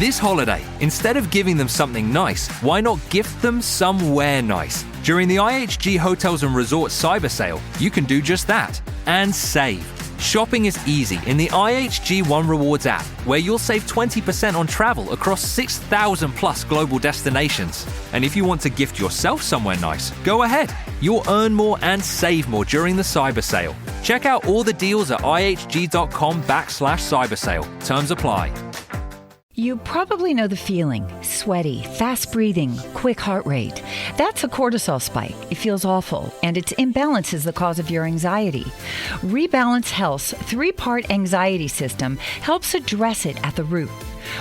This holiday, instead of giving them something nice, why not gift them somewhere nice? During the IHG Hotels and Resorts Cyber Sale, you can do just that and save. Shopping is easy in the IHG One Rewards app, where you'll save 20% on travel across 6,000 plus global destinations. And if you want to gift yourself somewhere nice, go ahead. You'll earn more and save more during the cyber sale. Check out all the deals at ihg.com/cyber sale. Terms apply. You probably know the feeling: sweaty, fast breathing, quick heart rate. That's a cortisol spike. It feels awful, and its imbalance is the cause of your anxiety. Rebalance Health's 3-part anxiety system helps address it at the root.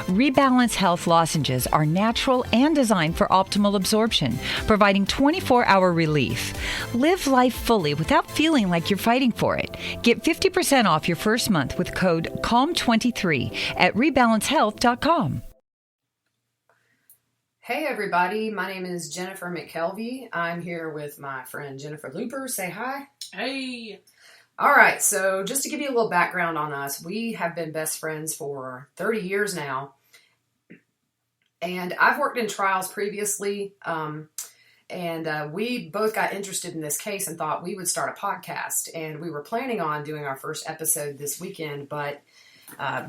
Rebalance Health lozenges are natural and designed for optimal absorption, providing 24-hour relief. Live life fully without feeling like you're fighting for it. Get 50% off your first month with code CALM23 at rebalancehealth.com. Hey everybody, my name is Jennifer McKelvey. I'm here with my friend Jennifer Looper. Say hi. Hey. All right, so just to give you a little background on us, we have been best friends for 30 years now. And I've worked in trials previously, and we both got interested in this case and thought we would start a podcast. And we were planning on doing our first episode this weekend, but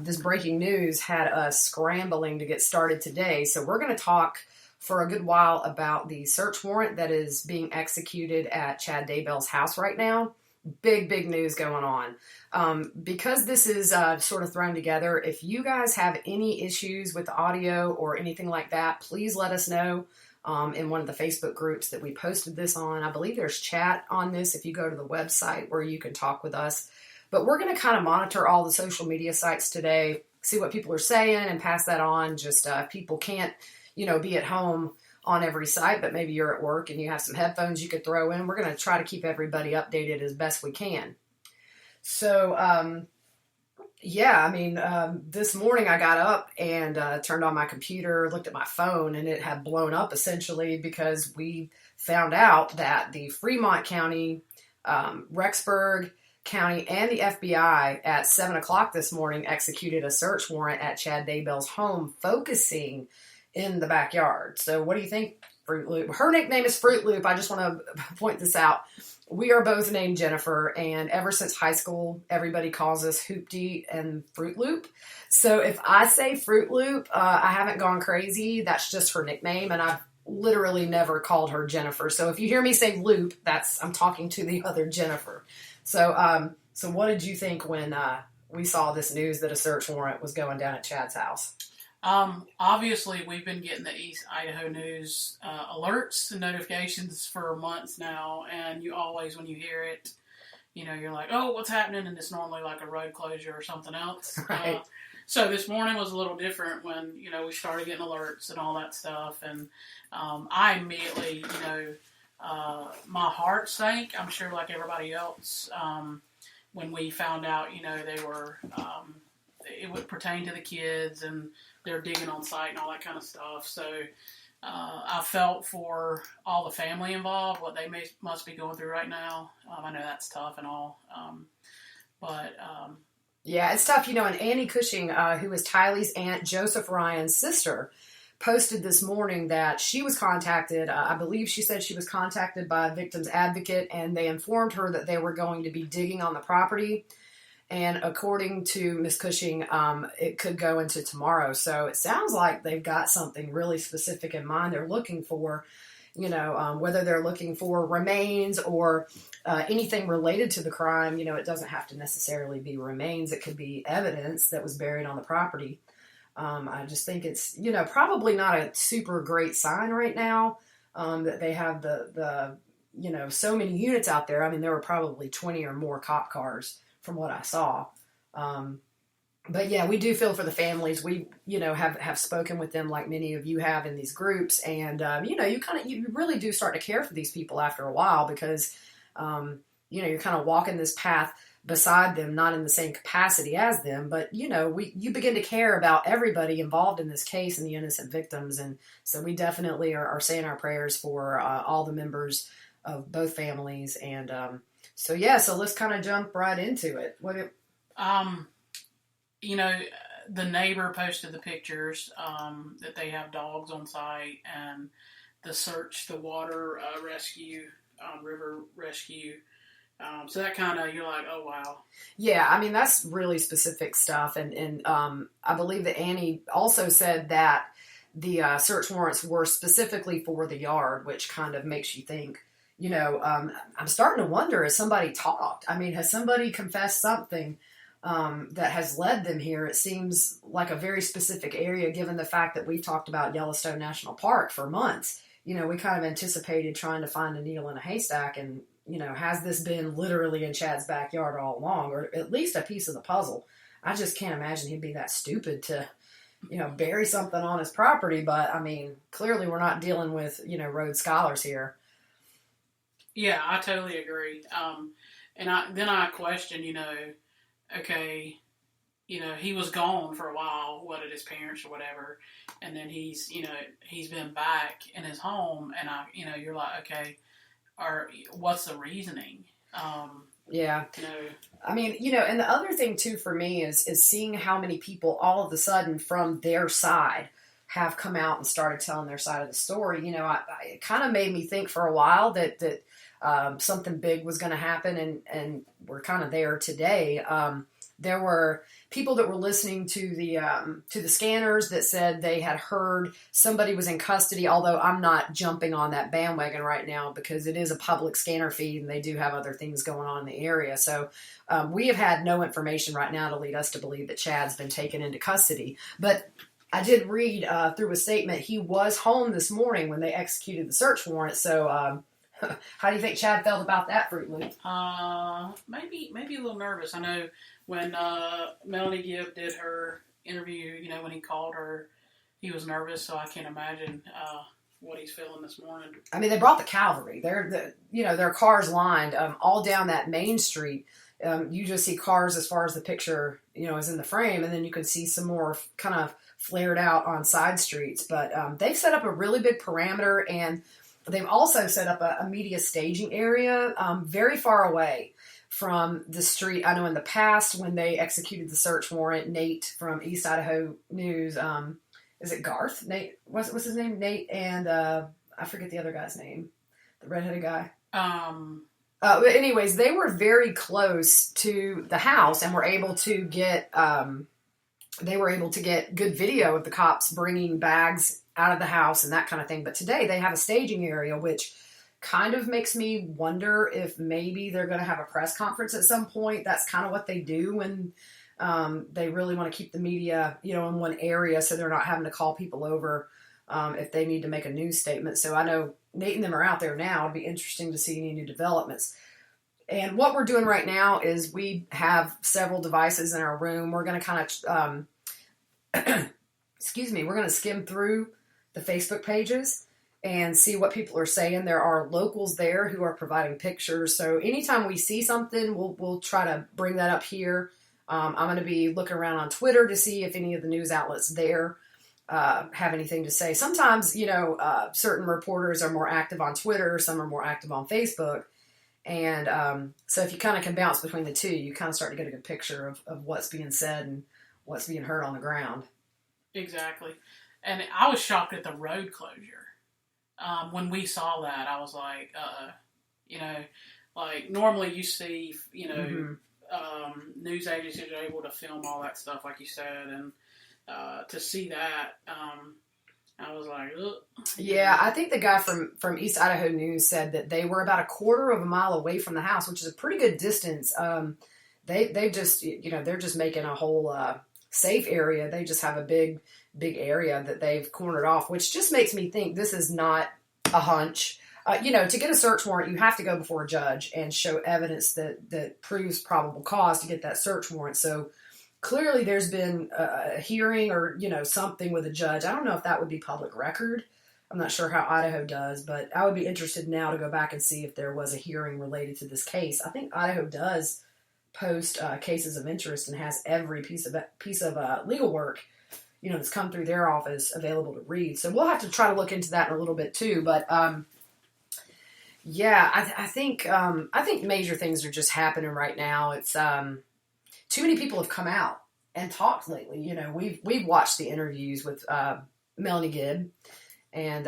this breaking news had us scrambling to get started today. So we're going to talk for a good while about the search warrant that is being executed at Chad Daybell's house right now. Big news going on. Because this is sort of thrown together, if you guys have any issues with the audio or anything like that, please let us know in one of the Facebook groups that we posted this on. I believe there's chat on this if you go to the website where you can talk with us. But we're going to kind of monitor all the social media sites today, see what people are saying, and pass that on. Just if people can't, be at home on every site, but maybe you're at work and you have some headphones you could throw in. We're going to try to keep everybody updated as best we can. So, this morning I got up and turned on my computer, looked at my phone, and it had blown up essentially because we found out that the Fremont County, Rexburg County, and the FBI at 7 o'clock this morning executed a search warrant at Chad Daybell's home, focusing in the backyard. So what do you think, Fruit Loop? Her nickname is Fruit Loop. I just want to point this out. We are both named Jennifer, and ever since high school, everybody calls us Hoopty and Fruit Loop. So if I say Fruit Loop, I haven't gone crazy. That's just her nickname, and I've literally never called her Jennifer. So if you hear me say Loop, I'm talking to the other Jennifer. So what did you think when we saw this news that a search warrant was going down at Chad's house? Obviously, we've been getting the East Idaho News alerts and notifications for months now, and you always, when you hear it, you're like, oh, what's happening? And it's normally like a road closure or something else. Right. So this morning was a little different when, we started getting alerts and all that stuff, and I immediately, my heart sank, I'm sure like everybody else, when we found out, they were, it would pertain to the kids, and they're digging on site and all that kind of stuff. So I felt for all the family involved, what they must be going through right now. I know that's tough and all. Yeah, it's tough. And Annie Cushing, who is Tylee's aunt, Joseph Ryan's sister, posted this morning that she was contacted. I believe she said she was contacted by a victim's advocate, and they informed her that they were going to be digging on the property. And according to Miss Cushing, it could go into tomorrow. So it sounds like they've got something really specific in mind. They're looking for, whether they're looking for remains or anything related to the crime. It doesn't have to necessarily be remains. It could be evidence that was buried on the property. I just think it's, probably not a super great sign right now that they have the so many units out there. I mean, there were probably 20 or more cop cars from what I saw. But yeah, we do feel for the families. We, have spoken with them like many of you have in these groups. And, you really do start to care for these people after a while because, you're kind of walking this path beside them, not in the same capacity as them, but, you begin to care about everybody involved in this case and the innocent victims. And so we definitely are saying our prayers for all the members of both families. And, so let's kind of jump right into it. the neighbor posted the pictures that they have dogs on site, and the water rescue, river rescue. So that kind of, you're like, oh, wow. Yeah, I mean, that's really specific stuff. And I believe that Annie also said that the search warrants were specifically for the yard, which kind of makes you think, I'm starting to wonder, has somebody talked? I mean, has somebody confessed something that has led them here? It seems like a very specific area, given the fact that we've talked about Yellowstone National Park for months. We kind of anticipated trying to find a needle in a haystack, and has this been literally in Chad's backyard all along, or at least a piece of the puzzle? I just can't imagine he'd be that stupid to, bury something on his property. But, I mean, clearly we're not dealing with, Rhodes Scholars here. Yeah, I totally agree. And I question, okay, he was gone for a while, what, at his parents or whatever, and then he's been back in his home, and you're like, okay, what's the reasoning? Yeah. I mean, and the other thing too for me is seeing how many people all of a sudden from their side have come out and started telling their side of the story. It kind of made me think for a while that something big was going to happen, and we're kind of there today. There were people that were listening to the scanners that said they had heard somebody was in custody, although I'm not jumping on that bandwagon right now because it is a public scanner feed and they do have other things going on in the area. So we have had no information right now to lead us to believe that Chad's been taken into custody. But I did read through a statement he was home this morning when they executed the search warrant. So how do you think Chad felt about that, Fruit Loop? Maybe a little nervous. I know when Melanie Gibb did her interview, when he called her, he was nervous. So I can't imagine what he's feeling this morning. I mean, they brought the cavalry. There are cars lined all down that main street. You just see cars as far as the picture, is in the frame, and then you can see some more kind of flared out on side streets. But they've set up a really big perimeter, and they've also set up a media staging area very far away from the street. I know in the past when they executed the search warrant, Nate from East Idaho News, is it Garth? Nate, what's his name? Nate and I forget the other guy's name, the redheaded guy. Anyways, they were very close to the house and were able to get good video of the cops bringing bags out of the house and that kind of thing. But today they have a staging area, which kind of makes me wonder if maybe they're going to have a press conference at some point. That's kind of what they do when they really want to keep the media, in one area, so they're not having to call people over if they need to make a news statement. So I know Nate and them are out there now. It'd be interesting to see any new developments. And what we're doing right now is we have several devices in our room. We're going to kind of, we're going to skim through the Facebook pages and see what people are saying. There are locals there who are providing pictures. So anytime we see something, we'll try to bring that up here. I'm going to be looking around on Twitter to see if any of the news outlets there have anything to say. Sometimes, certain reporters are more active on Twitter. Some are more active on Facebook. And so if you kind of can bounce between the two, you kind of start to get a good picture of what's being said and what's being heard on the ground. Exactly. And I was shocked at the road closure. When we saw that, I was like, like normally you see, news agencies are able to film all that stuff, like you said, and to see that, I was like, ugh. Yeah, I think the guy from East Idaho News said that they were about a quarter of a mile away from the house, which is a pretty good distance. They just, they're just making a whole safe area. They just have a big area that they've cornered off, which just makes me think this is not a hunch. To get a search warrant, you have to go before a judge and show evidence that proves probable cause to get that search warrant. So clearly there's been a hearing or, something with a judge. I don't know if that would be public record. I'm not sure how Idaho does, but I would be interested now to go back and see if there was a hearing related to this case. I think Idaho does post cases of interest and has every piece of legal work that's come through their office available to read. So we'll have to try to look into that in a little bit too. But I think major things are just happening right now. It's too many people have come out and talked lately. You know, we've watched the interviews with Melanie Gibb. And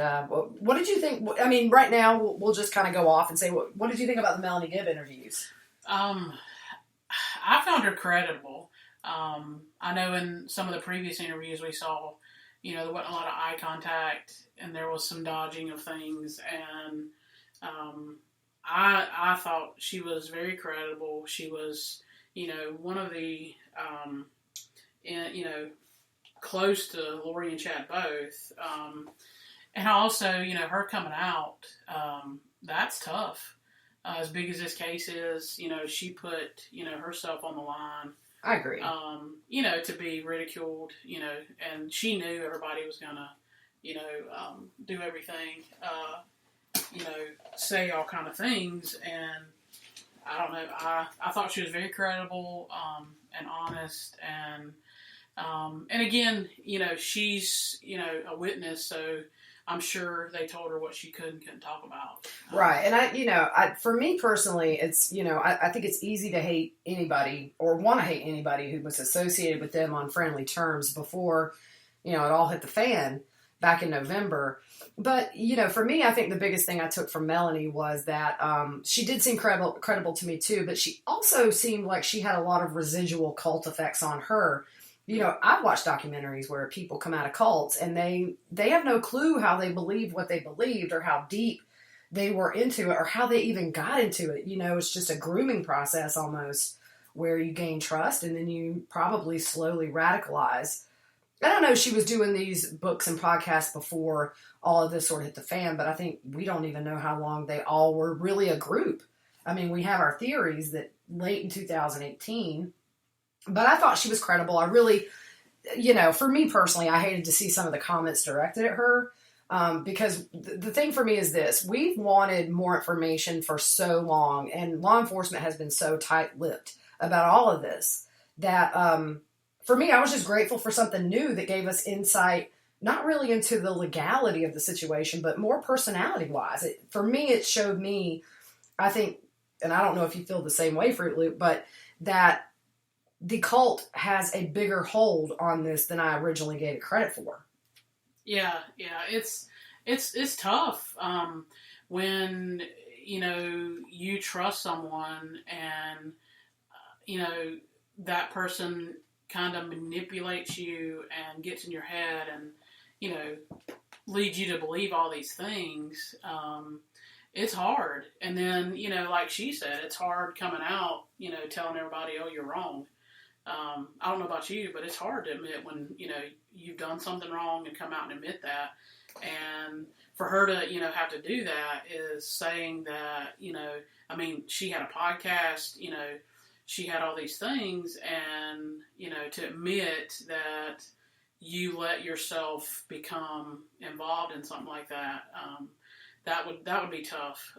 what did you think? I mean, right now, we'll just kind of go off and say, what did you think about the Melanie Gibb interviews? I found her credible. I know in some of the previous interviews we saw, you know, there wasn't a lot of eye contact, and there was some dodging of things, and I thought she was very credible. She was, you know, one of the, you know, close to Lori and Chad both. And also, you know, her coming out, that's tough. As big as this case is, you know, she put, you know, herself on the line. I agree. You know, to be ridiculed, you know, and she knew everybody was going to, you know, do everything, you know, say all kind of things. And I don't know, I thought she was very credible and honest. And again, you know, she's, you know, a witness, so I'm sure they told her what she could and couldn't talk about. Right. And for me personally, it's, you know, I think it's easy to hate anybody or want to hate anybody who was associated with them on friendly terms before, you know, it all hit the fan back in November. But, you know, for me, I think the biggest thing I took from Melanie was that she did seem credible to me too, but she also seemed like she had a lot of residual cult effects on her. You know, I've watched documentaries where people come out of cults and they have no clue how they believed what they believed or how deep they were into it or how they even got into it. You know, it's just a grooming process almost where you gain trust and then you probably slowly radicalize. I don't know if she was doing these books and podcasts before all of this sort of hit the fan, but I think we don't even know how long they all were really a group. I mean, we have our theories that late in 2018. But I thought she was credible. I really, you know, for me personally, I hated to see some of the comments directed at her because the thing for me is this. We've wanted more information for so long, and law enforcement has been so tight-lipped about all of this that for me, I was just grateful for something new that gave us insight, not really into the legality of the situation, but more personality-wise. For me, it showed me, I think, and I don't know if you feel the same way, Fruit Loop, but that the cult has a bigger hold on this than I originally gave it credit for. Yeah, it's tough when, you know, you trust someone and, you know, that person kind of manipulates you and gets in your head and, you know, leads you to believe all these things. It's hard. And then, you know, like she said, it's hard coming out, you know, telling everybody, oh, you're wrong. I don't know about you, but it's hard to admit when, you know, you've done something wrong and come out and admit that. And for her to, you know, have to do that is saying that, you know, I mean, she had a podcast, you know, she had all these things, and, you know, to admit that you let yourself become involved in something like that, that would be tough.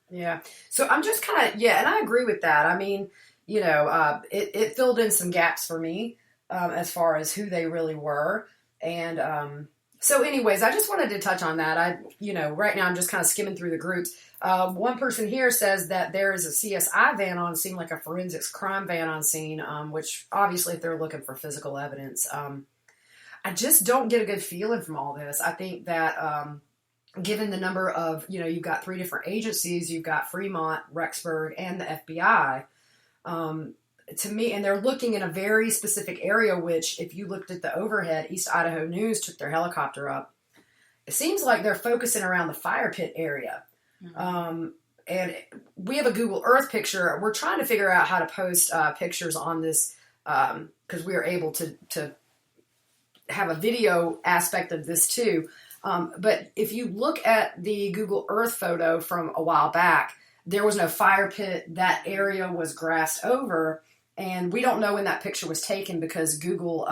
Yeah. So I'm just kind of, and I agree with that. I mean, you know, it filled in some gaps for me as far as who they really were. And so anyways, I just wanted to touch on that. Right now I'm just kind of skimming through the groups. One person here says that there is a CSI van on scene, like a forensics crime van on scene, which obviously if they're looking for physical evidence, I just don't get a good feeling from all this. I think that given the number of, you know, you've got 3 different agencies, you've got Fremont, Rexburg, and the FBI, to me, and they're looking in a very specific area, which if you looked at the overhead, East Idaho News took their helicopter up. It seems like they're focusing around the fire pit area. Mm-hmm. And we have a Google Earth picture. We're trying to figure out how to post pictures on this because we are able to have a video aspect of this too. But if you look at the Google Earth photo from a while back, there was no fire pit. That area was grassed over. And we don't know when that picture was taken because Google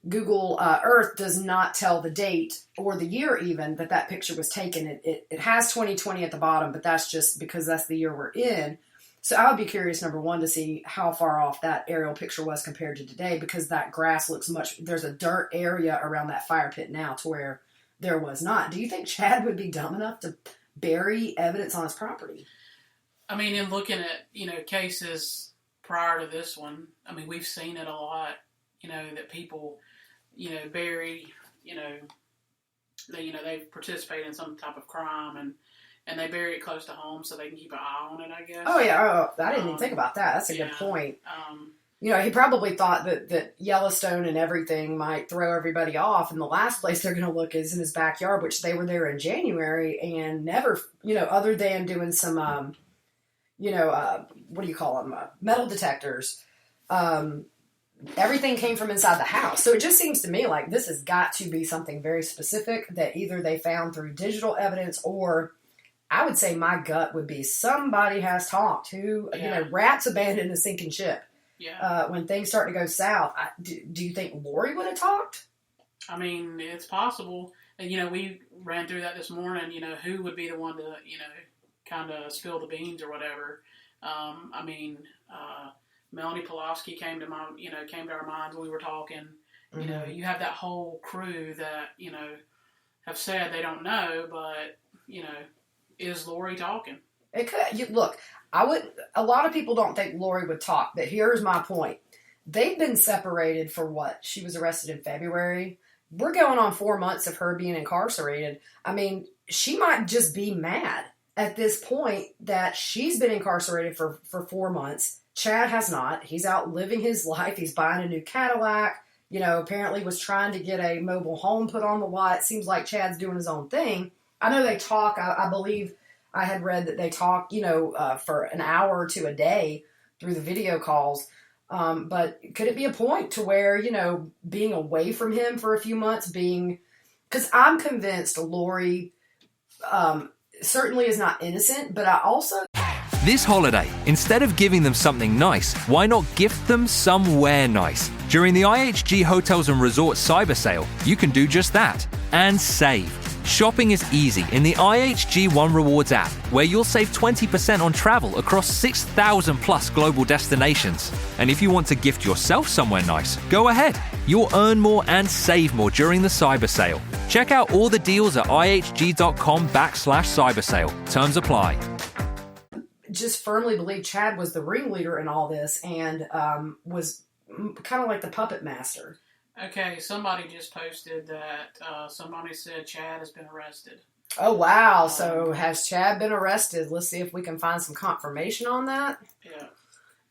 Earth does not tell the date or the year even that picture was taken. It has 2020 at the bottom, but that's just because that's the year we're in. So I would be curious, number one, to see how far off that aerial picture was compared to today, because that grass looks there's a dirt area around that fire pit now to where there was not. Do you think Chad would be dumb enough to bury evidence on his property? I mean, in looking at, you know, cases prior to this one, I mean, we've seen it a lot, that people, bury, they participate in some type of crime and they bury it close to home so they can keep an eye on it, I guess. Oh, yeah. Oh, I didn't even think about that. That's a good point. He probably thought that Yellowstone and everything might throw everybody off, and the last place they're going to look is in his backyard, which they were there in January and never, other than doing some, what do you call them? Metal detectors. Everything came from inside the house. So it just seems to me like this has got to be something very specific that either they found through digital evidence, or I would say my gut would be somebody has talked who, rats abandon a sinking ship. Yeah. When things start to go south, do you think Lori would have talked? I mean, it's possible. And, we ran through that this morning, who would be the one to, kind of spill the beans or whatever. Melanie Pulaski came to our minds when we were talking. Mm-hmm. You have that whole crew that, have said they don't know, but, is Lori talking? It could. Look, a lot of people don't think Lori would talk, but here's my point. They've been separated for what? She was arrested in February. We're going on 4 months of her being incarcerated. I mean, she might just be mad at this point that she's been incarcerated for 4 months. Chad has not. He's out living his life. He's buying a new Cadillac. Apparently was trying to get a mobile home put on the lot. It seems like Chad's doing his own thing. I know they talk. I believe I had read that they talk, for an hour or two a day through the video calls. But could it be a point to where, being away from him for a few months, because I'm convinced Lori certainly is not innocent, but I also... This holiday, instead of giving them something nice, why not gift them somewhere nice? During the IHG Hotels and Resorts Cyber Sale, you can do just that and save. Shopping is easy in the IHG One Rewards app, where you'll save 20% on travel across 6,000 plus global destinations. And if you want to gift yourself somewhere nice, go ahead. You'll earn more and save more during the cyber sale. Check out all the deals at ihg.com/cyber sale. Terms apply. Just firmly believe Chad was the ringleader in all this and was kind of like the puppet master. Okay, somebody just posted that somebody said Chad has been arrested. Oh, wow. So has Chad been arrested? Let's see if we can find some confirmation on that. Yeah.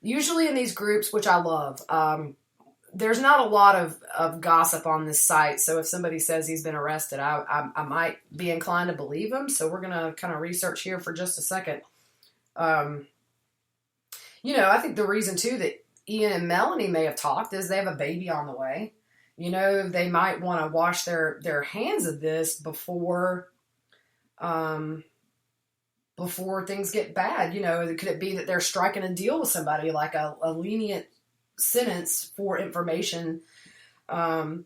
Usually in these groups, which I love, there's not a lot of gossip on this site. So if somebody says he's been arrested, I might be inclined to believe him. So we're going to kind of research here for just a second. I think the reason, too, that Ian and Melanie may have talked is they have a baby on the way. They might want to wash their hands of this before things get bad. Could it be that they're striking a deal with somebody, like a lenient sentence for information? Okay,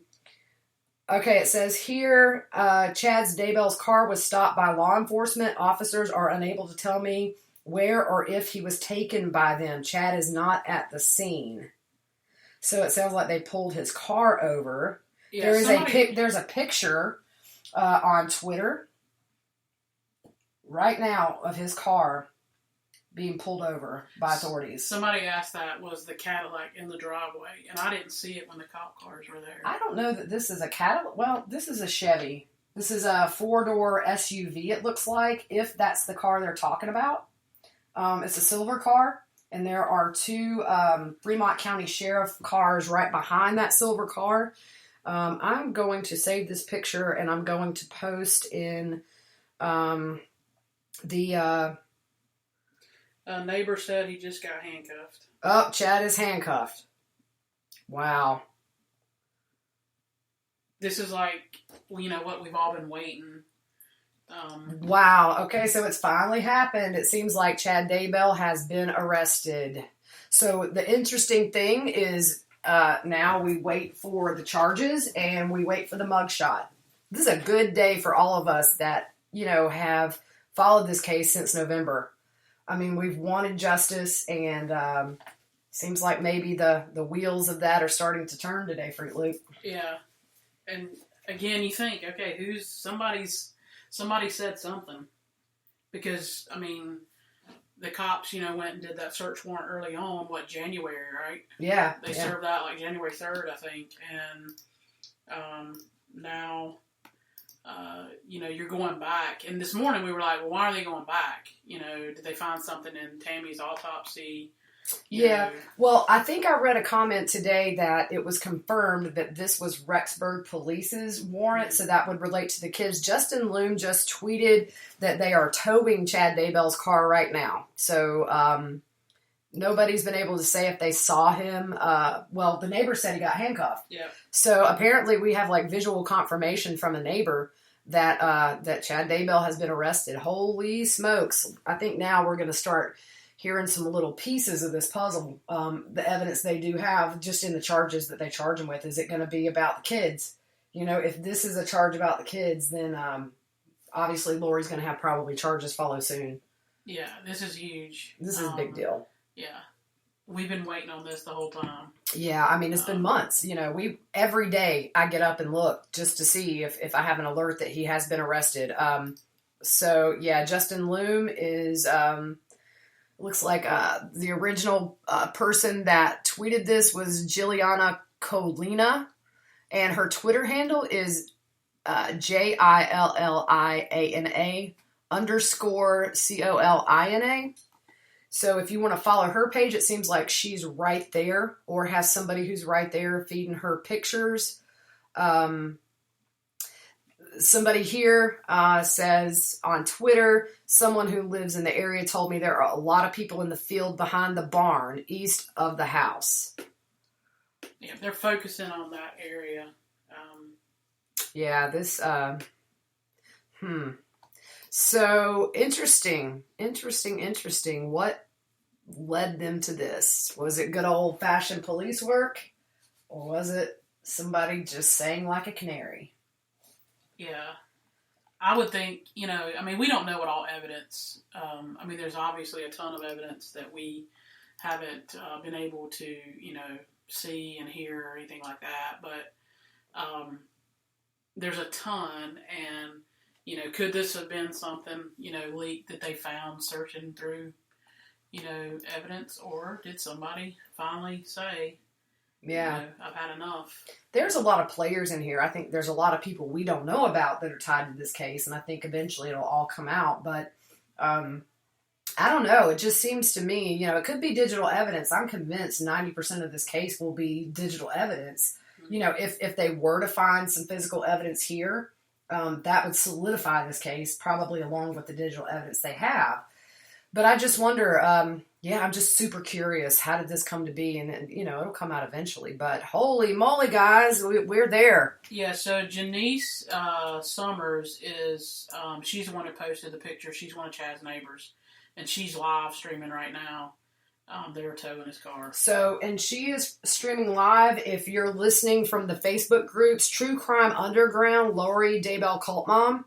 it says here, Chad's Daybell's car was stopped by law enforcement. Officers are unable to tell me where or if he was taken by them. Chad is not at the scene. So it sounds like they pulled his car over. Yeah, there's a picture on Twitter right now of his car being pulled over by authorities. Somebody asked that was the Cadillac in the driveway, and I didn't see it when the cop cars were there. I don't know that this is a Cadillac. Well, this is a Chevy. This is a 4-door SUV, it looks like, if that's the car they're talking about. It's a silver car. And there are 2 Fremont County Sheriff cars right behind that silver car. I'm going to save this picture and I'm going to post in the... A neighbor said he just got handcuffed. Oh, Chad is handcuffed. Wow. This is like, what we've all been waiting. Wow. Okay, so it's finally happened. It seems like Chad Daybell has been arrested. So the interesting thing is now we wait for the charges and we wait for the mugshot. This is a good day for all of us that, have followed this case since November. I mean, we've wanted justice and seems like maybe the wheels of that are starting to turn today, Fruit Loop. Yeah. And again, you think, okay, somebody said something, because the cops, went and did that search warrant early on, January, right? Yeah. They served that like January 3rd, I think. And now, you're going back. And this morning we were like, well, why are they going back? Did they find something in Tammy's autopsy? Yeah. Well, I think I read a comment today that it was confirmed that this was Rexburg Police's warrant, so that would relate to the kids. Justin Loom just tweeted that they are towing Chad Daybell's car right now. So nobody's been able to say if they saw him. Well, the neighbor said he got handcuffed. Yeah. So apparently we have like visual confirmation from a neighbor that that Chad Daybell has been arrested. Holy smokes. I think now we're going to start hearing some little pieces of this puzzle, the evidence they do have just in the charges that they charge him with. Is it going to be about the kids? If this is a charge about the kids, then obviously Lori's going to have probably charges follow soon. Yeah, this is huge. This is a big deal. Yeah. We've been waiting on this the whole time. Yeah, I mean, it's been months. Every day I get up and look just to see if I have an alert that he has been arrested. So, yeah, Justin Loom is... looks like the original person that tweeted this was Jilliana Colina, and her Twitter handle is JILLIANA_COLINA. So if you want to follow her page, it seems like she's right there or has somebody who's right there feeding her pictures. Somebody here says on Twitter, someone who lives in the area told me there are a lot of people in the field behind the barn, east of the house. Yeah, they're focusing on that area. Yeah, this, So, interesting. What led them to this? Was it good old-fashioned police work? Or was it somebody just saying like a canary? Yeah. I would think, we don't know what all evidence, there's obviously a ton of evidence that we haven't been able to, see and hear or anything like that, but there's a ton, and, could this have been something, leaked that they found searching through, evidence, or did somebody finally say, yeah, I've had enough? There's a lot of players in here. I think there's a lot of people we don't know about that are tied to this case, and I think eventually it'll all come out. But I don't know. It just seems to me, it could be digital evidence. I'm convinced 90% of this case will be digital evidence. Mm-hmm. If they were to find some physical evidence here, that would solidify this case, probably along with the digital evidence they have. But I just wonder, I'm just super curious. How did this come to be? And, it'll come out eventually. But holy moly, guys, we're there. Yeah, so Janice Summers is, she's the one who posted the picture. She's one of Chad's neighbors. And she's live streaming right now. They're towing his car. So, and she is streaming live. If you're listening from the Facebook groups, True Crime Underground, Lori Daybell Cult Mom.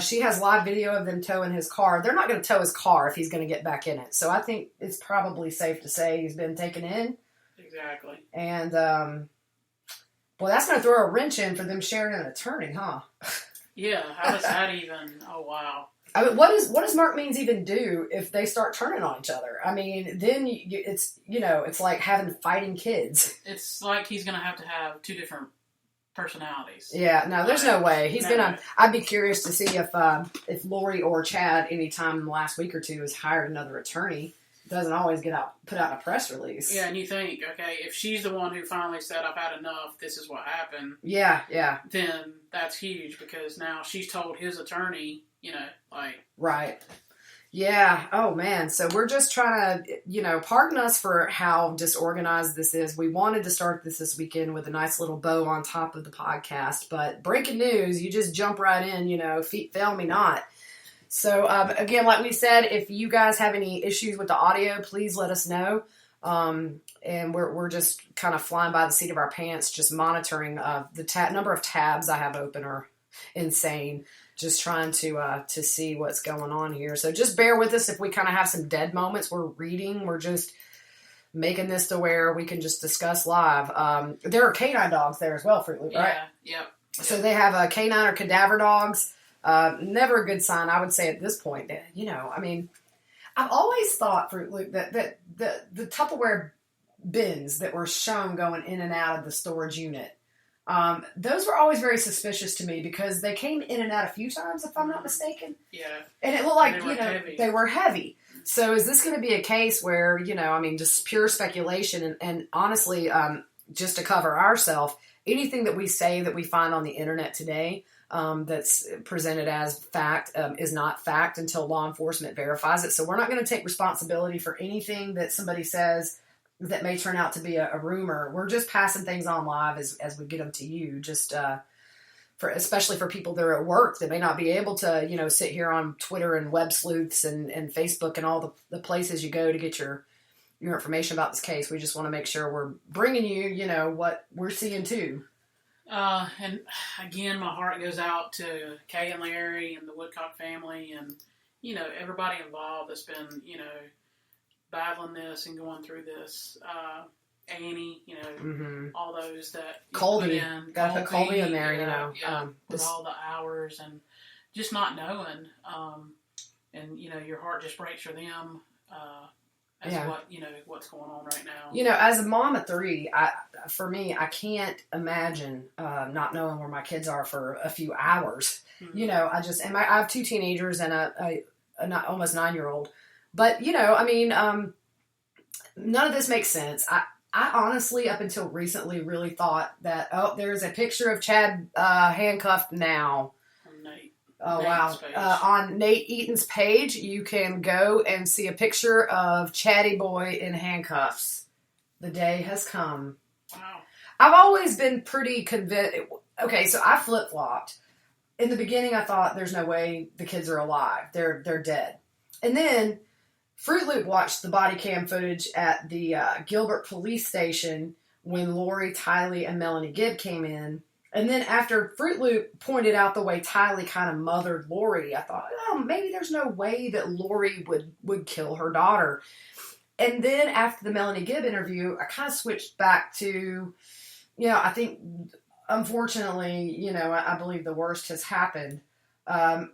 She has live video of them towing his car. They're not going to tow his car if he's going to get back in it. So I think it's probably safe to say he's been taken in. Exactly. And, well, that's going to throw a wrench in for them sharing an attorney, huh? Yeah, how does that even, oh, wow. I mean, what does Mark Means even do if they start turning on each other? I mean, then it's like having fighting kids. It's like he's going to have two different personalities. Yeah, no, there's no way. He's gonna. I'd be curious to see if Lori or Chad, anytime in the last week or two, has hired another attorney. Doesn't always put out a press release. Yeah, and you think, okay, if she's the one who finally said, "I've had enough. This is what happened." Yeah. Then that's huge because now she's told his attorney, Right. Yeah. Oh, man. So we're just trying to, pardon us for how disorganized this is. We wanted to start this weekend with a nice little bow on top of the podcast, but breaking news, you just jump right in, feet fail me not. So, again, like we said, if you guys have any issues with the audio, please let us know. And we're just kind of flying by the seat of our pants, just monitoring the number of tabs I have open are insane. Just trying to see what's going on here. So just bear with us if we kind of have some dead moments. We're reading. We're just making this to where we can just discuss live. There are canine dogs there as well, Fruit Loop, right? Yeah, yep. So they have canine or cadaver dogs. Never a good sign, I would say, at this point. I've always thought, Fruit Loop, that the Tupperware bins that were shown going in and out of the storage unit, those were always very suspicious to me because they came in and out a few times, if I'm not mistaken. Yeah. And it looked like, they were heavy. So is this going to be a case where, just pure speculation and honestly, just to cover ourselves, anything that we say that we find on the internet today that's presented as fact is not fact until law enforcement verifies it. So we're not going to take responsibility for anything that somebody says that may turn out to be a rumor. We're just passing things on live as we get them to you, just especially for people that are at work that may not be able to, sit here on Twitter and web sleuths and Facebook and all the places you go to get your information about this case. We just want to make sure we're bringing you, what we're seeing too. And again, my heart goes out to Kay and Larry and the Woodcock family and, everybody involved that's been, battling this and going through this. Annie, all those that Colby, gotta put Colby in there, with all the hours and just not knowing, and your heart just breaks for them, what's going on right now. As a mom of 3, for me, I can't imagine not knowing where my kids are for a few hours. Mm-hmm. I have 2 teenagers and a almost 9-year-old, but none of this makes sense. I honestly, up until recently, really thought that, there's a picture of Chad handcuffed now. Nate. Oh, wow. On Nate Eaton's page, you can go and see a picture of Chatty Boy in handcuffs. The day has come. Wow. I've always been pretty convinced. Okay, so I flip-flopped. In the beginning, I thought, there's no way the kids are alive. They're dead. And then Fruit Loop watched the body cam footage at the Gilbert police station when Lori, Tylee, and Melanie Gibb came in. And then after Fruit Loop pointed out the way Tylee kind of mothered Lori, I thought, maybe there's no way that Lori would kill her daughter. And then after the Melanie Gibb interview, I kind of switched back to, I think, unfortunately, I believe the worst has happened.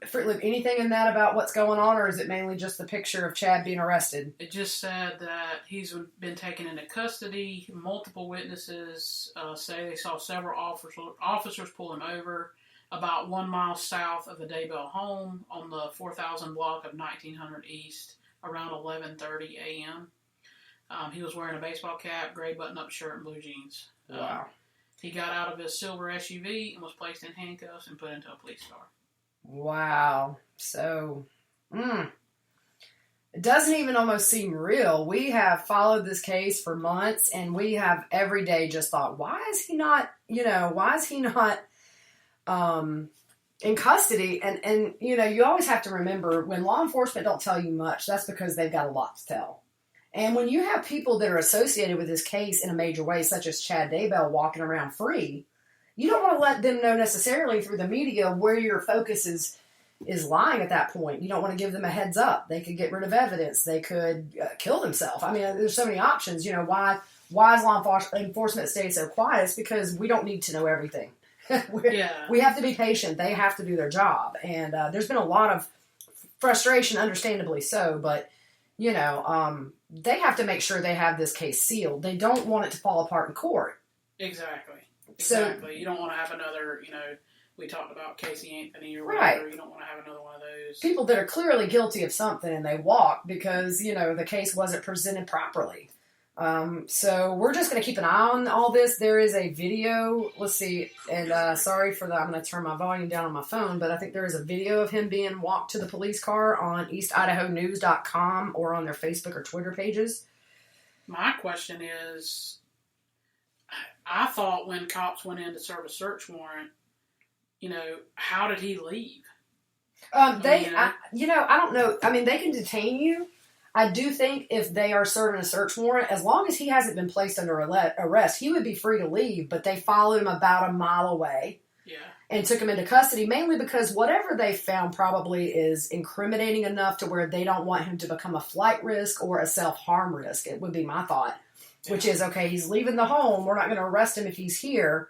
Fruit Loop, anything in that about what's going on, or is it mainly just the picture of Chad being arrested? It just said that he's been taken into custody. Multiple witnesses say they saw several officers pull him over about 1 mile south of the Daybell home on the 4000 block of 1900 East around 11:30 a.m. He was wearing a baseball cap, gray button-up shirt, and blue jeans. Wow. He got out of his silver SUV and was placed in handcuffs and put into a police car. Wow. So, it doesn't even almost seem real. We have followed this case for months, and we have every day just thought, why is he not in custody? And you always have to remember, when law enforcement don't tell you much, that's because they've got a lot to tell. And when you have people that are associated with this case in a major way, such as Chad Daybell walking around free, you don't want to let them know necessarily through the media where your focus is lying at that point. You don't want to give them a heads up. They could get rid of evidence. They could kill themselves. I mean, there's so many options. Why is law enforcement staying so quiet? It's because we don't need to know everything. We have to be patient. They have to do their job. And there's been a lot of frustration, understandably so, but they have to make sure they have this case sealed. They don't want it to fall apart in court. Exactly. So, you don't want to have another, we talked about Casey Anthony or whatever. Right. You don't want to have another one of those. People that are clearly guilty of something and they walk because, the case wasn't presented properly. So we're just going to keep an eye on all this. There is a video. Let's see. And sorry for I'm going to turn my volume down on my phone, but I think there is a video of him being walked to the police car on eastidahonews.com or on their Facebook or Twitter pages. My question is, I thought when cops went in to serve a search warrant, how did he leave? I don't know. I mean, they can detain you. I do think if they are serving a search warrant, as long as he hasn't been placed under arrest, he would be free to leave, but they followed him about a mile away. Yeah. And took him into custody, mainly because whatever they found probably is incriminating enough to where they don't want him to become a flight risk or a self-harm risk. It would be my thought. Which is, okay, he's leaving the home. We're not going to arrest him if he's here.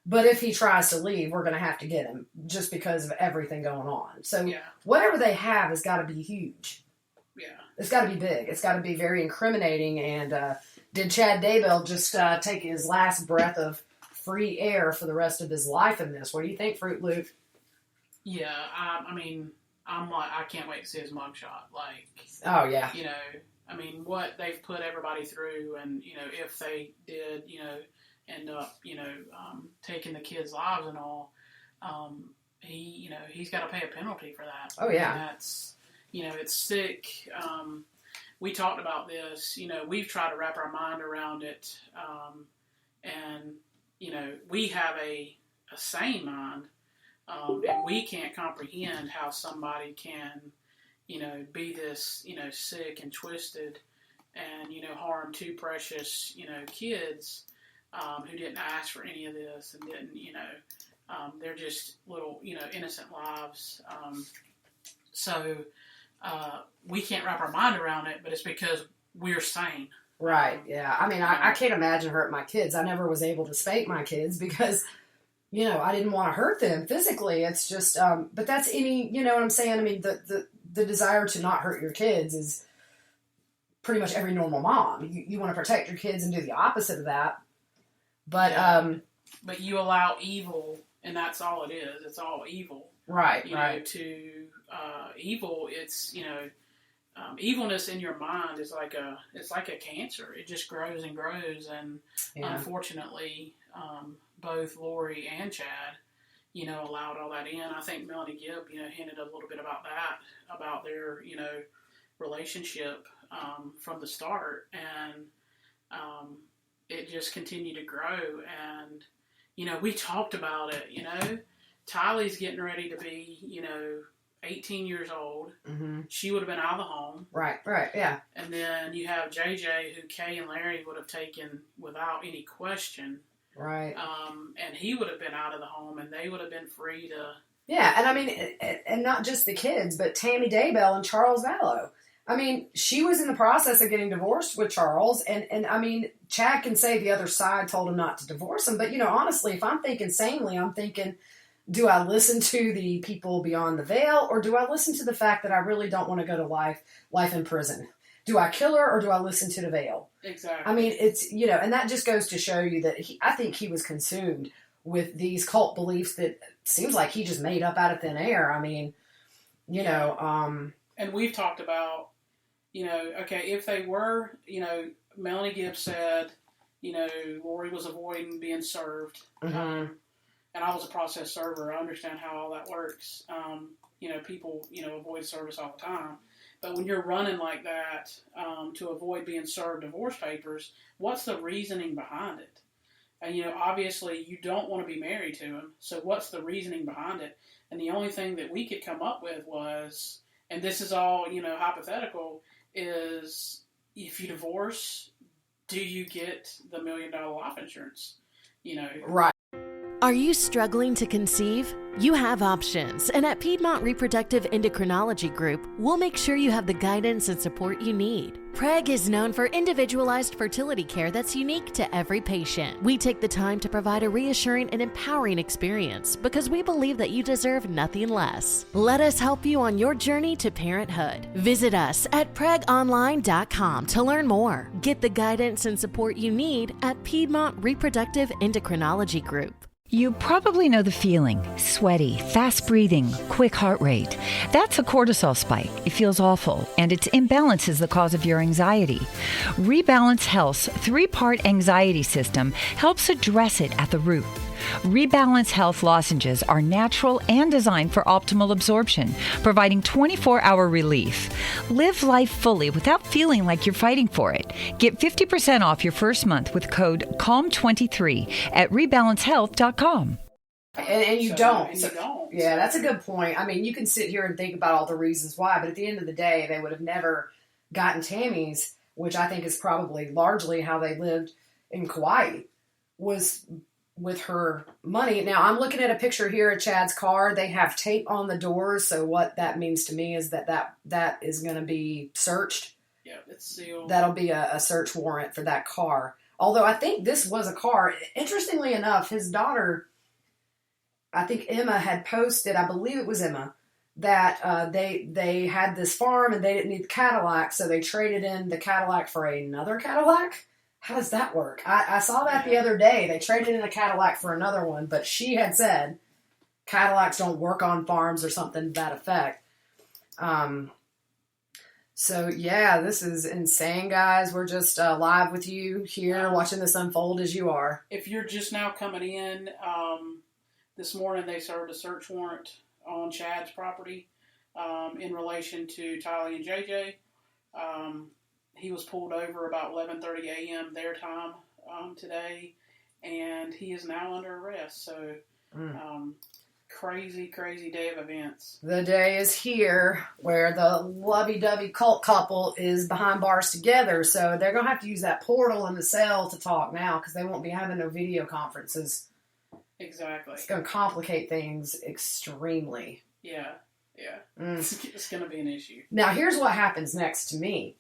But if he tries to leave, we're going to have to get him just because of everything going on. So whatever they have has got to be huge. Yeah. It's got to be big. It's got to be very incriminating. And did Chad Daybell just take his last breath of free air for the rest of his life in this? What do you think, Fruit Loop? Yeah, I mean, I can't wait to see his mugshot. Like, oh yeah, I mean, what they've put everybody through, and if they did, end up, taking the kids' lives and all, he's got to pay a penalty for that. Oh yeah, and that's, it's sick. We talked about this. We've tried to wrap our mind around it, and we have a sane mind. And we can't comprehend how somebody can, be this, sick and twisted and, harm two precious, kids who didn't ask for any of this and didn't, they're just little, innocent lives. So we can't wrap our mind around it, but it's because we're sane. Right, yeah. I mean, I can't imagine hurting my kids. I never was able to spank my kids because... I didn't want to hurt them physically. It's just, but that's any, you know what I'm saying? I mean, the desire to not hurt your kids is pretty much every normal mom. You want to protect your kids and do the opposite of that. But, but you allow evil, and that's all it is. It's all evil. Right, Evil, it's, evilness in your mind is it's like a cancer. It just grows and grows. And unfortunately, both Lori and Chad, allowed all that in. I think Melanie Gibb, hinted a little bit about that, about their, relationship from the start. And it just continued to grow. And, we talked about it, Tylee's getting ready to be, 18 years old. Mm-hmm. She would have been out of the home. Right, yeah. And then you have JJ, who Kay and Larry would have taken without any question. Right. And he would have been out of the home, and they would have been free to... Yeah, and I mean, and not just the kids, but Tammy Daybell and Charles Vallow. I mean, she was in the process of getting divorced with Charles, and I mean, Chad can say the other side told him not to divorce him, but, honestly, if I'm thinking sanely, I'm thinking, do I listen to the people beyond the veil, or do I listen to the fact that I really don't want to go to life in prison? Do I kill her, or do I listen to the veil? Exactly. I mean, it's, and that just goes to show you that I think he was consumed with these cult beliefs that seems like he just made up out of thin air. I mean, And we've talked about, okay, if they were, Melanie Gibbs said, Lori was avoiding being served. Mm-hmm. And I was a process server. I understand how all that works. People, avoid service all the time. But when you're running like that to avoid being served divorce papers, what's the reasoning behind it? And, obviously you don't want to be married to him. So what's the reasoning behind it? And the only thing that we could come up with was, and this is all, hypothetical, is if you divorce, do you get the $1 million life insurance? Right. Are you struggling to conceive? You have options, and at Piedmont Reproductive Endocrinology Group, we'll make sure you have the guidance and support you need. PREG is known for individualized fertility care that's unique to every patient. We take the time to provide a reassuring and empowering experience because we believe that you deserve nothing less. Let us help you on your journey to parenthood. Visit us at pregonline.com to learn more. Get the guidance and support you need at Piedmont Reproductive Endocrinology Group. You probably know the feeling, sweaty, fast breathing, quick heart rate. That's a cortisol spike. It feels awful, and its imbalance is the cause of your anxiety. Rebalance Health's 3-part anxiety system helps address it at the root. Rebalance Health lozenges are natural and designed for optimal absorption, providing 24-hour relief. Live life fully without feeling like you're fighting for it. Get 50% off your first month with code CALM23 at rebalancehealth.com. And you don't. Yeah, that's a good point. I mean, you can sit here and think about all the reasons why, but at the end of the day, they would have never gotten Tammy's, which I think is probably largely how they lived in Kauai, was with her money. Now, I'm looking at a picture here of Chad's car. They have tape on the doors, so what that means to me is that is going to be searched. Yeah, it's sealed. That'll be a search warrant for that car. Although I think this was a car. Interestingly enough, his daughter, I think Emma, had posted, I believe it was Emma, that they had this farm and they didn't need the Cadillac, so they traded in the Cadillac for another Cadillac. How does that work? I saw that the other day. They traded in a Cadillac for another one, but she had said Cadillacs don't work on farms or something to that effect. So yeah, this is insane, guys. We're just live with you here, watching this unfold as you are. If you're just now coming in, this morning they served a search warrant on Chad's property in relation to Tylee and JJ. He was pulled over about 11:30 a.m. their time today, and he is now under arrest. So crazy day of events. The day is here where the lovey-dovey cult couple is behind bars together, so they're going to have to use that portal in the cell to talk now because they won't be having no video conferences. Exactly. It's going to complicate things extremely. Yeah. It's going to be an issue. Now, here's what happens next to me.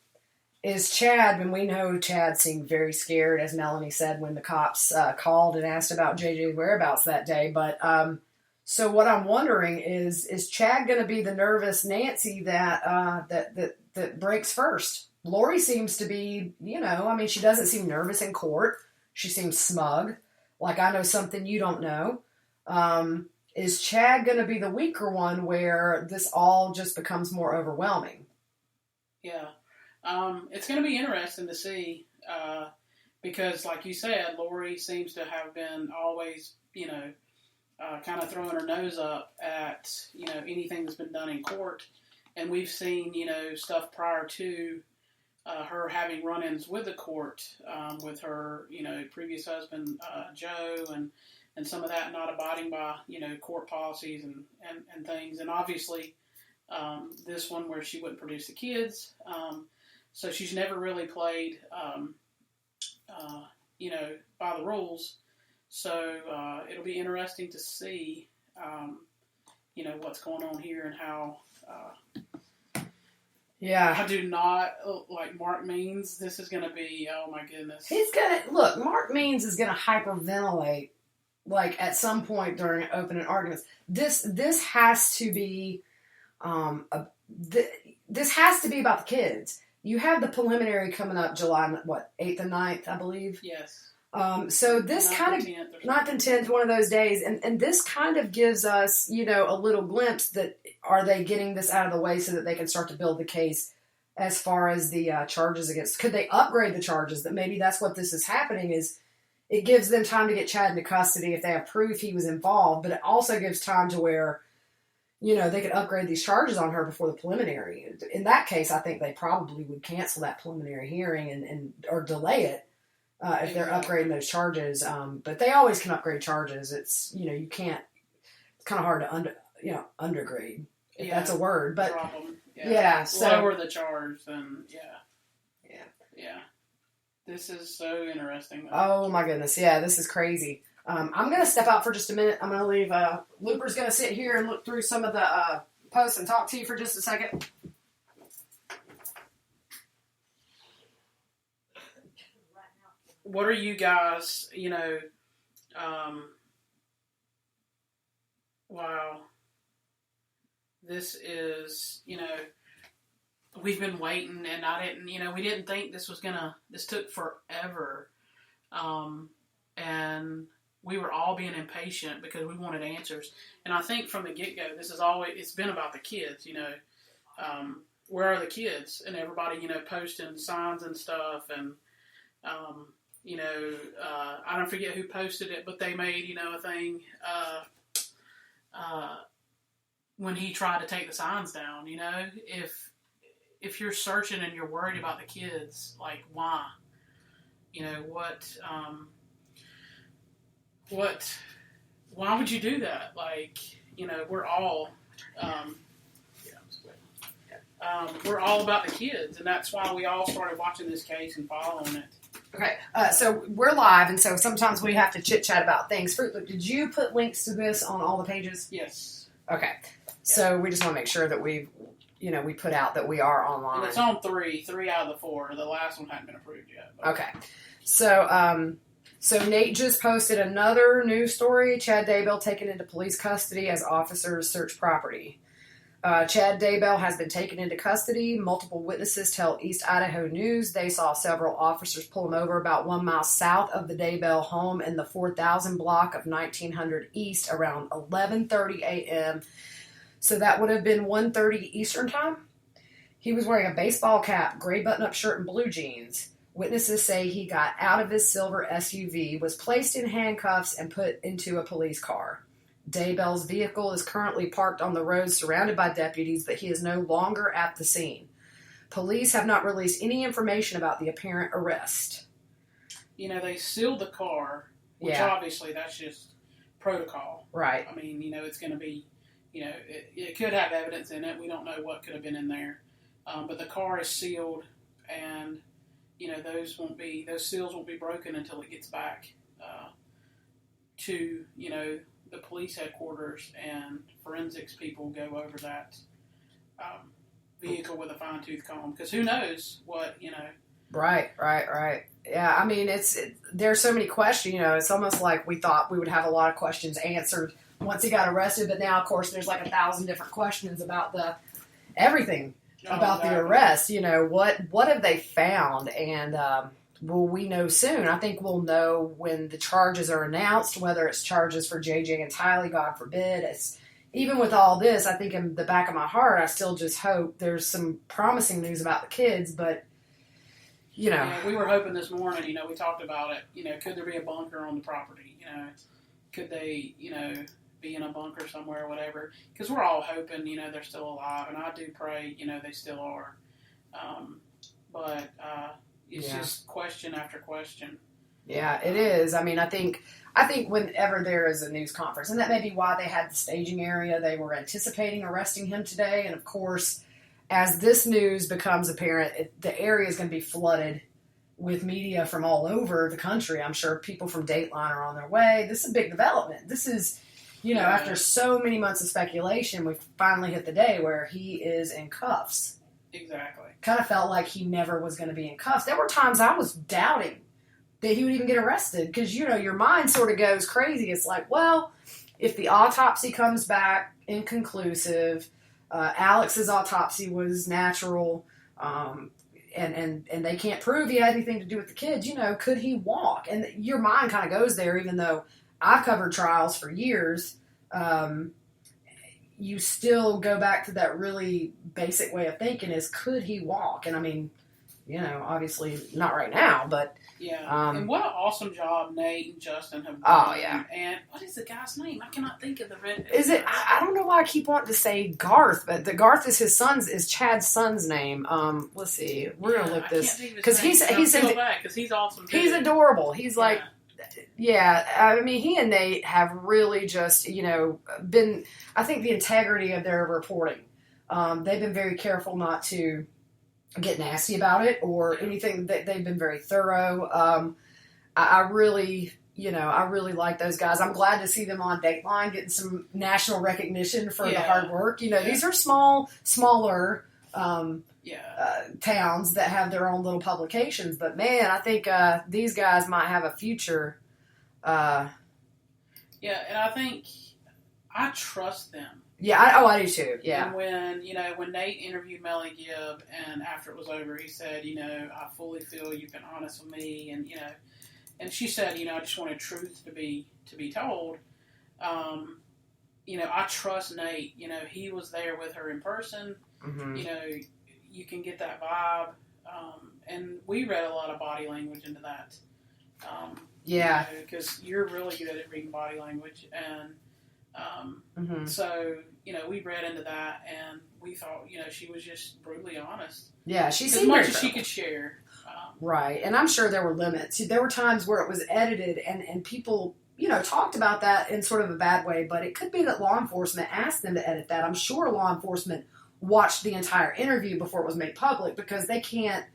Is Chad, and we know Chad seemed very scared, as Melanie said, when the cops called and asked about JJ's whereabouts that day. But so what I'm wondering is Chad going to be the nervous Nancy that breaks first? Lori seems to be, she doesn't seem nervous in court. She seems smug, like I know something you don't know. Is Chad going to be the weaker one where this all just becomes more overwhelming? Yeah. It's going to be interesting to see because, like you said, Lori seems to have been always, kind of throwing her nose up at, anything that's been done in court. And we've seen, stuff prior to her having run-ins with the court with her, previous husband, Joe, and some of that not abiding by, court policies and things. And obviously this one where she wouldn't produce the kids. So she's never really played, by the rules. So it'll be interesting to see, what's going on here and how. I do not like Mark Means. This is going to be, oh my goodness. Mark Means is going to hyperventilate, like at some point during opening arguments. This has to be, this has to be about the kids. You have the preliminary coming up July, 8th and 9th, I believe? Yes. So this kind of, 9th and 10th, one of those days, and this kind of gives us, a little glimpse that are they getting this out of the way so that they can start to build the case as far as the charges against, could they upgrade the charges, that maybe that's what this is happening, is it gives them time to get Chad into custody if they have proof he was involved, but it also gives time to where they could upgrade these charges on her before the preliminary. In that case, I think they probably would cancel that preliminary hearing or delay it if they're upgrading those charges. But they always can upgrade charges. It's, you can't, it's kind of hard to undergrade, if that's a word. But so lower the charge, then yeah. This is so interesting, though. Oh my goodness, yeah, this is crazy. I'm going to step out for just a minute. I'm going to leave. Looper's going to sit here and look through some of the posts and talk to you for just a second. What are you guys, wow. This is, we've been waiting, and we didn't think this took forever. And we were all being impatient because we wanted answers. And I think from the get-go, it's been about the kids, where are the kids? And everybody, posting signs and stuff. And, I don't forget who posted it, but they made, a thing, when he tried to take the signs down, if you're searching and you're worried about the kids, like, why? Why would you do that? Like, we're all, we're all about the kids, and that's why we all started watching this case and following it. Okay, so we're live, and so sometimes we have to chit-chat about things. Fruit Loop, did you put links to this on all the pages? Yes. Okay, so we just want to make sure that we put out that we are online. And it's on three out of the 4. The last one hadn't been approved yet. But. Okay, so Nate just posted another news story. Chad Daybell taken into police custody as officers search property. Chad Daybell has been taken into custody. Multiple witnesses tell East Idaho News they saw several officers pull him over about 1 mile south of the Daybell home in the 4000 block of 1900 East around 11:30 a.m. So that would have been 1:30 Eastern time. He was wearing a baseball cap, gray button-up shirt, and blue jeans. Witnesses say he got out of his silver SUV, was placed in handcuffs, and put into a police car. Daybell's vehicle is currently parked on the road surrounded by deputies, but he is no longer at the scene. Police have not released any information about the apparent arrest. You know, they sealed the car, which obviously that's just protocol. Right. I mean, you know, it's going to be, you know, it could have evidence in it. We don't know what could have been in there. But the car is sealed, and, you know, those seals won't be broken until it gets back to, you know, the police headquarters, and forensics people go over that vehicle with a fine-tooth comb, because who knows what, you know. Right. Yeah, I mean, there's so many questions, you know, it's almost like we thought we would have a lot of questions answered once he got arrested, but now, of course, there's like 1,000 different questions about everything about the arrest, you know, what have they found, and will we know soon? I think we'll know when the charges are announced, whether it's charges for JJ and Tylee, God forbid. Even with all this, I think in the back of my heart, I still just hope there's some promising news about the kids, but, you know. Yeah, we were hoping this morning, you know, we talked about it, you know, could there be a bunker on the property, you know, could they, you know, be in a bunker somewhere or whatever, because we're all hoping, you know, they're still alive, and I do pray, you know, they still are, but it's just question after question. Yeah, it is. I mean, I think whenever there is a news conference, and that may be why they had the staging area, they were anticipating arresting him today. And of course, as this news becomes apparent, the area is going to be flooded with media from all over the country. I'm sure people from Dateline are on their way. This is a big development. This is, you know, after so many months of speculation, we finally hit the day where he is in cuffs. Exactly. Kind of felt like he never was going to be in cuffs. There were times I was doubting that he would even get arrested, because, you know, your mind sort of goes crazy. It's like, well, if the autopsy comes back inconclusive, Alex's autopsy was natural, and they can't prove he had anything to do with the kids, you know, could he walk? And your mind kind of goes there, even though I've covered trials for years. You still go back to that really basic way of thinking is, could he walk? And I mean, you know, obviously not right now, but... Yeah, and what an awesome job Nate and Justin have done. Oh, yeah. And what is the guy's name? I cannot think of the red... Is it... I don't know why I keep wanting to say Garth, but the Garth is is Chad's son's name. Let's see. We're going to look this... Because he's awesome too. He's adorable. He's like... Yeah, I mean, he and Nate have really just, you know, been... I think the integrity of their reporting. They've been very careful not to get nasty about it or anything. They've been very thorough. I really, you know, I really like those guys. I'm glad to see them on Dateline getting some national recognition for the hard work. You know, these are smaller towns that have their own little publications. But man, I think these guys might have a future. And I think I trust them. Yeah, I do too. Yeah. And when Nate interviewed Melly Gibb, and after it was over, he said, you know, I fully feel you've been honest with me, and you know, and she said, you know, I just wanted truth to be told. You know, I trust Nate. You know, he was there with her in person. Mm-hmm. You know, you can get that vibe, and we read a lot of body language into that. Because you're really good at reading body language, and. So, you know, we read into that, and we thought, you know, she was just brutally honest. Yeah, she seemed as much as she could share. Right, and I'm sure there were limits. There were times where it was edited, and people, you know, talked about that in sort of a bad way, but it could be that law enforcement asked them to edit that. I'm sure law enforcement watched the entire interview before it was made public, because they can't,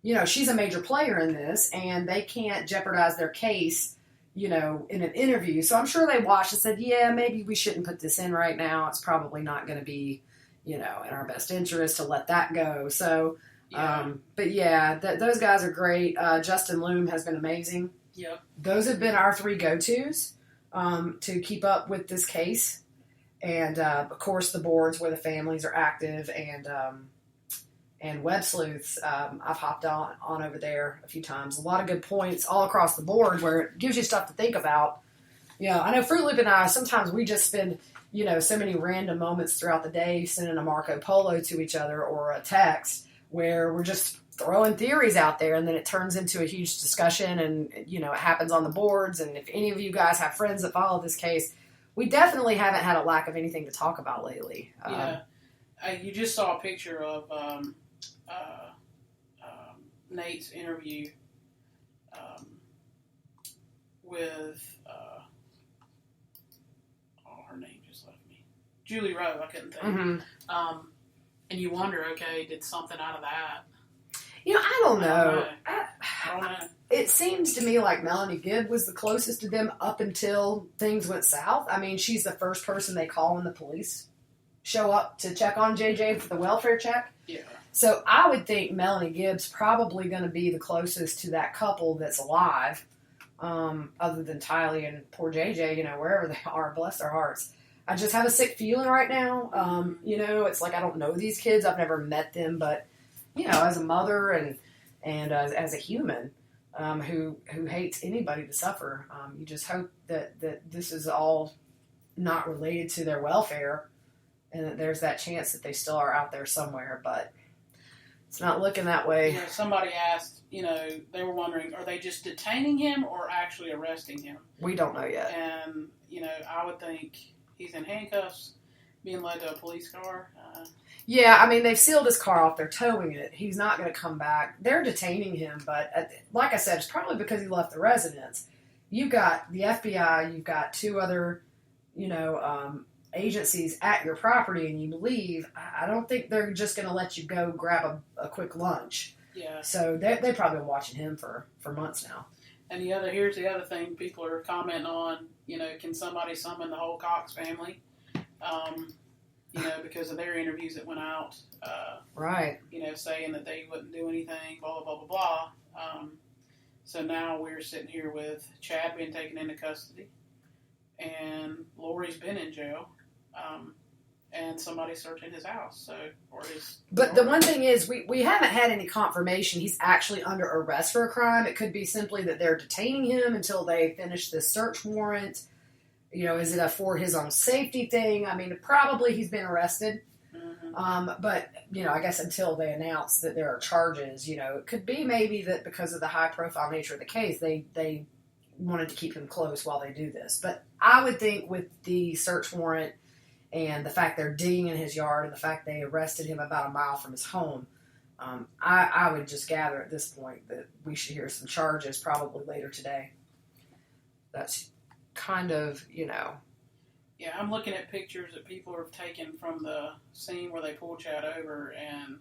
you know, she's a major player in this, and they can't jeopardize their case, you know, in an interview. So I'm sure they watched and said, yeah, maybe we shouldn't put this in right now. It's probably not going to be, you know, in our best interest to let that go. So, but yeah, those guys are great. Justin Loom has been amazing. Yep. Those have been our three go-tos to keep up with this case. And of course, the boards where the families are active, and Web Sleuths. I've hopped on over there a few times. A lot of good points all across the board where it gives you stuff to think about. I know Fruit Loop and I, sometimes we just spend, so many random moments throughout the day sending a Marco Polo to each other or a text where we're just throwing theories out there, and then it turns into a huge discussion, and, it happens on the boards. And if any of you guys have friends that follow this case, we definitely haven't had a lack of anything to talk about lately. You just saw a picture of Nate's interview with her name just left me. Julie Rowe, I couldn't think. Mm-hmm. And you wonder, okay, did something out of that? I don't know. I don't know. It seems to me like Melanie Gibb was the closest to them up until things went south. I mean, she's the first person they call when the police show up to check on JJ for the welfare check. Yeah. So I would think Melanie Gibb's probably going to be the closest to that couple that's alive, other than Tylee and poor JJ, wherever they are, bless their hearts. I just have a sick feeling right now. It's like I don't know these kids. I've never met them, but, as a mother and as a human who hates anybody to suffer, you just hope that this is all not related to their welfare and that there's that chance that they still are out there somewhere, but it's not looking that way. Somebody asked, they were wondering, are they just detaining him or actually arresting him? We don't know yet. And, I would think he's in handcuffs, being led to a police car. Yeah, I mean, they've sealed his car off. They're towing it. He's not going to come back. They're detaining him, but like I said, it's probably because he left the residence. You've got the FBI, you've got two other, agencies at your property, and you leave. I don't think they're just going to let you go grab a quick lunch. Yeah. So they've probably been watching him for months now. And here's the other thing people are commenting on, can somebody summon the whole Cox family? Because of their interviews that went out. Right. Saying that they wouldn't do anything, blah, blah, blah, blah, blah. So now we're sitting here with Chad being taken into custody, and Lori's been in jail, and somebody searching his house. But the one thing is, we haven't had any confirmation he's actually under arrest for a crime. It could be simply that they're detaining him until they finish this search warrant. Is it a for his own safety thing? I mean, probably he's been arrested. Mm-hmm. But, I guess until they announce that there are charges, it could be maybe that because of the high-profile nature of the case, they wanted to keep him close while they do this. But I would think with the search warrant and the fact they're digging in his yard and the fact they arrested him about a mile from his home, I would just gather at this point that we should hear some charges probably later today. That's kind of, Yeah, I'm looking at pictures that people have taken from the scene where they pulled Chad over, and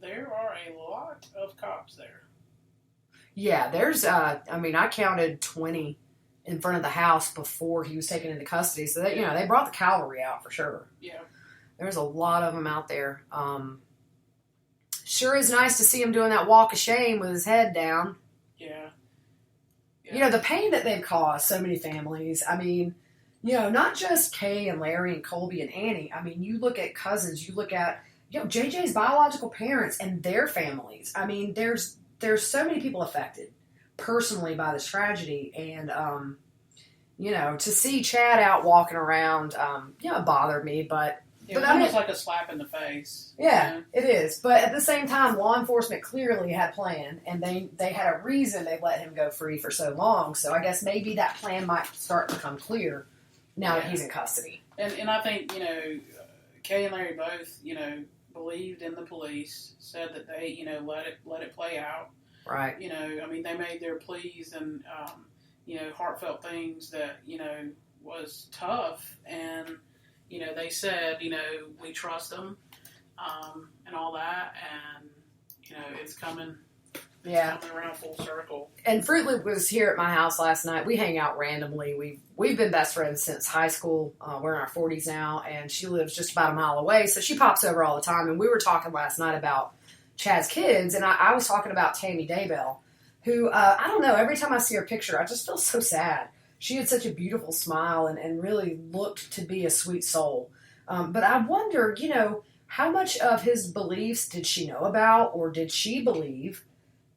there are a lot of cops there. Yeah, there's, I counted 20 in front of the house before he was taken into custody, so that, they brought the cavalry out for sure. Yeah. There's a lot of them out there. Sure is nice to see him doing that walk of shame with his head down. Yeah. The pain that they've caused so many families. I mean, not just Kay and Larry and Colby and Annie. I mean, you look at cousins, you look at, JJ's biological parents and their families. I mean, there's so many people affected personally by this tragedy. And, to see Chad out walking around, it bothered me, but It was almost like a slap in the face. Yeah, it is. But at the same time, law enforcement clearly had a plan, and they had a reason they let him go free for so long. So I guess maybe that plan might start to become clear now that he's in custody. And I think, Kay and Larry both, believed in the police, said that they, let it play out. Right. They made their pleas and, heartfelt things that, was tough. And, they said, we trust them, and all that, and, it's coming. Yeah. Coming around full circle. And Fruit Loop was here at my house last night. We hang out randomly. We've been best friends since high school. We're in our 40s now, and she lives just about a mile away, so she pops over all the time. And we were talking last night about Chad's kids, and I was talking about Tammy Daybell, who, I don't know, every time I see her picture, I just feel so sad. she had such a beautiful smile and really looked to be a sweet soul. But I wonder, how much of his beliefs did she know about, or did she believe?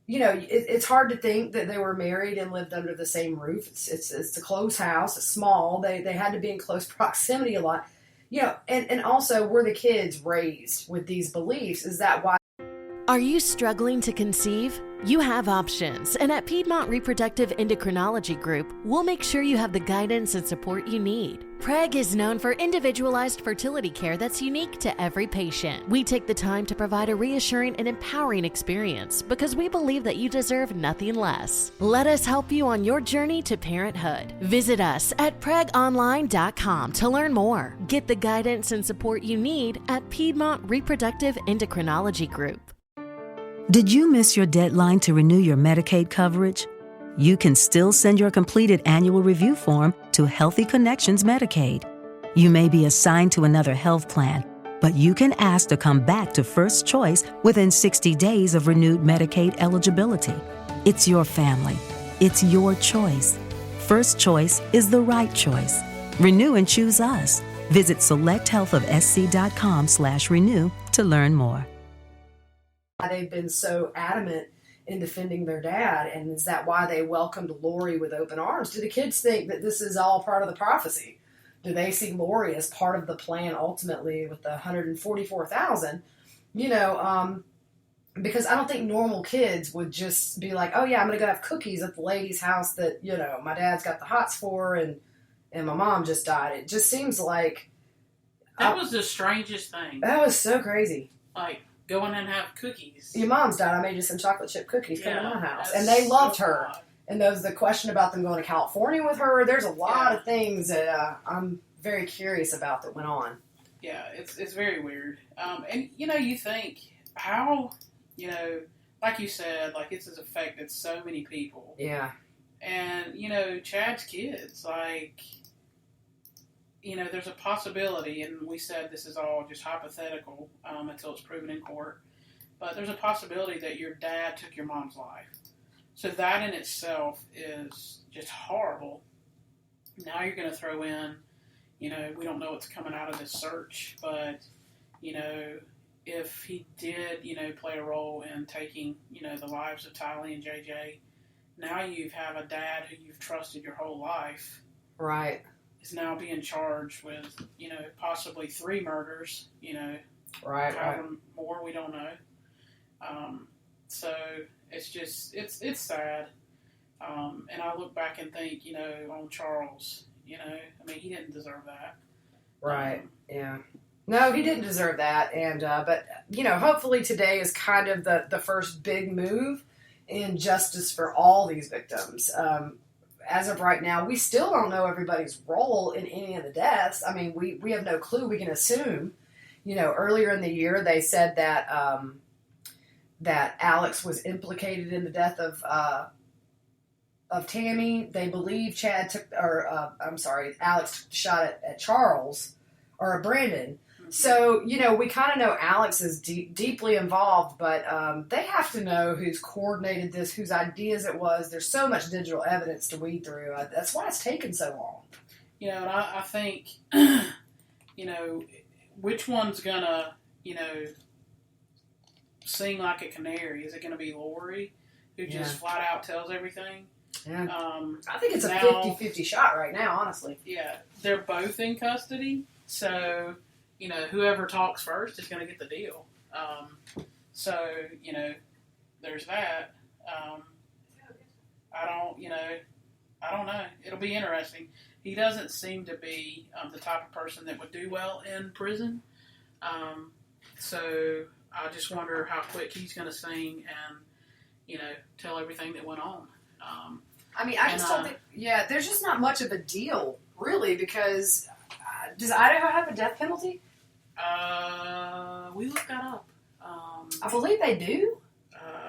It's hard to think that they were married and lived under the same roof. It's a closed house. It's small. They had to be in close proximity a lot. And also, were the kids raised with these beliefs? Is that why? Are you struggling to conceive? You have options, and at Piedmont Reproductive Endocrinology Group, we'll make sure you have the guidance and support you need. PREG is known for individualized fertility care that's unique to every patient. We take the time to provide a reassuring and empowering experience because we believe that you deserve nothing less. Let us help you on your journey to parenthood. Visit us at pregonline.com to learn more. Get the guidance and support you need at Piedmont Reproductive Endocrinology Group. Did you miss your deadline to renew your Medicaid coverage? You can still send your completed annual review form to Healthy Connections Medicaid. You may be assigned to another health plan, but you can ask to come back to First Choice within 60 days of renewed Medicaid eligibility. It's your family. It's your choice. First Choice is the right choice. Renew and choose us. Visit selecthealthofsc.com/renew to learn more. They've been so adamant in defending their dad, and is that why they welcomed Lori with open arms? Do the kids think that this is all part of the prophecy? Do they see Lori as part of the plan ultimately with the $144,000? Because I don't think normal kids would just be like, oh yeah, I'm going to go have cookies at the lady's house that, my dad's got the hots for and my mom just died. It just seems like... That was the strangest thing. That was so crazy. Like, go in and have cookies. Your mom's died. I made you some chocolate chip cookies. Come to my house. And they loved her. Odd. And there was the question about them going to California with her. There's a lot of things that I'm very curious about that went on. Yeah, it's very weird. And, you think how, like you said, like it's affected so many people. Yeah. And, Chad's kids, like... there's a possibility, and we said this is all just hypothetical until it's proven in court, but there's a possibility that your dad took your mom's life. So that in itself is just horrible. Now you're going to throw in, we don't know what's coming out of this search, but, if he did, play a role in taking, the lives of Tylee and JJ, now you have a dad who you've trusted your whole life. Right. Is now being charged with, possibly 3 murders, Right. however more, we don't know. So it's just, it's sad. And I look back and think, on Charles, he didn't deserve that. Right. Yeah. No, he didn't deserve that. And, but, hopefully today is kind of the first big move in justice for all these victims. As of right now, we still don't know everybody's role in any of the deaths. I mean, we have no clue. We can assume. Earlier in the year, they said that that Alex was implicated in the death of Tammy. They believe Alex shot at Charles or Brandon. So, we kind of know Alex is deeply involved, but they have to know who's coordinated this, whose ideas it was. There's so much digital evidence to weed through. That's why it's taken so long. And I think, which one's going to, sing like a canary? Is it going to be Lori, who just flat out tells everything? Yeah. I think it's a 50-50 shot right now, honestly. Yeah. They're both in custody, so... whoever talks first is going to get the deal. So, there's that. I don't know. It'll be interesting. He doesn't seem to be the type of person that would do well in prison. So I just wonder how quick he's going to sing and, tell everything that went on. I just don't think, there's just not much of a deal, really, because does Idaho have a death penalty? We looked that up. I believe they do.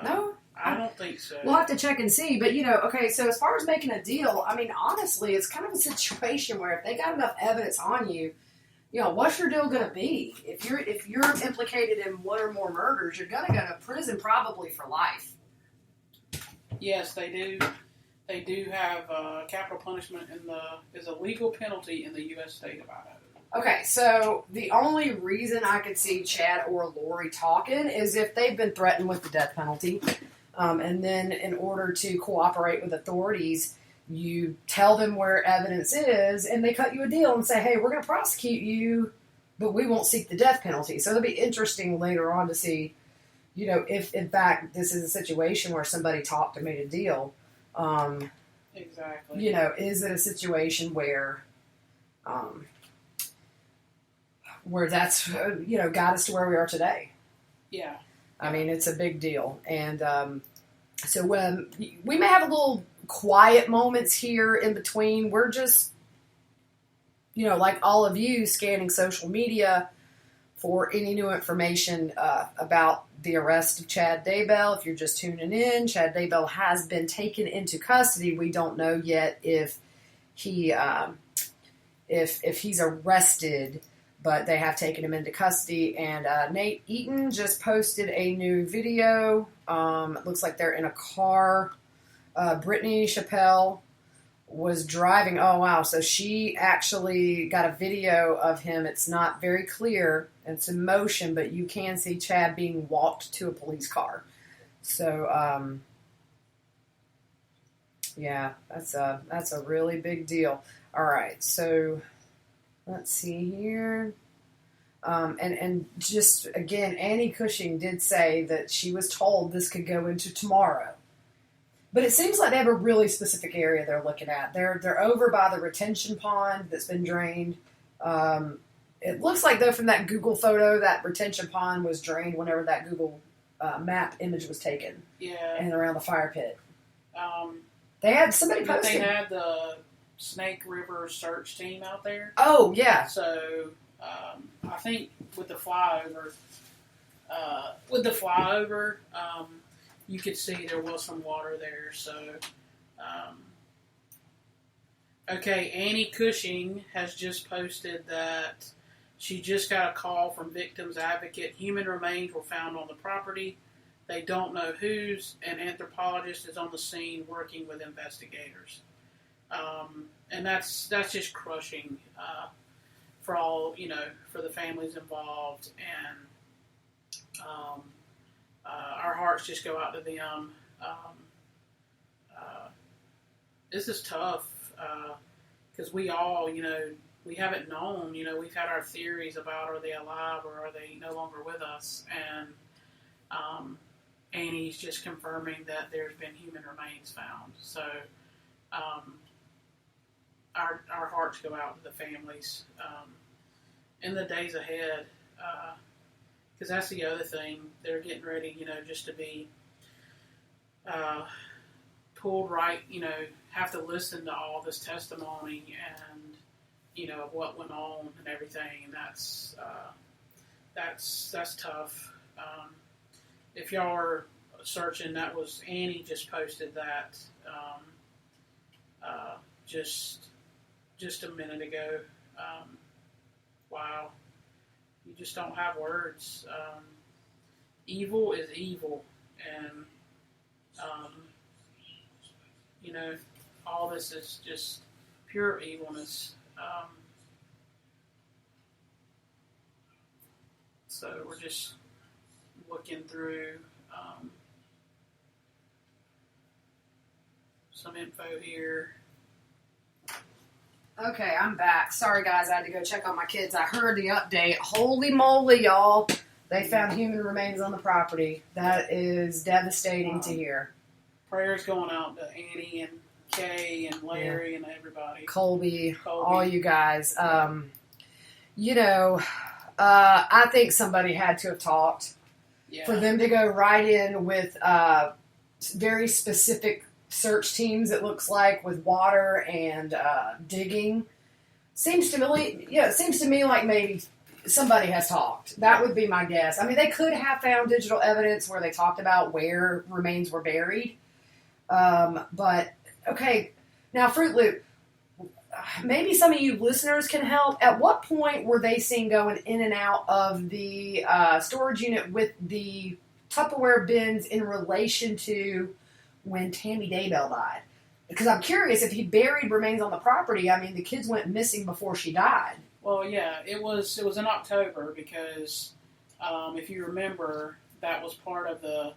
No? I don't think so. We'll have to check and see. But, so as far as making a deal, honestly, it's kind of a situation where if they got enough evidence on you, what's your deal going to be? If you're implicated in 1 or more murders, you're going to go to prison probably for life. Yes, they do. They do have capital punishment is a legal penalty in the U.S. state of Idaho. Okay, so the only reason I could see Chad or Lori talking is if they've been threatened with the death penalty. And then in order to cooperate with authorities, you tell them where evidence is, and they cut you a deal and say, hey, we're going to prosecute you, but we won't seek the death penalty. So it'll be interesting later on to see, if in fact this is a situation where somebody talked and made a deal. Exactly. Is it a situation where that's, got us to where we are today? Yeah. I mean, it's a big deal. And so when we may have a little quiet moments here in between, we're just, like all of you, scanning social media for any new information about the arrest of Chad Daybell. If you're just tuning in, Chad Daybell has been taken into custody. We don't know yet if he if he's arrested, but they have taken him into custody. And Nate Eaton just posted a new video. It looks like they're in a car. Brittany Chappelle was driving. Oh, wow. So she actually got a video of him. It's not very clear. It's in motion, but you can see Chad being walked to a police car. So, yeah, that's a really big deal. All right, so let's see here. And just, again, Annie Cushing did say that she was told this could go into tomorrow. But it seems like they have a really specific area they're looking at. They're over by the retention pond that's been drained. It looks like, though, from that Google photo, that retention pond was drained whenever that Google map image was taken. Yeah. And around the fire pit. They had somebody posted. They had the Snake River search team out there. Oh, yeah. So I think with the flyover, you could see there was some water there. So, okay, Annie Cushing has just posted that she just got a call from Victims Advocate. Human remains were found on the property. They don't know whose. An anthropologist is on the scene working with investigators. And that's just crushing for all, for the families involved. And our hearts just go out to them. This is tough because we all, we haven't known. We've had our theories about are they alive or are they no longer with us. And Annie's just confirming that there's been human remains found. So our hearts go out to the families in the days ahead. Because that's the other thing. They're getting ready, just to be pulled right, have to listen to all this testimony and, of what went on and everything. And that's tough. If y'all are searching, that was Annie just posted that just a minute ago. Wow. You just don't have words. Evil is evil, and all this is just pure evilness. So we're just looking through some info here. Okay, I'm back. Sorry, guys, I had to go check on my kids. I heard the update. Holy moly, y'all. They found human remains on the property. That is devastating to hear. Prayers going out to Annie and Kay and Larry and everybody. Colby, all you guys. I think somebody had to have talked. Yeah. For them to go right in with very specific search teams, it looks like, with water and digging. Seems to me like maybe somebody has talked. That would be my guess. I mean, they could have found digital evidence where they talked about where remains were buried. But, okay, now Fruit Loop, maybe some of you listeners can help. At what point were they seen going in and out of the storage unit with the Tupperware bins in relation to when Tammy Daybell died? because I'm curious if he buried remains on the property. I mean, the kids went missing before she died. Well, yeah, it was in October because if you remember, that was part of the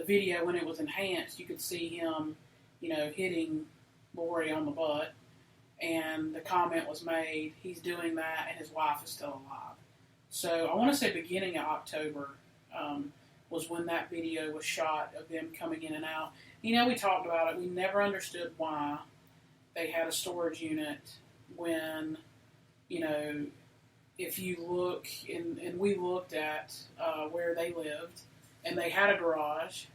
video when it was enhanced. You could see him, hitting Lori on the butt, and the comment was made, he's doing that and his wife is still alive. So I want to say beginning of October was when that video was shot of them coming in and out. We talked about it. We never understood why they had a storage unit when, if you look, and we looked at where they lived, and they had a garage.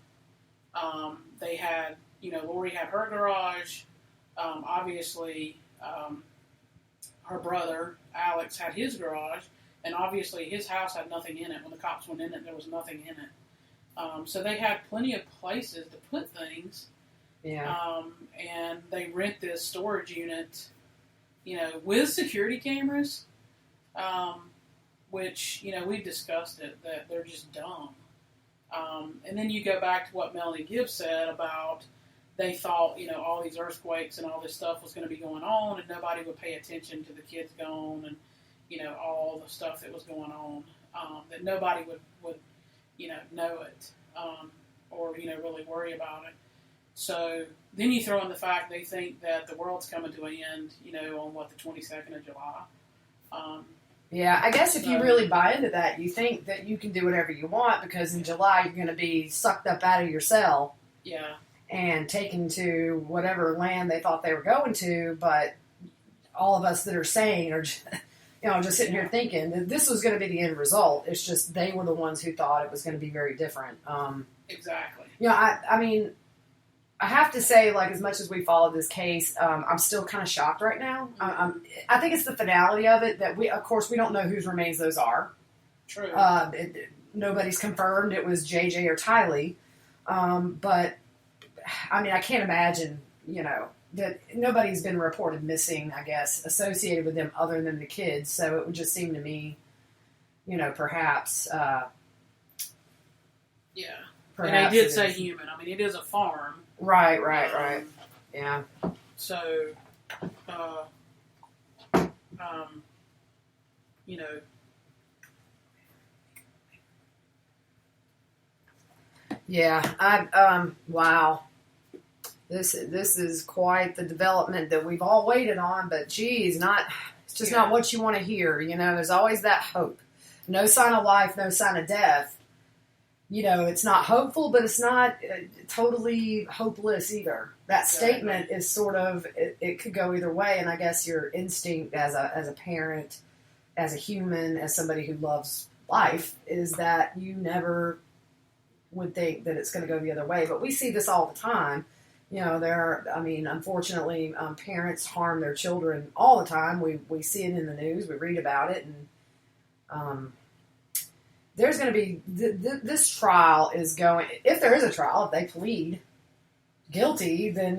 They had, Lori had her garage. Obviously, her brother, Alex, had his garage. And obviously his house had nothing in it. When the cops went in it, there was nothing in it. So they had plenty of places to put things. Yeah. And they rent this storage unit, with security cameras, which, we've discussed it, that they're just dumb. And then you go back to what Melanie Gibbs said about they thought, all these earthquakes and all this stuff was going to be going on and nobody would pay attention to the kids gone and, all the stuff that was going on, that nobody would know it, or, really worry about it. So then you throw in the fact they think that the world's coming to an end, on the 22nd of July. Yeah, I guess if you really buy into that, you think that you can do whatever you want because in July you're going to be sucked up out of your cell. Yeah. And taken to whatever land they thought they were going to, but all of us that are sane are just sitting here thinking that this was going to be the end result. It's just they were the ones who thought it was going to be very different. Exactly. I mean, I have to say, as much as we followed this case, I'm still kind of shocked right now. I think it's the finality of it that we don't know whose remains those are. True. Nobody's confirmed it was JJ or Tylee. But, I mean, I can't imagine, that nobody's been reported missing, I guess, associated with them other than the kids. So it would just seem to me, perhaps. Yeah. Perhaps and they did say human. I mean, it is a farm. Right. Yeah. So, Yeah, wow. This is quite the development that we've all waited on, but geez, it's just not what you want to hear. There's always that hope. No sign of life, no sign of death. It's not hopeful, but it's not totally hopeless either. That statement is sort of, it could go either way, and I guess your instinct as a parent, as a human, as somebody who loves life, is that you never would think that it's going to go the other way. But we see this all the time. Unfortunately, parents harm their children all the time. We see it in the news. We read about it. And there's going to be, this trial is going, if there is a trial, if they plead guilty, then,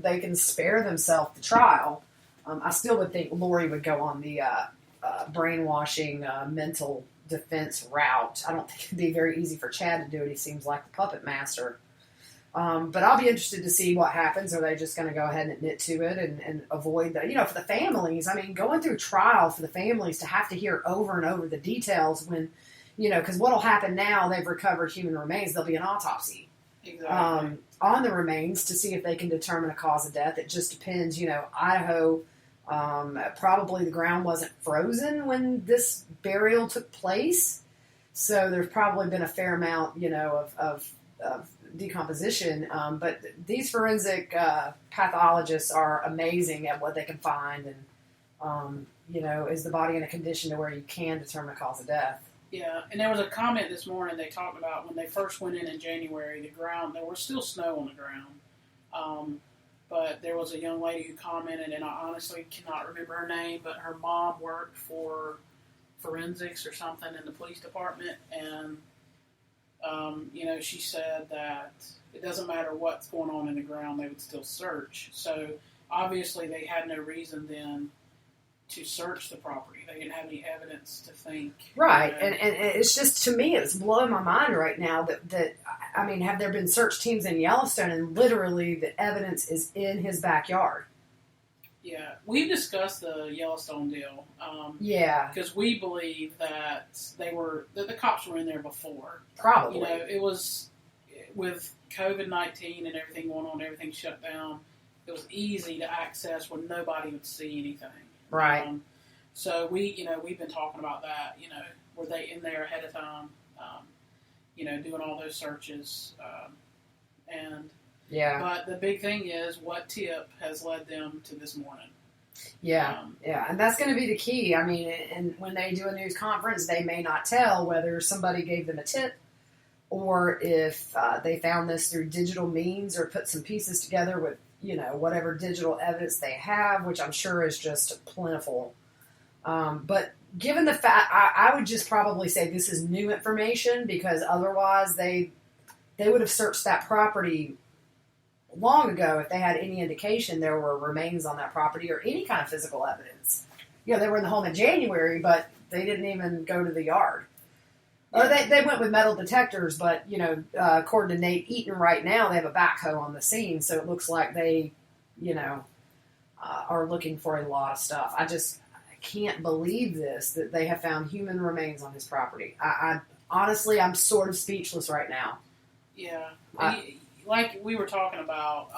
they can spare themselves the trial. I still would think Lori would go on the brainwashing, mental defense route. I don't think it'd be very easy for Chad to do it. He seems like the puppet master. But I'll be interested to see what happens. Are they just going to go ahead and admit to it and avoid that? For the families, going through trial for the families to have to hear over and over the details when, because what'll happen now, they've recovered human remains, there'll be an autopsy on the remains to see if they can determine a cause of death. It just depends, Idaho, probably the ground wasn't frozen when this burial took place. So there's probably been a fair amount, of decomposition, but these forensic pathologists are amazing at what they can find, and is the body in a condition to where you can determine a cause of death? Yeah, and there was a comment this morning they talked about when they first went in January, the ground, there was still snow on the ground, but there was a young lady who commented, and I honestly cannot remember her name, but her mom worked for forensics or something in the police department, and she said that it doesn't matter what's going on in the ground, they would still search. So obviously they had no reason then to search the property. They didn't have any evidence to think. Right, and it's just, to me, it's blowing my mind right now that I mean, have there been search teams in Yellowstone, and literally the evidence is in his backyard? Yeah, we've discussed the Yellowstone deal. Yeah, because we believe that the cops were in there before. probably. You know, it was with COVID-19 and everything going on, everything shut down. It was easy to access where nobody would see anything. Right. So we've been talking about that. You know, were they in there ahead of time? Doing all those searches, and Yeah. But the big thing is what tip has led them to this morning. Yeah, and that's going to be the key. I mean, and when they do a news conference, they may not tell whether somebody gave them a tip or if they found this through digital means or put some pieces together with, whatever digital evidence they have, which I'm sure is just plentiful. But given the fact, I would just probably say this is new information, because otherwise they would have searched that property long ago if they had any indication there were remains on that property or any kind of physical evidence. They were in the home in January, but they didn't even go to the yard. Or they went with metal detectors, but, according to Nate Eaton right now, they have a backhoe on the scene, so it looks like they, are looking for a lot of stuff. I can't believe this, that they have found human remains on his property. I honestly, I'm sort of speechless right now. Yeah. Like we were talking about,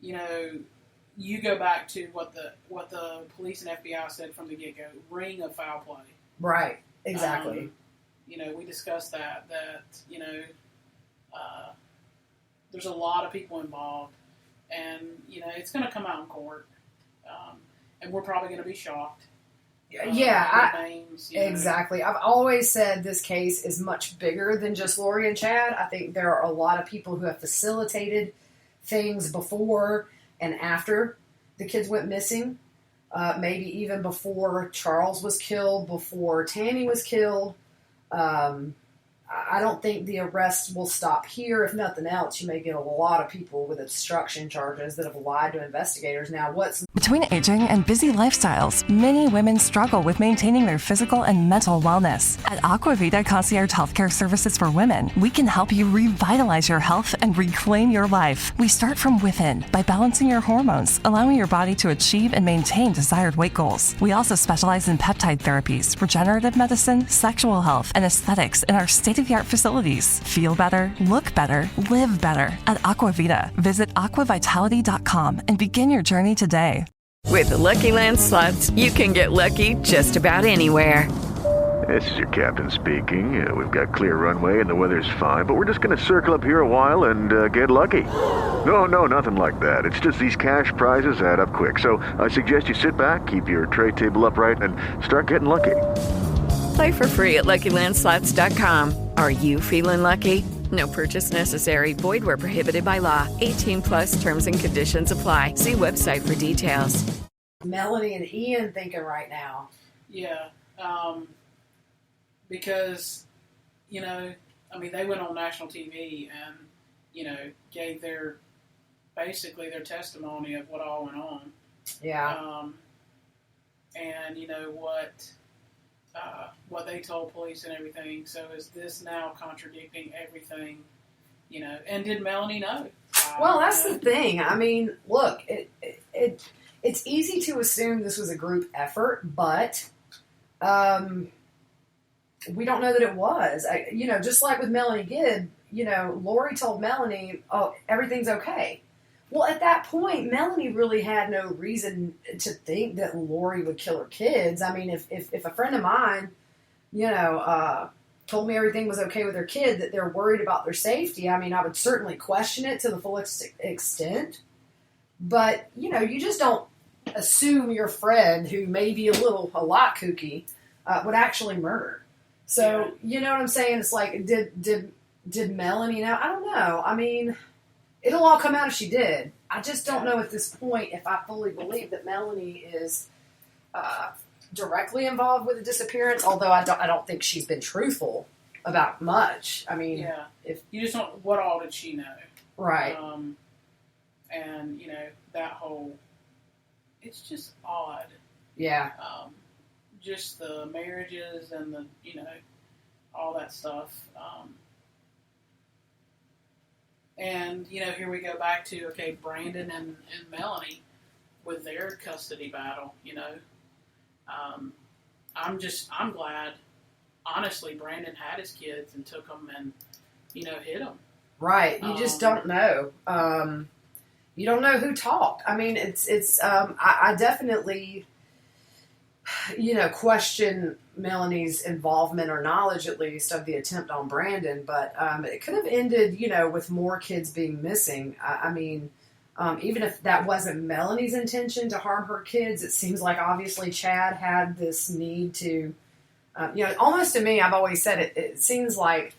you go back to what the police and FBI said from the get-go, ring of foul play. Right, exactly. We discussed that there's a lot of people involved, and, it's going to come out in court, and we're probably going to be shocked. Exactly. I've always said this case is much bigger than just Lori and Chad. I think there are a lot of people who have facilitated things before and after the kids went missing. Maybe even before Charles was killed, before Tammy was killed. I don't think the arrest will stop here. If nothing else, you may get a lot of people with obstruction charges that have lied to investigators. Now, Between aging and busy lifestyles, many women struggle with maintaining their physical and mental wellness. At Aquavita Concierge Healthcare Services for Women, we can help you revitalize your health and reclaim your life. We start from within by balancing your hormones, allowing your body to achieve and maintain desired weight goals. We also specialize in peptide therapies, regenerative medicine, sexual health, and aesthetics in our state-of-the-art facilities. Feel better, look better, live better at Aquavita. Visit aquavitality.com and begin your journey today. With the Lucky Land Slots, you can get lucky just about anywhere. This is your captain speaking. We've got clear runway and the weather's fine, but we're just going to circle up here a while and get lucky. No, nothing like that. It's just these cash prizes add up quick. So I suggest you sit back, keep your tray table upright, and start getting lucky. Play for free at LuckyLandSlots.com. Are you feeling lucky? No purchase necessary. Void where prohibited by law. 18+ terms and conditions apply. See website for details. Melanie and Ian thinking right now. Yeah. Because, they went on national TV and, gave their testimony of what all went on. Yeah. And what they told police and everything. So is this now contradicting everything, and did Melanie know? Well, that's the thing. I mean, look, it's easy to assume this was a group effort, but we don't know that it was. Just like with Melanie Gibb, Lori told Melanie, oh, everything's okay. Well, at that point, Melanie really had no reason to think that Lori would kill her kids. I mean, if a friend of mine, told me everything was okay with her kid, that they're worried about their safety, I mean, I would certainly question it to the full extent. But, you just don't assume your friend, who may be a lot kooky, would actually murder. So, You know what I'm saying? It's like, did Melanie know? I don't know. I mean, it'll all come out if she did. I just don't know at this point if I fully believe that Melanie is directly involved with the disappearance, although I don't think she's been truthful about much. I mean, if you just don't, what all did she know? Right. And, that whole, it's just odd. Yeah. Just the marriages and the, all that stuff. And, here we go back to, okay, Brandon and Melanie with their custody battle, I'm glad, honestly, Brandon had his kids and took them and, hit them. Right. You just don't know. You don't know who talked. I mean, I definitely, question Melanie's involvement or knowledge, at least, of the attempt on Brandon. But it could have ended, with more kids being missing. I mean, even if that wasn't Melanie's intention to harm her kids, it seems like obviously Chad had this need to, almost to me, I've always said it seems like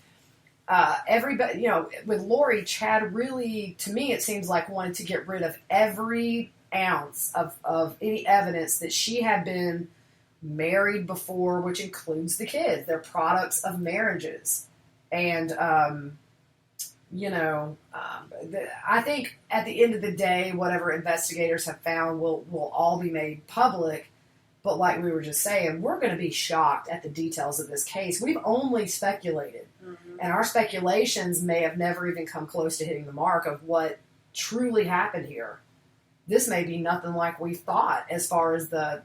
everybody, with Lori, Chad really, to me, it seems like wanted to get rid of every ounce of any evidence that she had been married before, which includes the kids. They're products of marriages. And, I think at the end of the day, whatever investigators have found will all be made public. But like we were just saying, we're going to be shocked at the details of this case. We've only speculated. Mm-hmm. And our speculations may have never even come close to hitting the mark of what truly happened here. This may be nothing like we thought as far as the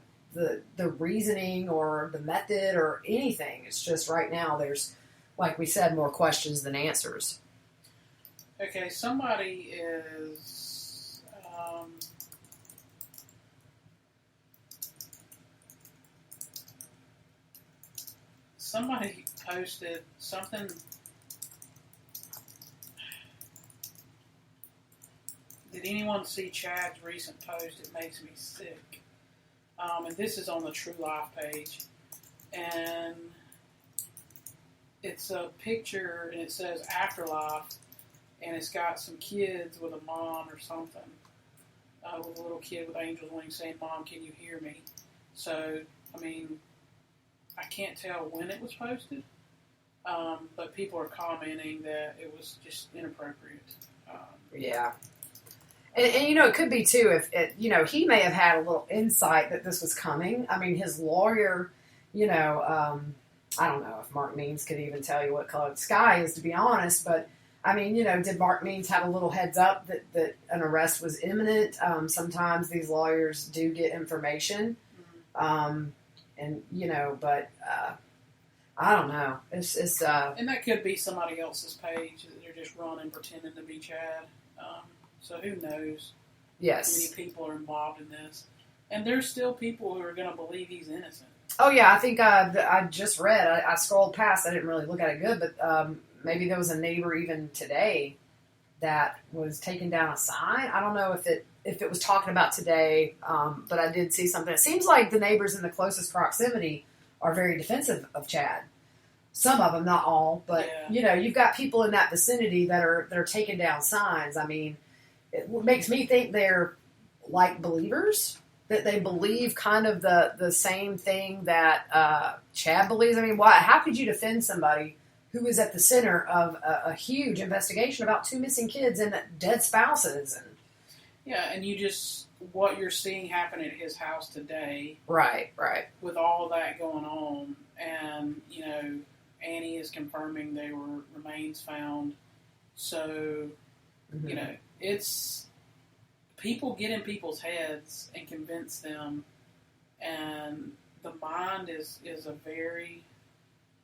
reasoning or the method or anything. It's just right now there's, like we said, more questions than answers. Okay, somebody is... somebody posted something... Did anyone see Chad's recent post? It makes me sick. And this is on the True Life page. And it's a picture, and it says Afterlife, and it's got some kids with a mom or something. With a little kid with angel's wings saying, "Mom, can you hear me?" So, I mean, I can't tell when it was posted, but people are commenting that it was just inappropriate. Yeah. And it could be, too, if, he may have had a little insight that this was coming. I mean, his lawyer, I don't know if Mark Means could even tell you what color the sky is, to be honest. But, I mean, did Mark Means have a little heads up that an arrest was imminent? Sometimes these lawyers do get information. Mm-hmm. But I don't know. It's and that could be somebody else's page that they're just running, pretending to be Chad. So who knows? Yes. How many people are involved in this? And there's still people who are going to believe he's innocent. Oh, yeah. I think I just read. I scrolled past. I didn't really look at it good, but maybe there was a neighbor even today that was taking down a sign. I don't know if it was talking about today, but I did see something. It seems like the neighbors in the closest proximity are very defensive of Chad. Some of them, not all, but you've got people in that vicinity that are taking down signs. I mean, it makes me think they're like believers, that they believe kind of the same thing that Chad believes. I mean, why? How could you defend somebody who is at the center of a huge investigation about 2 missing kids and dead spouses? And what you're seeing happen at his house today. Right. With all that going on, and, Annie is confirming there were remains found. So, mm-hmm. It's people get in people's heads and convince them, and the mind is a very,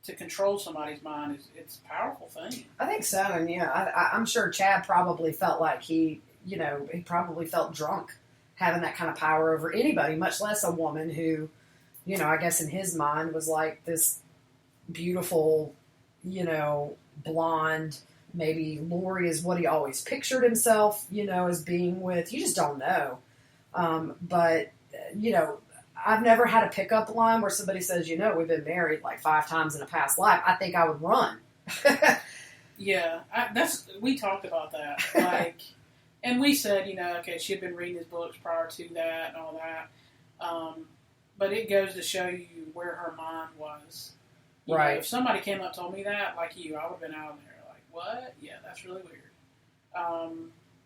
to control somebody's mind it's a powerful thing. I think so, and I'm sure Chad probably felt like he probably felt drunk having that kind of power over anybody, much less a woman who, I guess in his mind was like this beautiful, blonde. Maybe Lori is what he always pictured himself, as being with. You just don't know. But, I've never had a pickup line where somebody says, we've been married like 5 times in a past life. I think I would run. Yeah, we talked about that. And we said, okay, she had been reading his books prior to that and all that. But it goes to show you where her mind was. Right. If somebody came up and told me that, like you, I would have been out there. What? Yeah, that's really weird.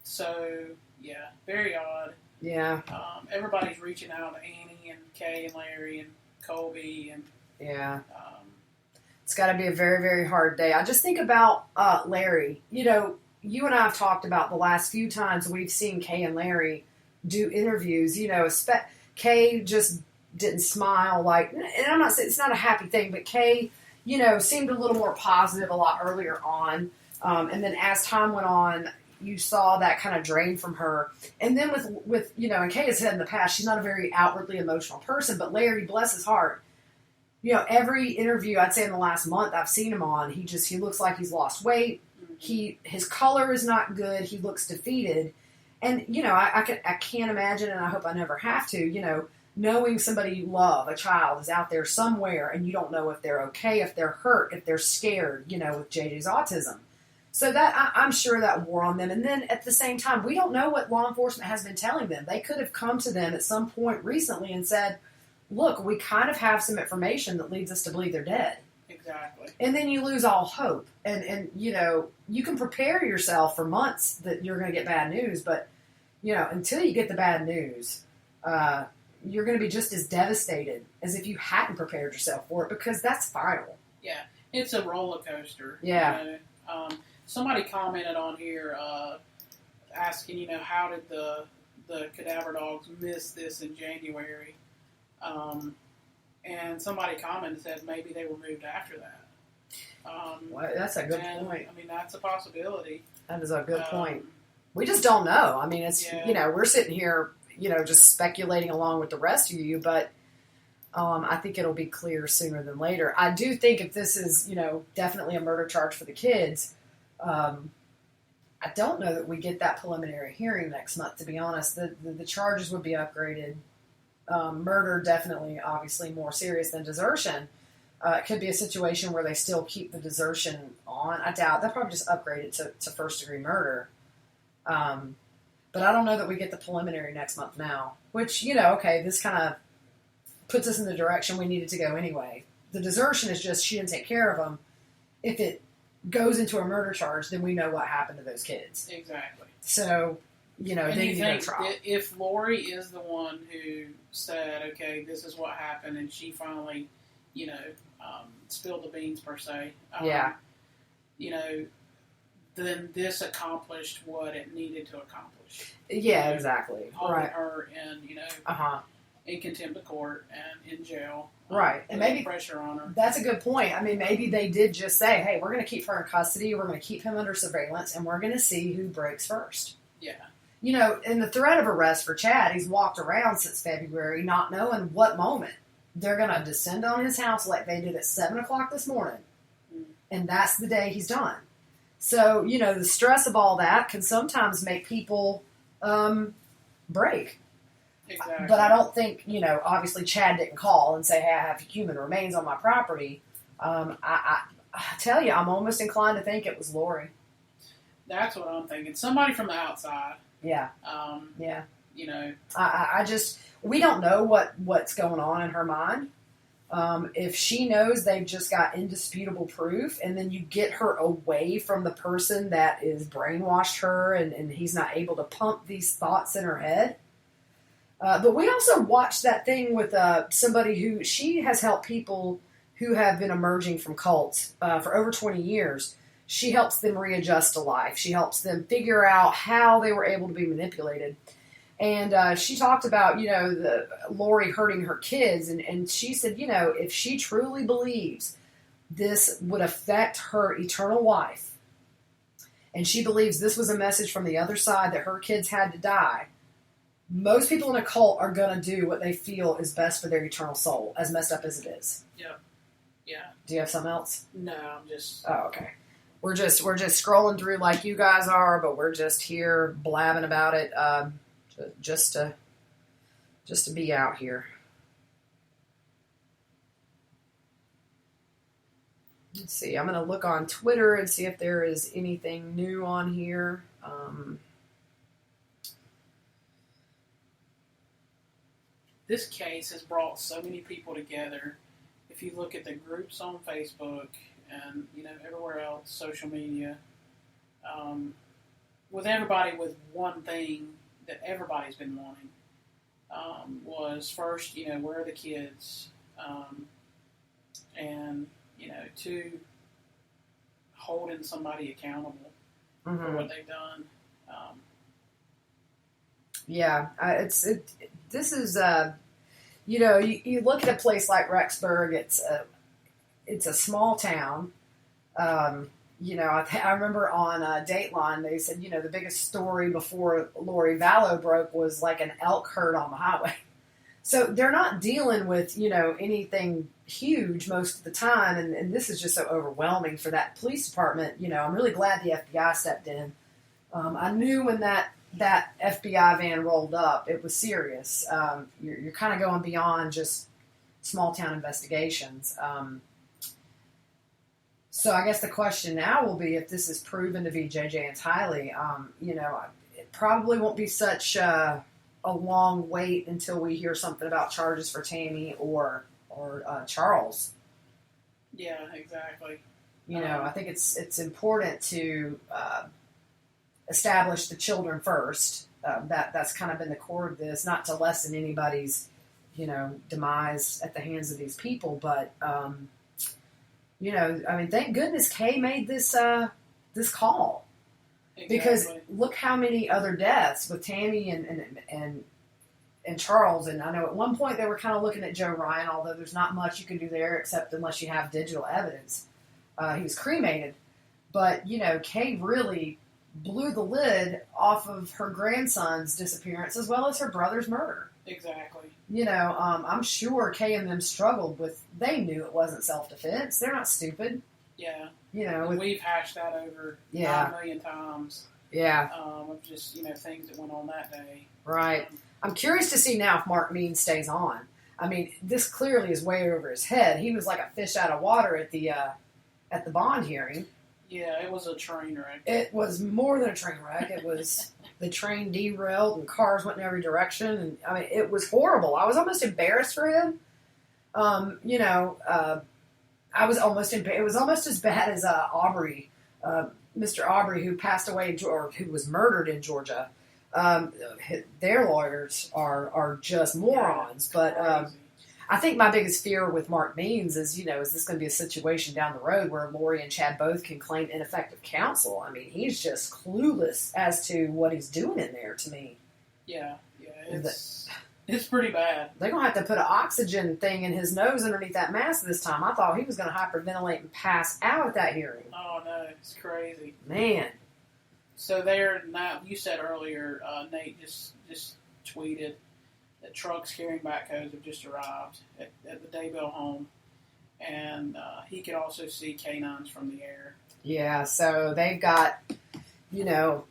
So, yeah, very odd. Yeah. Everybody's reaching out to Annie. and Kay and Larry and Colby and yeah. It's got to be a very, very hard day. I just think about Larry. You know, you and I have talked about the last few times we've seen Kay and Larry do interviews. You know, Kay just didn't smile and I'm not saying it's not a happy thing, but Kay, you know, seemed a little more positive a lot earlier on. And then as time went on, you saw that kind of drain from her. And then with you know, and Kay has said in the past, she's not a very outwardly emotional person, but Larry, bless his heart, you know, every interview I'd say in the last month I've seen him on, he looks like he's lost weight. His color is not good. He looks defeated. And, you know, I can't imagine, and I hope I never have to, you know, knowing somebody you love, a child, is out there somewhere and you don't know if they're okay, if they're hurt, if they're scared, you know, with JJ's autism. So that I'm sure that wore on them. And then at the same time, we don't know what law enforcement has been telling them. They could have come to them at some point recently and said, look, we kind of have some information that leads us to believe they're dead. Exactly. And then you lose all hope. And you know, you can prepare yourself for months that you're going to get bad news, but, you know, until you get the bad news, you're going to be just as devastated as if you hadn't prepared yourself for it, because that's final. Yeah. It's a roller coaster. Yeah. You know? Somebody commented on here asking, you know, how did the cadaver dogs miss this in January? And somebody commented and said maybe they were moved after that. Well, that's a good point. I mean, that's a possibility. That is a good point. We just don't know. I mean, it's, you know, we're sitting here, you know, just speculating along with the rest of you, but I think it'll be clear sooner than later. I do think if this is, you know, definitely a murder charge for the kids, I don't know that we get that preliminary hearing next month, to be honest. The charges would be upgraded. Murder definitely, obviously, more serious than desertion. It could be a situation where they still keep the desertion on. I doubt. They'll probably just upgrade it to first-degree murder. But I don't know that we get the preliminary next month now, which, you know, okay, this kind of puts us in the direction we needed to go anyway. The desertion is just she didn't take care of them. If it goes into a murder charge, then we know what happened to those kids. Exactly. So, you know, they need to trial. If Lori is the one who said, okay, this is what happened, and she finally, you know, spilled the beans per se, you know, then this accomplished what it needed to accomplish. Yeah, exactly. Holding her in, you know, in contempt of court and in jail. Right. And maybe pressure on her. That's a good point. I mean, maybe they did just say, hey, we're going to keep her in custody, we're going to keep him under surveillance, and we're going to see who breaks first. Yeah. You know, in the threat of arrest for Chad, he's walked around since February not knowing what moment they're going to descend on his house like they did at 7 o'clock this morning. And that's the day he's done. So, you know, the stress of all that can sometimes make people break. Exactly. But I don't think, you know, obviously Chad didn't call and say, hey, I have human remains on my property. I tell you, I'm almost inclined to think it was Lori. That's what I'm thinking. Somebody from the outside. Yeah. Yeah. You know. I just, we don't know what's going on in her mind. If she knows they've just got indisputable proof, and then you get her away from the person that is brainwashed her, and he's not able to pump these thoughts in her head. But we also watched that thing with somebody who, she has helped people who have been emerging from cults for over 20 years. She helps them readjust to life. She helps them figure out how they were able to be manipulated. And she talked about, you know, the Lori hurting her kids. And she said, you know, if she truly believes this would affect her eternal life, and she believes this was a message from the other side that her kids had to die, most people in a cult are going to do what they feel is best for their eternal soul, as messed up as it is. Yeah. Yeah. Do you have something else? No, I'm just... Oh, okay. We're just scrolling through like you guys are, but we're just here blabbing about it, just to be out here. Let's see. I'm going to look on Twitter and see if there is anything new on here. This case has brought so many people together. If you look at the groups on Facebook and, you know, everywhere else, social media, with everybody with one thing that everybody's been wanting. was first, where are the kids? And, two, holding somebody accountable for what they've done. This is, you look at a place like Rexburg, it's a small town. I remember on Dateline, they said, the biggest story before Lori Vallow broke was like an elk herd on the highway. So they're not dealing with, anything huge most of the time. And this is just so overwhelming for that police department. I'm really glad the FBI stepped in. I knew when that FBI van rolled up, it was serious. You're kind of going beyond just small town investigations. So I guess the question now will be, if this is proven to be J.J. and Tylee, it probably won't be such a long wait until we hear something about charges for Tammy or Charles. Yeah, exactly. I think it's important to establish the children first. That's kind of been the core of this, not to lessen anybody's, demise at the hands of these people, but thank goodness Kay made this call. Exactly. Because look how many other deaths with Tammy and Charles. And I know at one point they were kind of looking at Joe Ryan, although there's not much you can do there except unless you have digital evidence. He was cremated. But, Kay really blew the lid off of her grandson's disappearance as well as her brother's murder. Exactly. I'm sure Kay and them struggled with, they knew it wasn't self-defense. They're not stupid. Yeah. We've hashed that over 9 million times. Yeah. Of just, things that went on that day. Right. I'm curious to see now if Mark Means stays on. I mean, this clearly is way over his head. He was like a fish out of water at the bond hearing. Yeah, it was a train wreck. It was more than a train wreck. It was the train derailed and cars went in every direction. And I mean, it was horrible. I was almost embarrassed for him. I was almost it was almost as bad as Aubrey, Mr. Aubrey, who passed away or who was murdered in Georgia. Their lawyers are just morons. But I think my biggest fear with Mark Means is, is this going to be a situation down the road where Lori and Chad both can claim ineffective counsel? I mean, he's just clueless as to what he's doing in there to me. Yeah, it's pretty bad. They're going to have to put an oxygen thing in his nose underneath that mask this time. I thought he was going to hyperventilate and pass out at that hearing. Oh, no, it's crazy. Man. So there, now, you said earlier, Nate just tweeted that trucks carrying backhoes have just arrived at the Daybell home, and he could also see canines from the air. Yeah, so they've got,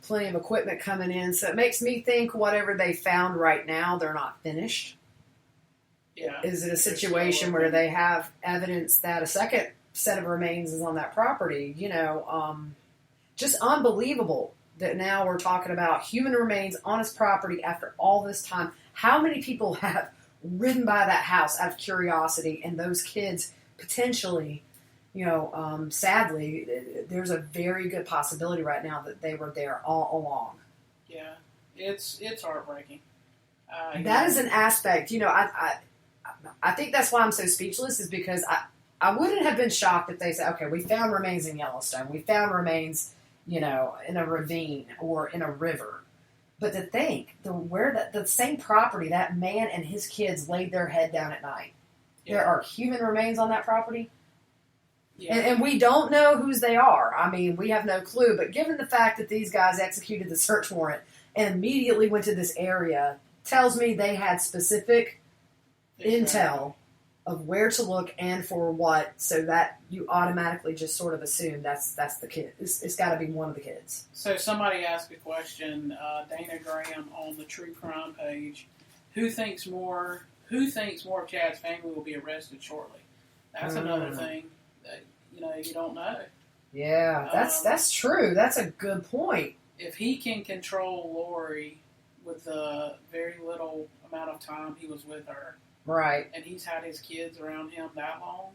plenty of equipment coming in, so it makes me think whatever they found right now, they're not finished. Yeah. Is it a situation where they have evidence that a second set of remains is on that property? Just unbelievable that now we're talking about human remains on his property after all this time. How many people have ridden by that house out of curiosity, and those kids potentially, sadly, there's a very good possibility right now that they were there all along. Yeah, it's heartbreaking. That is an aspect, I think that's why I'm so speechless, is because I wouldn't have been shocked if they said, okay, we found remains in Yellowstone, we found remains, in a ravine or in a river. But to think, the same property, that man and his kids laid their head down at night. Yeah. There are human remains on that property. Yeah. And we don't know whose they are. I mean, we have no clue. But given the fact that these guys executed the search warrant and immediately went to this area, tells me they had specific intel of where to look and for what, so that you automatically just sort of assume that's the kid. It's got to be one of the kids. So somebody asked a question, Dana Graham on the True Crime page. Who thinks more of Chad's family will be arrested shortly? That's another thing that you don't know. Yeah, that's true. That's a good point. If he can control Lori with the very little amount of time he was with her, right, and he's had his kids around him that long,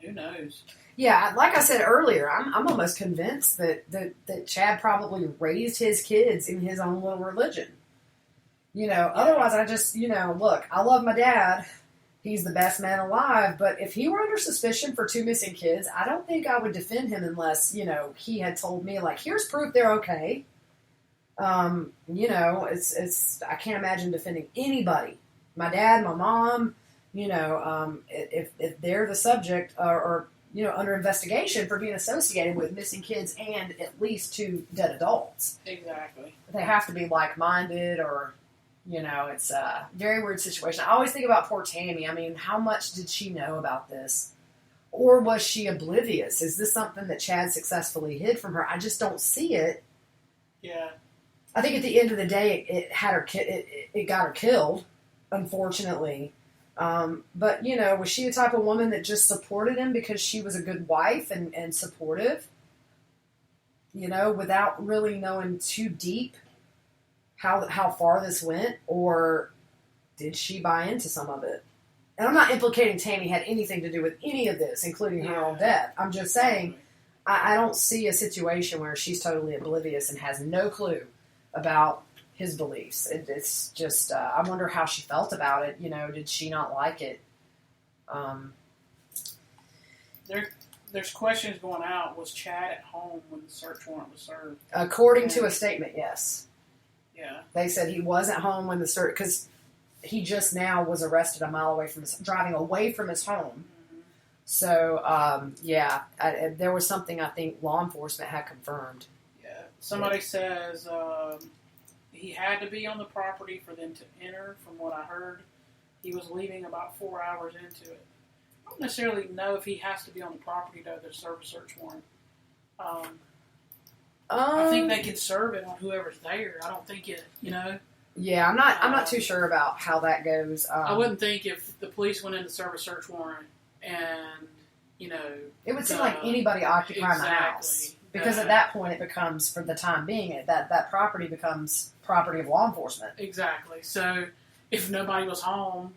who knows? Yeah, like I said earlier, I'm almost convinced that Chad probably raised his kids in his own little religion. Otherwise I just, look, I love my dad. He's the best man alive. But if he were under suspicion for 2 missing kids, I don't think I would defend him unless, he had told me, like, here's proof they're okay. It's I can't imagine defending anybody. My dad, my mom, if they're the subject or under investigation for being associated with missing kids and at least 2 dead adults. Exactly. They have to be like-minded or, it's a very weird situation. I always think about poor Tammy. I mean, how much did she know about this? Or was she oblivious? Is this something that Chad successfully hid from her? I just don't see it. Yeah. I think at the end of the day, it got her killed, unfortunately. But, was she the type of woman that just supported him because she was a good wife and supportive? Without really knowing too deep how far this went? Or did she buy into some of it? And I'm not implicating Tammy had anything to do with any of this, including her own death. I'm just saying I don't see a situation where she's totally oblivious and has no clue about his beliefs. It's just, I wonder how she felt about it. Did she not like it? There's questions going out. Was Chad at home when the search warrant was served? According to a statement, yes. Yeah. They said he wasn't home when the search, because he just now was arrested a mile away from driving away from his home. Mm-hmm. So, there was something I think law enforcement had confirmed. Somebody says he had to be on the property for them to enter. From what I heard, he was leaving about 4 hours into it. I don't necessarily know if he has to be on the property to serve a search warrant. I think they can serve it on whoever's there. I don't think it, Yeah, I'm not too sure about how that goes. I wouldn't think if the police went in to serve a search warrant and, it would seem like anybody occupying the house. Because at that point, it becomes, for the time being, that property becomes property of law enforcement. Exactly. So, if nobody was home,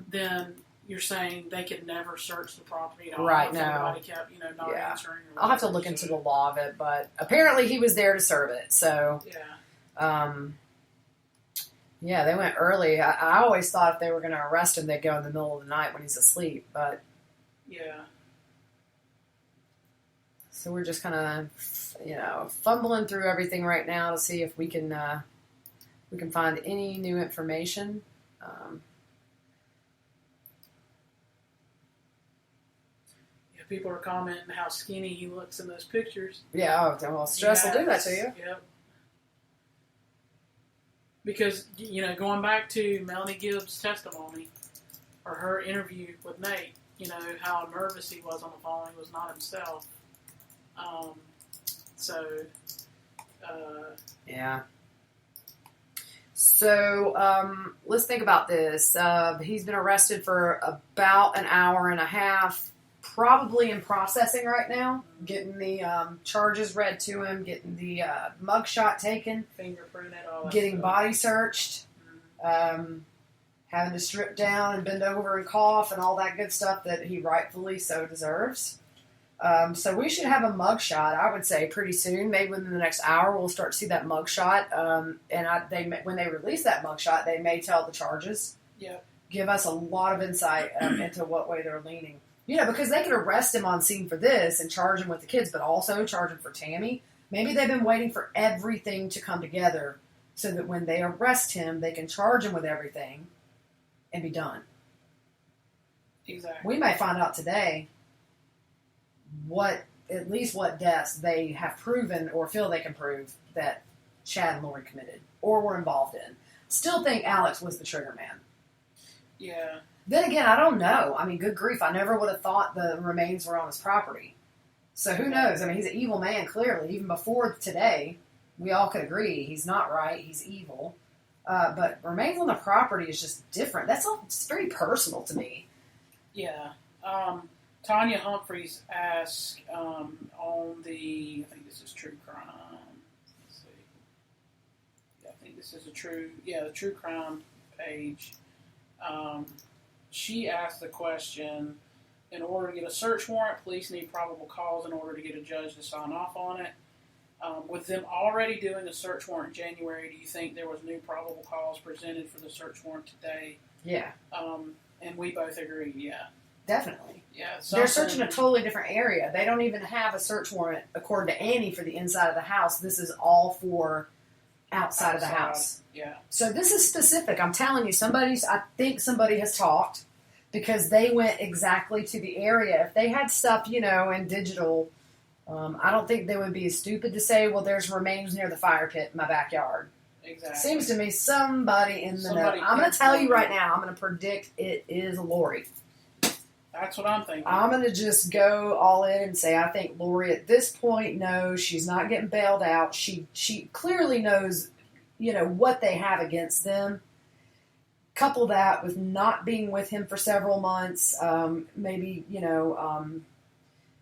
then you're saying they could never search the property at all. Right, if no. Nobody kept, not answering. I'll have to look into the law of it, but apparently he was there to serve it. So, they went early. I always thought if they were going to arrest him, they'd go in the middle of the night when he's asleep, but... Yeah. So we're just kind of, fumbling through everything right now to see if we can find any new information. People are commenting how skinny he looks in those pictures. Yeah, well, stress will do that to you. Yep. Because, going back to Melanie Gibbs' testimony, or her interview with Nate, how nervous he was on the phone. He was not himself. Yeah. So, let's think about this. He's been arrested for about an hour and a half, probably in processing right now, getting the charges read to him, getting the mugshot taken, fingerprinted, all that getting stuff. Body searched, having to strip down and bend over and cough and all that good stuff that he rightfully so deserves. So we should have a mugshot, I would say, pretty soon. Maybe within the next hour, we'll start to see that mugshot. When they release that mugshot, they may tell the charges. Yep. Give us a lot of insight into what way they're leaning. Because they could arrest him on scene for this and charge him with the kids, but also charge him for Tammy. Maybe they've been waiting for everything to come together so that when they arrest him, they can charge him with everything and be done. Exactly. We may find out today what deaths they have proven or feel they can prove that Chad and Lori committed or were involved in. Still think Alex was the trigger man. Yeah. Then again, I don't know. I mean, good grief, I never would have thought the remains were on his property. So who knows? I mean, he's an evil man, clearly. Even before today, we all could agree he's not right, he's evil. But remains on the property is just different. It's very personal to me. Yeah. Tanya Humphreys asked on the, I think this is True Crime. Let's see. Yeah, I think this is the True Crime page. She asked the question, in order to get a search warrant, police need probable cause in order to get a judge to sign off on it. With them already doing a search warrant in January, do you think there was new probable cause presented for the search warrant today? Yeah. And we both agree, yeah. Definitely. Yeah. They're searching a totally different area. They don't even have a search warrant, according to Annie, for the inside of the house. This is all for outside of the house. Yeah. So this is specific. I'm telling you, I think somebody has talked, because they went exactly to the area. If they had stuff, in digital, I don't think they would be stupid to say, well, there's remains near the fire pit in my backyard. Exactly. Seems to me somebody in the know. I'm going to tell you right now, I'm going to predict it is Lori. That's what I'm thinking. I'm going to just go all in and say I think Lori at this point knows she's not getting bailed out. She clearly knows, what they have against them. Couple that with not being with him for several months. Maybe,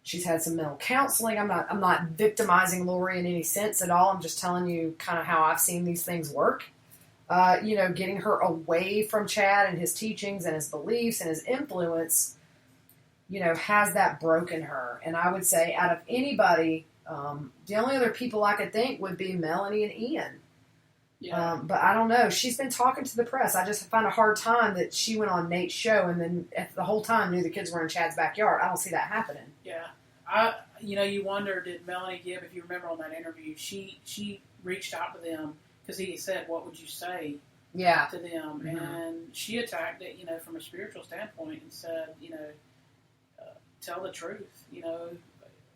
she's had some mental counseling. I'm not victimizing Lori in any sense at all. I'm just telling you kind of how I've seen these things work. Getting her away from Chad and his teachings and his beliefs and his influence, has that broken her. And I would say out of anybody, the only other people I could think would be Melanie and Ian. Yeah. But I don't know. She's been talking to the press. I just find a hard time that she went on Nate's show and then the whole time knew the kids were in Chad's backyard. I don't see that happening. Yeah. You wonder, did Melanie Gibb, if you remember on that interview, she reached out to them because he said, what would you say to them? Mm-hmm. And she attacked it, from a spiritual standpoint and said, tell the truth,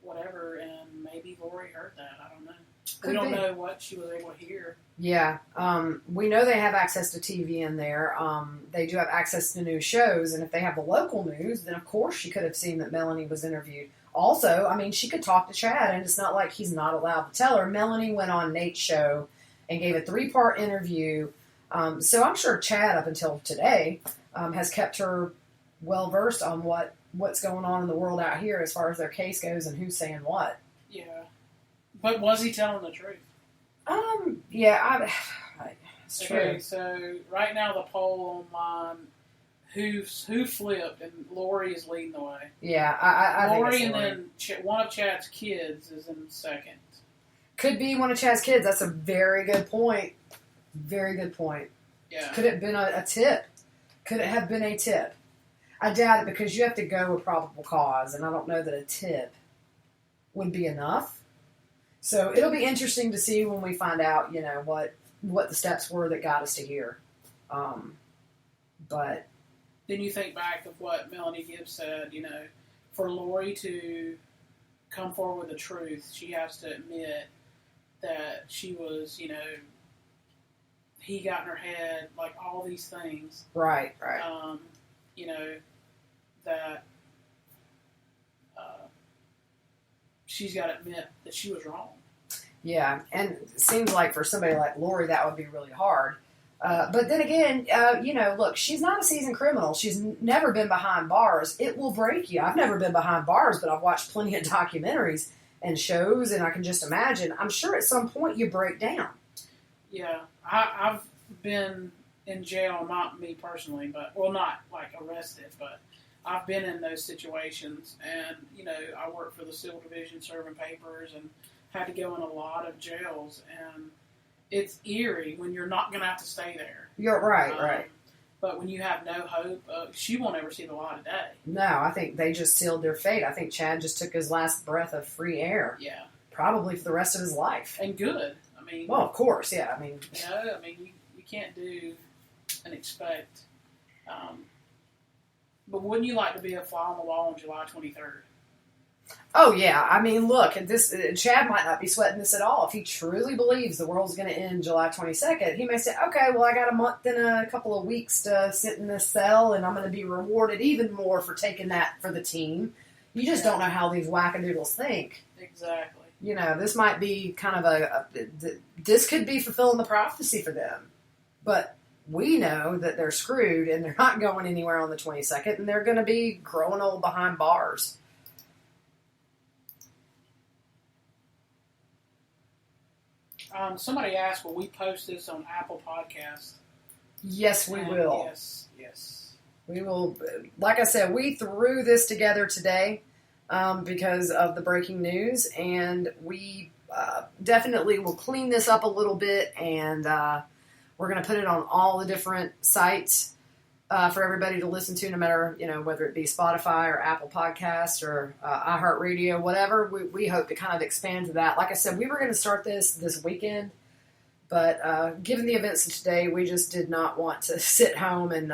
whatever. And maybe Lori heard that. I don't know. We don't know what she was able to hear. Yeah. We know they have access to TV in there. They do have access to news shows. And if they have the local news, then of course she could have seen that Melanie was interviewed. Also, she could talk to Chad, and it's not like he's not allowed to tell her. Melanie went on Nate's show and gave a 3-part interview. So I'm sure Chad, up until today, has kept her well-versed on what's going on in the world out here as far as their case goes and who's saying what. Yeah. But was he telling the truth? Yeah, it's true. Okay, so right now the poll online, who flipped, and Lori is leading the way. Yeah, I think Lori, it's and Lori. then one of Chad's kids is in second. Could be one of Chad's kids. That's a very good point. Very good point. Yeah. Could it have been a tip? Could it have been a tip? I doubt it, because you have to go with probable cause, and I don't know that a tip would be enough. So it'll be interesting to see when we find out, what the steps were that got us to here. But then you think back of what Melanie Gibbs said, for Lori to come forward with the truth, she has to admit that she was, he got in her head, like all these things. Right. That she's got to admit that she was wrong. Yeah, and it seems like for somebody like Lori, that would be really hard. But then again, look, she's not a seasoned criminal. She's never been behind bars. It will break you. I've never been behind bars, but I've watched plenty of documentaries and shows, and I can just imagine. I'm sure at some point you break down. Yeah, I've been in jail, not me personally, but, not like arrested, but I've been in those situations, and, I worked for the civil division serving papers and had to go in a lot of jails, and it's eerie when you're not going to have to stay there. You're right. But when you have no hope, she won't ever see the light of day. No, I think they just sealed their fate. I think Chad just took his last breath of free air. Yeah. Probably for the rest of his life. And good. Well, of course, yeah. You can't do and expect. But wouldn't you like to be a fly on the wall on July 23rd? Oh, yeah. Look, Chad might not be sweating this at all. If he truly believes the world's going to end July 22nd, he may say, okay, well, I got a month and a couple of weeks to sit in this cell, and I'm going to be rewarded even more for taking that for the team. You just don't know how these wackadoodles think. Exactly. This might be kind of this could be fulfilling the prophecy for them. But we know that they're screwed, and they're not going anywhere on the 22nd, and they're going to be growing old behind bars. Somebody asked, will we post this on Apple Podcasts? Yes, we will. Yes. We will. Like I said, we threw this together today because of the breaking news, and we definitely will clean this up a little bit, and we're going to put it on all the different sites for everybody to listen to, no matter, whether it be Spotify or Apple Podcasts or iHeartRadio, whatever. We hope to kind of expand to that. Like I said, we were going to start this weekend, but given the events of today, we just did not want to sit home and,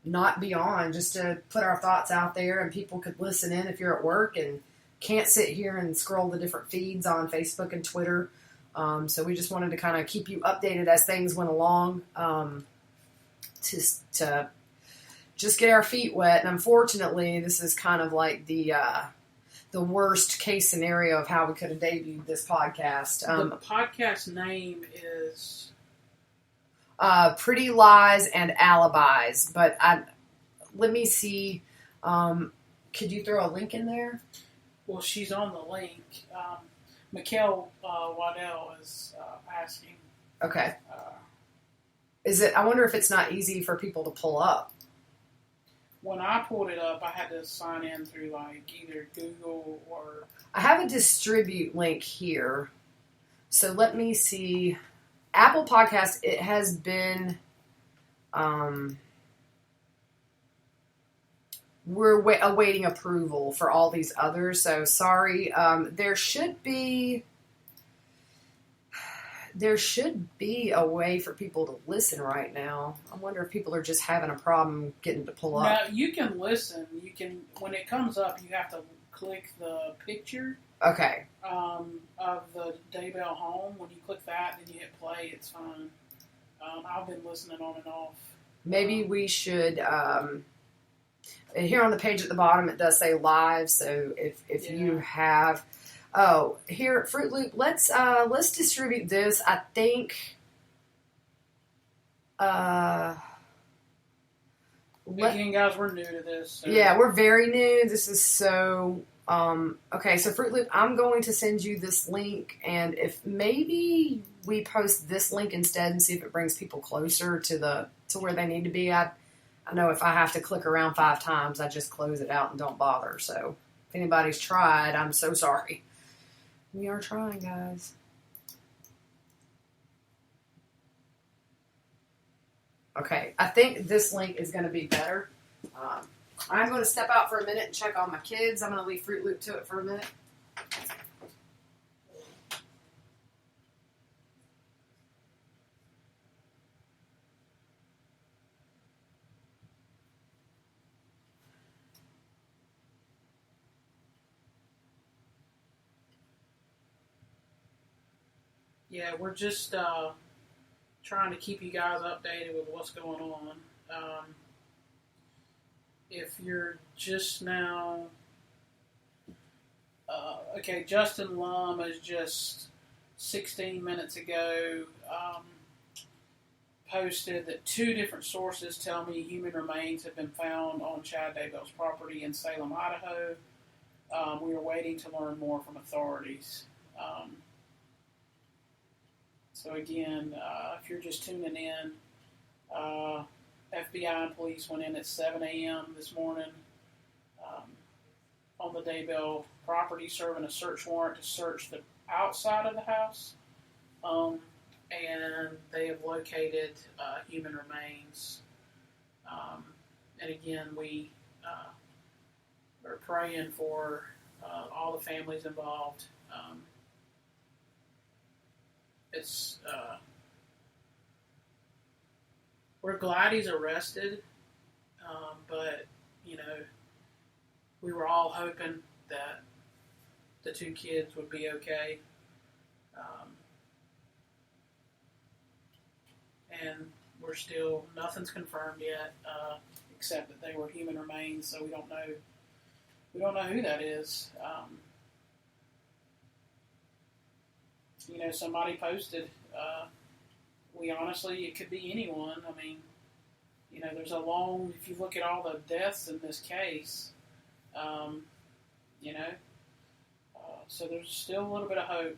not be on, just to put our thoughts out there and people could listen in if you're at work and can't sit here and scroll the different feeds on Facebook and Twitter. So we just wanted to kind of keep you updated as things went along, to just get our feet wet. And unfortunately, this is kind of like the worst case scenario of how we could have debuted this podcast. The podcast name is Pretty Lies and Alibis. But let me see. Could you throw a link in there? Well, she's on the link. Mikkel Waddell is asking. Okay. Is it? I wonder if it's not easy for people to pull up. When I pulled it up, I had to sign in through either Google or. I have a distribute link here, so let me see. Apple Podcast. It has been. We're awaiting approval for all these others, so sorry. There should be a way for people to listen right now. I wonder if people are just having a problem getting to pull up. Now, you can listen. You can, when it comes up, you have to click the picture. Okay. Of the Daybell home. When you click that, then you hit play. It's fine. I've been listening on and off. Maybe we should. Here on the page at the bottom, it does say live. So if you have, here at Fruit Loop, let's distribute this. I think. Again, guys, we're new to this. So. Yeah, we're very new. This is so. Okay, so Fruit Loop, I'm going to send you this link, and if maybe we post this link instead and see if it brings people closer to where they need to be. I know if I have to click around 5 times, I just close it out and don't bother. So if anybody's tried, I'm so sorry. We are trying, guys. Okay, I think this link is going to be better. I'm going to step out for a minute and check on my kids. I'm going to leave Fruit Loop to it for a minute. Yeah, we're just trying to keep you guys updated with what's going on. If you're just now... okay, Justin Lum is just 16 minutes ago posted that 2 different sources tell me human remains have been found on Chad Daybell's property in Salem, Idaho. We are waiting to learn more from authorities. So again, if you're just tuning in, FBI and police went in at 7 a.m. this morning on the Daybell property, serving a search warrant to search the outside of the house. And they have located human remains. And again, we are praying for all the families involved. We're glad he's arrested, but, we were all hoping that the 2 kids would be okay. And we're still, nothing's confirmed yet, except that they were human remains, so we don't know who that is. Somebody posted, it could be anyone. I mean, there's if you look at all the deaths in this case, so there's still a little bit of hope.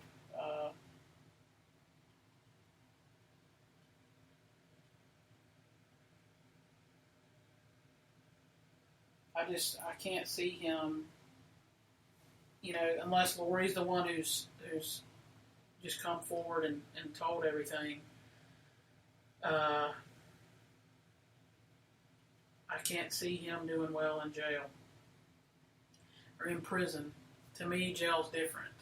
I can't see him unless Lori's the one who's just come forward and told everything, I can't see him doing well in jail or in prison. To me, jail's different.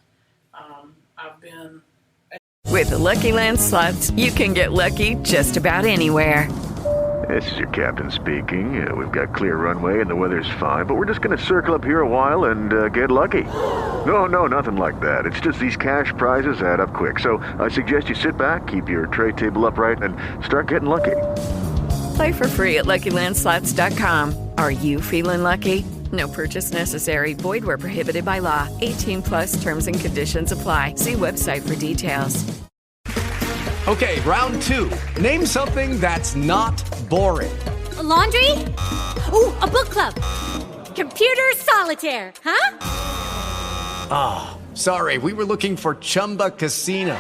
I've been... With the Lucky Land Slots, you can get lucky just about anywhere. This is your captain speaking. We've got clear runway and the weather's fine, but we're just going to circle up here a while and get lucky. No, nothing like that. It's just these cash prizes add up quick. So I suggest you sit back, keep your tray table upright, and start getting lucky. Play for free at LuckyLandSlots.com. Are you feeling lucky? No purchase necessary. Void where prohibited by law. 18+ terms and conditions apply. See website for details. Okay, round 2. Name something that's not boring. A laundry? Ooh, a book club. Computer solitaire, huh? Ah, sorry, we were looking for Chumba Casino.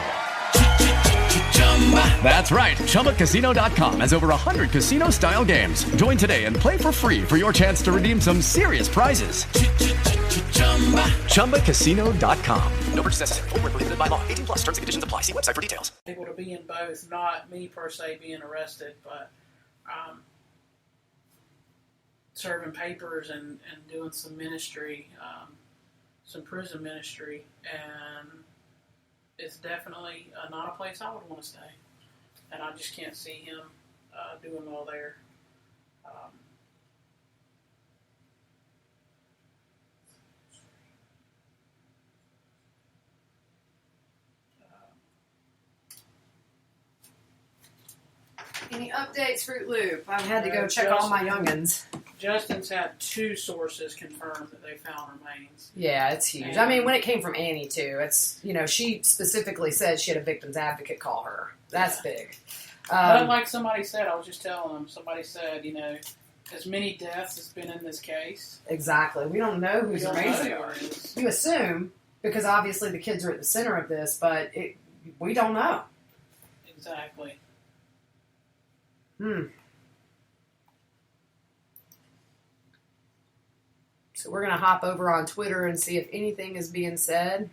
That's right, ChumbaCasino.com has over 100 casino-style games. Join today and play for free for your chance to redeem some serious prizes. ChumbaCasino.com. No purchase necessary. Void where prohibited by law. 18+ terms and conditions apply. See website for details. Able to be in both, not me per se being arrested, but serving papers and doing some ministry, some prison ministry, and it's definitely not a place I would want to stay. And I just can't see him doing well there. Any updates, Fruit Loop? I've had to go check all my youngins. Justin's had 2 sources confirm that they found remains. Yeah, it's huge. I mean, when it came from Annie, too, it's, she specifically said she had a victim's advocate call her. That's big. But like somebody said, I was just telling them, somebody said, as many deaths as been in this case. Exactly. We don't know who's raising it. You assume, because obviously the kids are at the center of this, but we don't know. Exactly. So we're going to hop over on Twitter and see if anything is being said.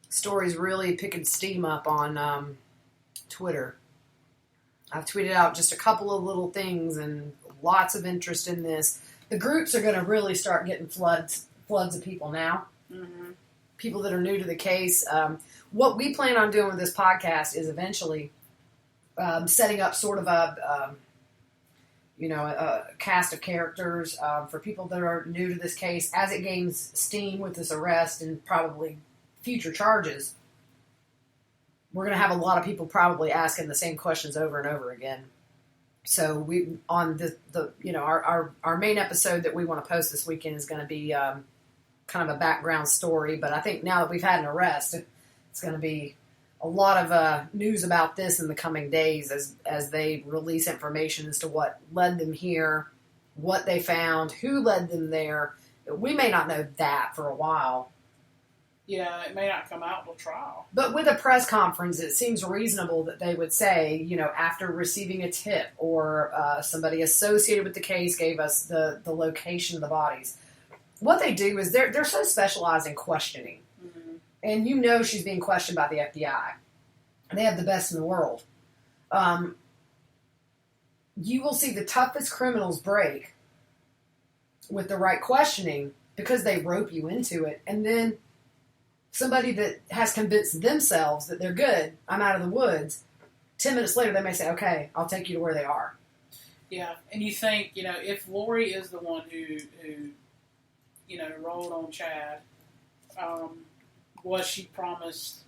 Story's really picking steam up on Twitter. I've tweeted out just a couple of little things and lots of interest in this. The groups are going to really start getting floods of people now. Mm-hmm. People that are new to the case. What we plan on doing with this podcast is eventually setting up sort of a cast of characters for people that are new to this case as it gains steam with this arrest and probably future charges. We're going to have a lot of people probably asking the same questions over and over again. So we on our main episode that we want to post this weekend is going to be kind of a background story. But I think now that we've had an arrest, it's going to be a lot of news about this in the coming days as they release information as to what led them here, what they found, who led them there. We may not know that for a while. Yeah, it may not come out until trial. But with a press conference, it seems reasonable that they would say, after receiving a tip or somebody associated with the case gave us the location of the bodies. What they do is they're so specialized in questioning. Mm-hmm. And she's being questioned by the FBI. They have the best in the world. You will see the toughest criminals break with the right questioning because they rope you into it. And then somebody that has convinced themselves that they're good, I'm out of the woods, 10 minutes later they may say, okay, I'll take you to where they are. Yeah, and you think, if Lori is the one who rolled on Chad, was she promised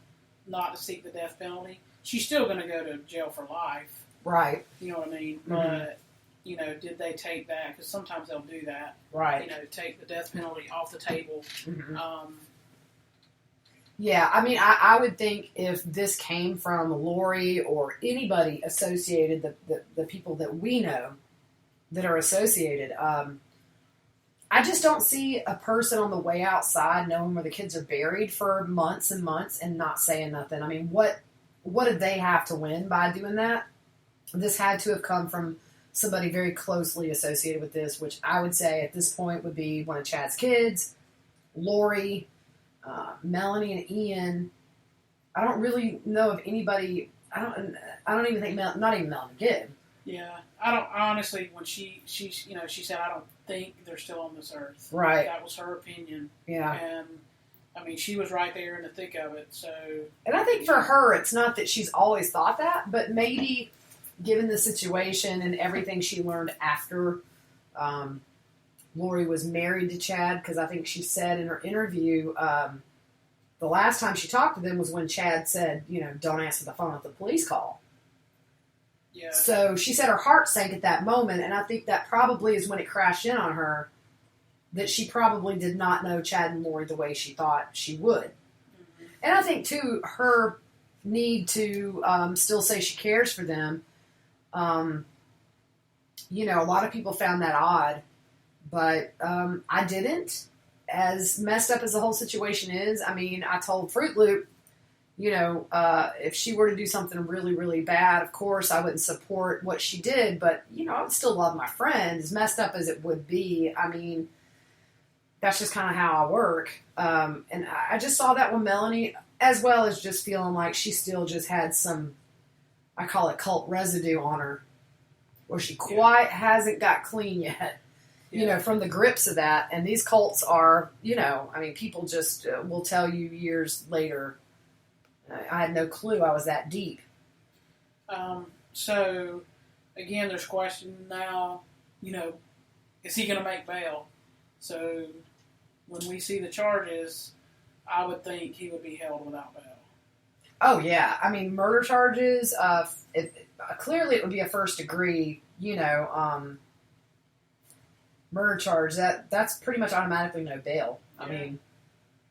not to seek the death penalty? She's still going to go to jail for life. Right. You know what I mean? Mm-hmm. But, did they take that? Because sometimes they'll do that. Right. Take the death penalty off the table. Mm-hmm. Yeah, I mean, I would think if this came from Lori or anybody associated, the people that we know that are associated, I just don't see a person on the way outside knowing where the kids are buried for months and months and not saying nothing. I mean, what did they have to win by doing that? This had to have come from somebody very closely associated with this, which I would say at this point would be one of Chad's kids, Lori, Melanie, and Ian. I don't really know of anybody. I don't even think not even Melanie Gibb. Yeah, I don't honestly. When she said, I don't think they're still on this earth. Right. That was her opinion. Yeah. And I mean, she was right there in the thick of it. So. And I think for her, it's not that she's always thought that, but maybe given the situation and everything she learned after Lori was married to Chad, because I think she said in her interview, the last time she talked to them was when Chad said, don't answer the phone at the police call. Yeah. So she said her heart sank at that moment, and I think that probably is when it crashed in on her, that she probably did not know Chad and Lori the way she thought she would. Mm-hmm. And I think, too, her need to still say she cares for them, a lot of people found that odd, but I didn't. As messed up as the whole situation is, I mean, I told Fruit Loop, if she were to do something really, really bad, of course I wouldn't support what she did, but, I would still love my friend, as messed up as it would be. I mean, that's just kind of how I work. And I just saw that with Melanie, as well as just feeling like she still just had some, I call it cult residue on her, where she quite hasn't got clean yet. From the grips of that. And these cults are, people just will tell you years later, I had no clue I was that deep. So, again, there's question now, is he going to make bail? So, when we see the charges, I would think he would be held without bail. Oh, yeah. I mean, murder charges, clearly it would be a first degree, murder charge, that's pretty much automatically no bail. I mean,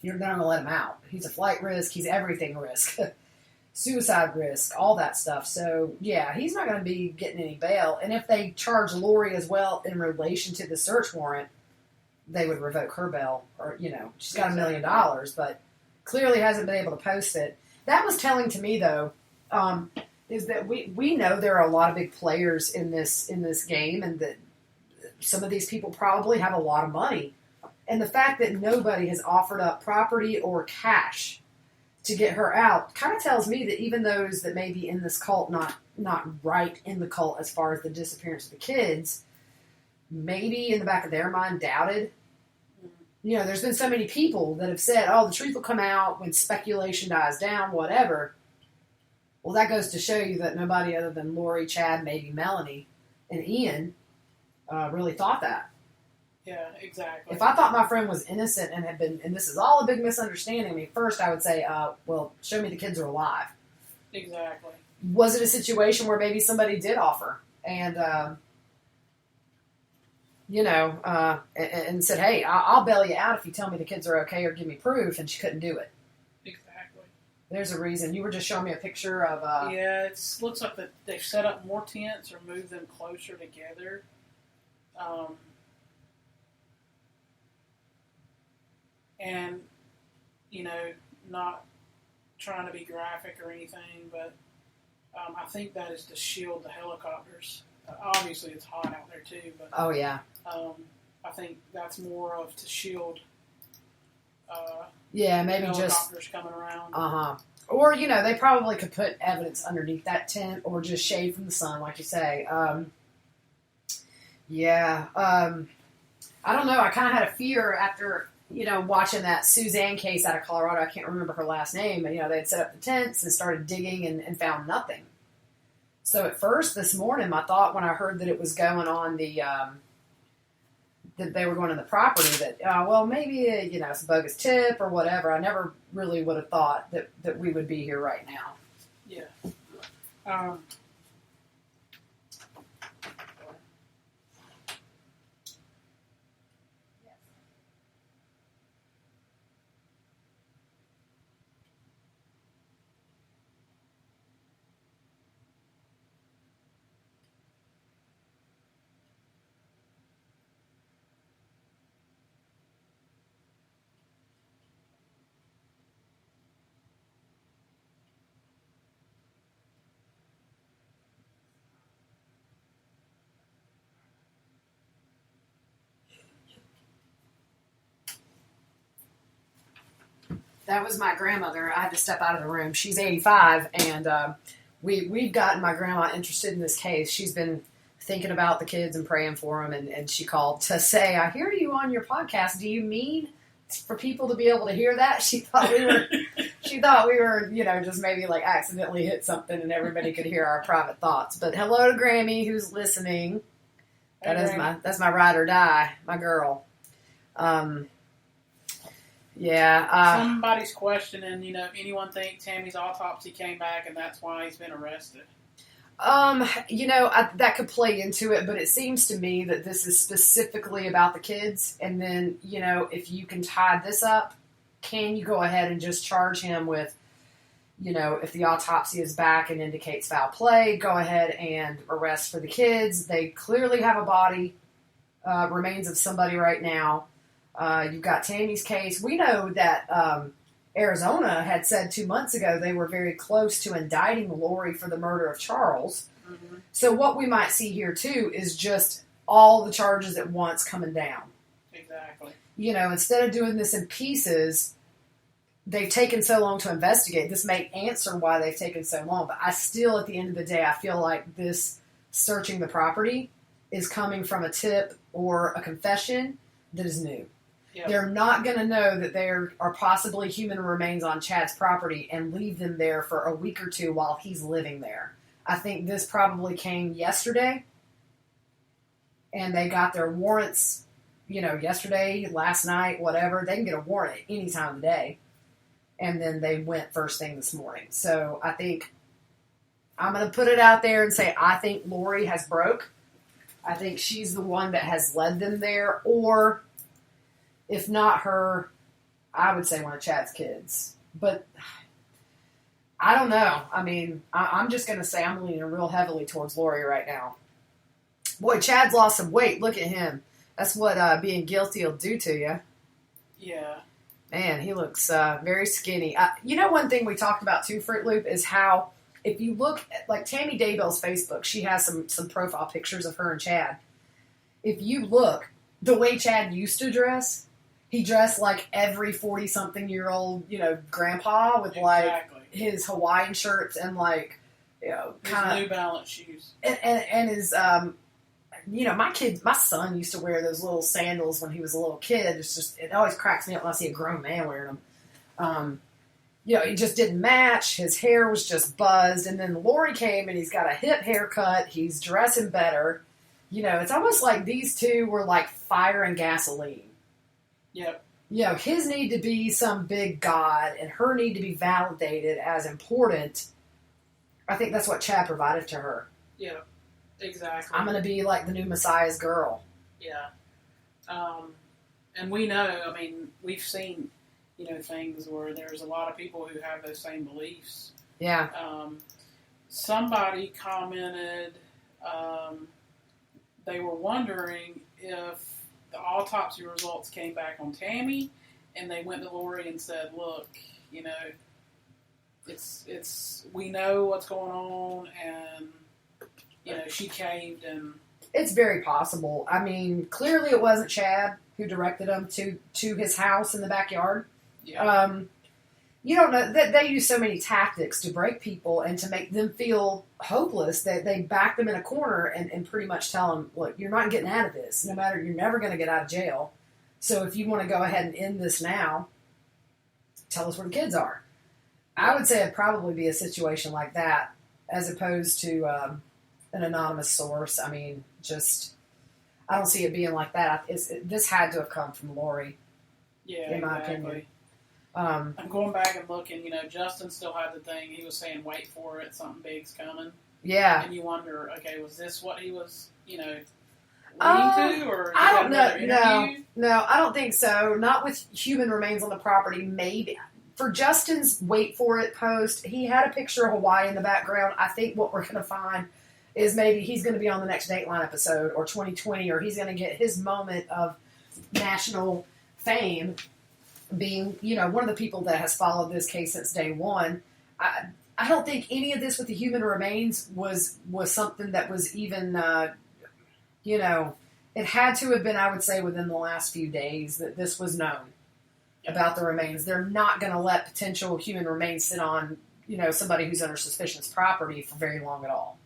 you're not going to let him out. He's a flight risk. He's everything risk. Suicide risk, all that stuff. So, yeah, he's not going to be getting any bail. And if they charge Lori as well in relation to the search warrant, they would revoke her bail. Or, she's got $1 million, but clearly hasn't been able to post it. That was telling to me, though, is that we know there are a lot of big players in this game, and that some of these people probably have a lot of money. And the fact that nobody has offered up property or cash to get her out kind of tells me that even those that may be in this cult, not right in the cult as far as the disappearance of the kids, maybe in the back of their mind doubted. There's been so many people that have said, the truth will come out when speculation dies down, whatever. Well, that goes to show you that nobody other than Lori, Chad, maybe Melanie, and Ian really thought that. Yeah, exactly. If I thought my friend was innocent and had been, and this is all a big misunderstanding, I mean, first I would say, show me the kids are alive. Exactly. Was it a situation where maybe somebody did offer and, and said, hey, I'll bail you out if you tell me the kids are okay or give me proof, and she couldn't do it. Exactly. There's a reason. You were just showing me a picture of... it looks like that they've set up more tents or moved them closer together. And, not trying to be graphic or anything, but I think that is to shield the helicopters. Obviously, it's hot out there, too. But oh, yeah. I think that's more of to shield maybe helicopters just coming around. Uh-huh. Or, they probably could put evidence underneath that tent or just shade from the sun, like you say. I don't know. I kind of had a fear after, watching that Suzanne case out of Colorado. I can't remember her last name. But, they had set up the tents and started digging and found nothing. So at first this morning, my thought when I heard that it was going on that they were going on the property, that, maybe, it's a bogus tip or whatever. I never really would have thought that we would be here right now. Yeah. That was my grandmother. I had to step out of the room. She's 85, and we've gotten my grandma interested in this case. She's been thinking about the kids and praying for them, and she called to say, I hear you on your podcast. Do you mean for people to be able to hear that? She thought we were, just maybe like accidentally hit something and everybody could hear our private thoughts. But hello to Grammy, who's listening. That's my ride or die, my girl. Somebody's questioning, anyone think Tammy's autopsy came back and that's why he's been arrested? That could play into it, but it seems to me that this is specifically about the kids. And then, if you can tie this up, can you go ahead and just charge him with, if the autopsy is back and indicates foul play, go ahead and arrest for the kids. They clearly have a body, remains of somebody right now. You've got Tammy's case. We know that Arizona had said 2 months ago they were very close to indicting Lori for the murder of Charles. Mm-hmm. So what we might see here, too, is just all the charges at once coming down. Exactly. Instead of doing this in pieces, they've taken so long to investigate. This may answer why they've taken so long, but I still, at the end of the day, I feel like this searching the property is coming from a tip or a confession that is new. Yep. They're not going to know that there are possibly human remains on Chad's property and leave them there for a week or two while he's living there. I think this probably came yesterday, and they got their warrants, yesterday, last night, whatever. They can get a warrant at any time of the day, and then they went first thing this morning. So I think I'm going to put it out there and say I think Lori has broke. I think she's the one that has led them there, or if not her, I would say one of Chad's kids. But I don't know. I mean, I'm just going to say I'm leaning real heavily towards Lori right now. Boy, Chad's lost some weight. Look at him. That's what being guilty will do to you. Yeah. Man, he looks very skinny. One thing we talked about too, Fruit Loop, is how if you look at, like, Tammy Daybell's Facebook, she has some profile pictures of her and Chad. If you look, the way Chad used to dress, he dressed like every 40-something-year-old, grandpa with, like, his Hawaiian shirts and, like, kind of New Balance shoes. And his, my son used to wear those little sandals when he was a little kid. It always cracks me up when I see a grown man wearing them. He just didn't match. His hair was just buzzed. And then Lori came and he's got a hip haircut. He's dressing better. It's almost like these two were like fire and gasoline. Yep. His need to be some big god and her need to be validated as important. I think that's what Chad provided to her. Yeah, exactly. I'm going to be like the new Messiah's girl. Yeah. And we know, we've seen, things where there's a lot of people who have those same beliefs. Yeah. Somebody commented, they were wondering if the autopsy results came back on Tammy, and they went to Lori and said, "Look, it's we know what's going on, and she caved." And it's very possible. Clearly it wasn't Chad who directed them to his house in the backyard. Yeah. You don't know that they use so many tactics to break people and to make them feel hopeless that they back them in a corner and pretty much tell them, look, you're not getting out of this. No matter, you're never going to get out of jail. So if you want to go ahead and end this now, tell us where the kids are. I would say it'd probably be a situation like that as opposed to an anonymous source. I don't see it being like that. This had to have come from Lori, in my opinion. I'm going back and looking, Justin still had the thing. He was saying, wait for it, something big's coming. Yeah. And you wonder, okay, was this what he was, leading to? Or I don't know. No, I don't think so. Not with human remains on the property, maybe. For Justin's wait for it post, he had a picture of Hawaii in the background. I think what we're going to find is maybe he's going to be on the next Dateline episode or 2020, or he's going to get his moment of national fame being, one of the people that has followed this case since day one. I don't think any of this with the human remains was something that was even, it had to have been, I would say, within the last few days that this was known. about the remains. They're not going to let potential human remains sit on, somebody who's under suspicion's property for very long at all.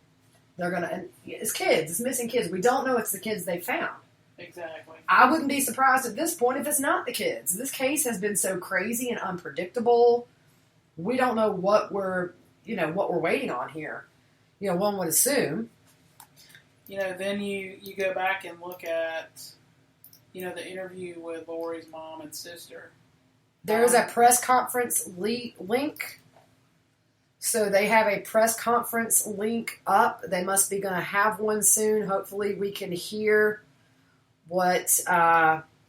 They're going to, and it's kids, it's missing kids. We don't know it's the kids they found. Exactly. I wouldn't be surprised at this point if it's not the kids. This case has been so crazy and unpredictable. We don't know what we're waiting on here. One would assume. Then you go back and look at, the interview with Lori's mom and sister. There is a press conference link. So they have a press conference link up. They must be going to have one soon. Hopefully we can hear what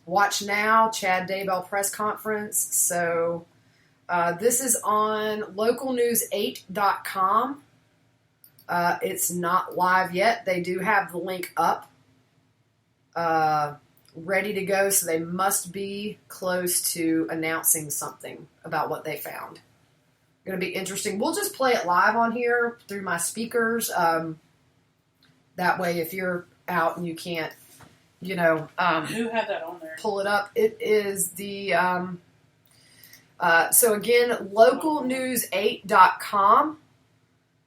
Watch Now, Chad Daybell press conference. So this is on localnews8.com. It's not live yet. They do have the link up, ready to go. So they must be close to announcing something about what they found. Going to be interesting. We'll just play it live on here through my speakers. That way, if you're out and you can't, who had that on there? Pull it up. It is the so again, localnews8.com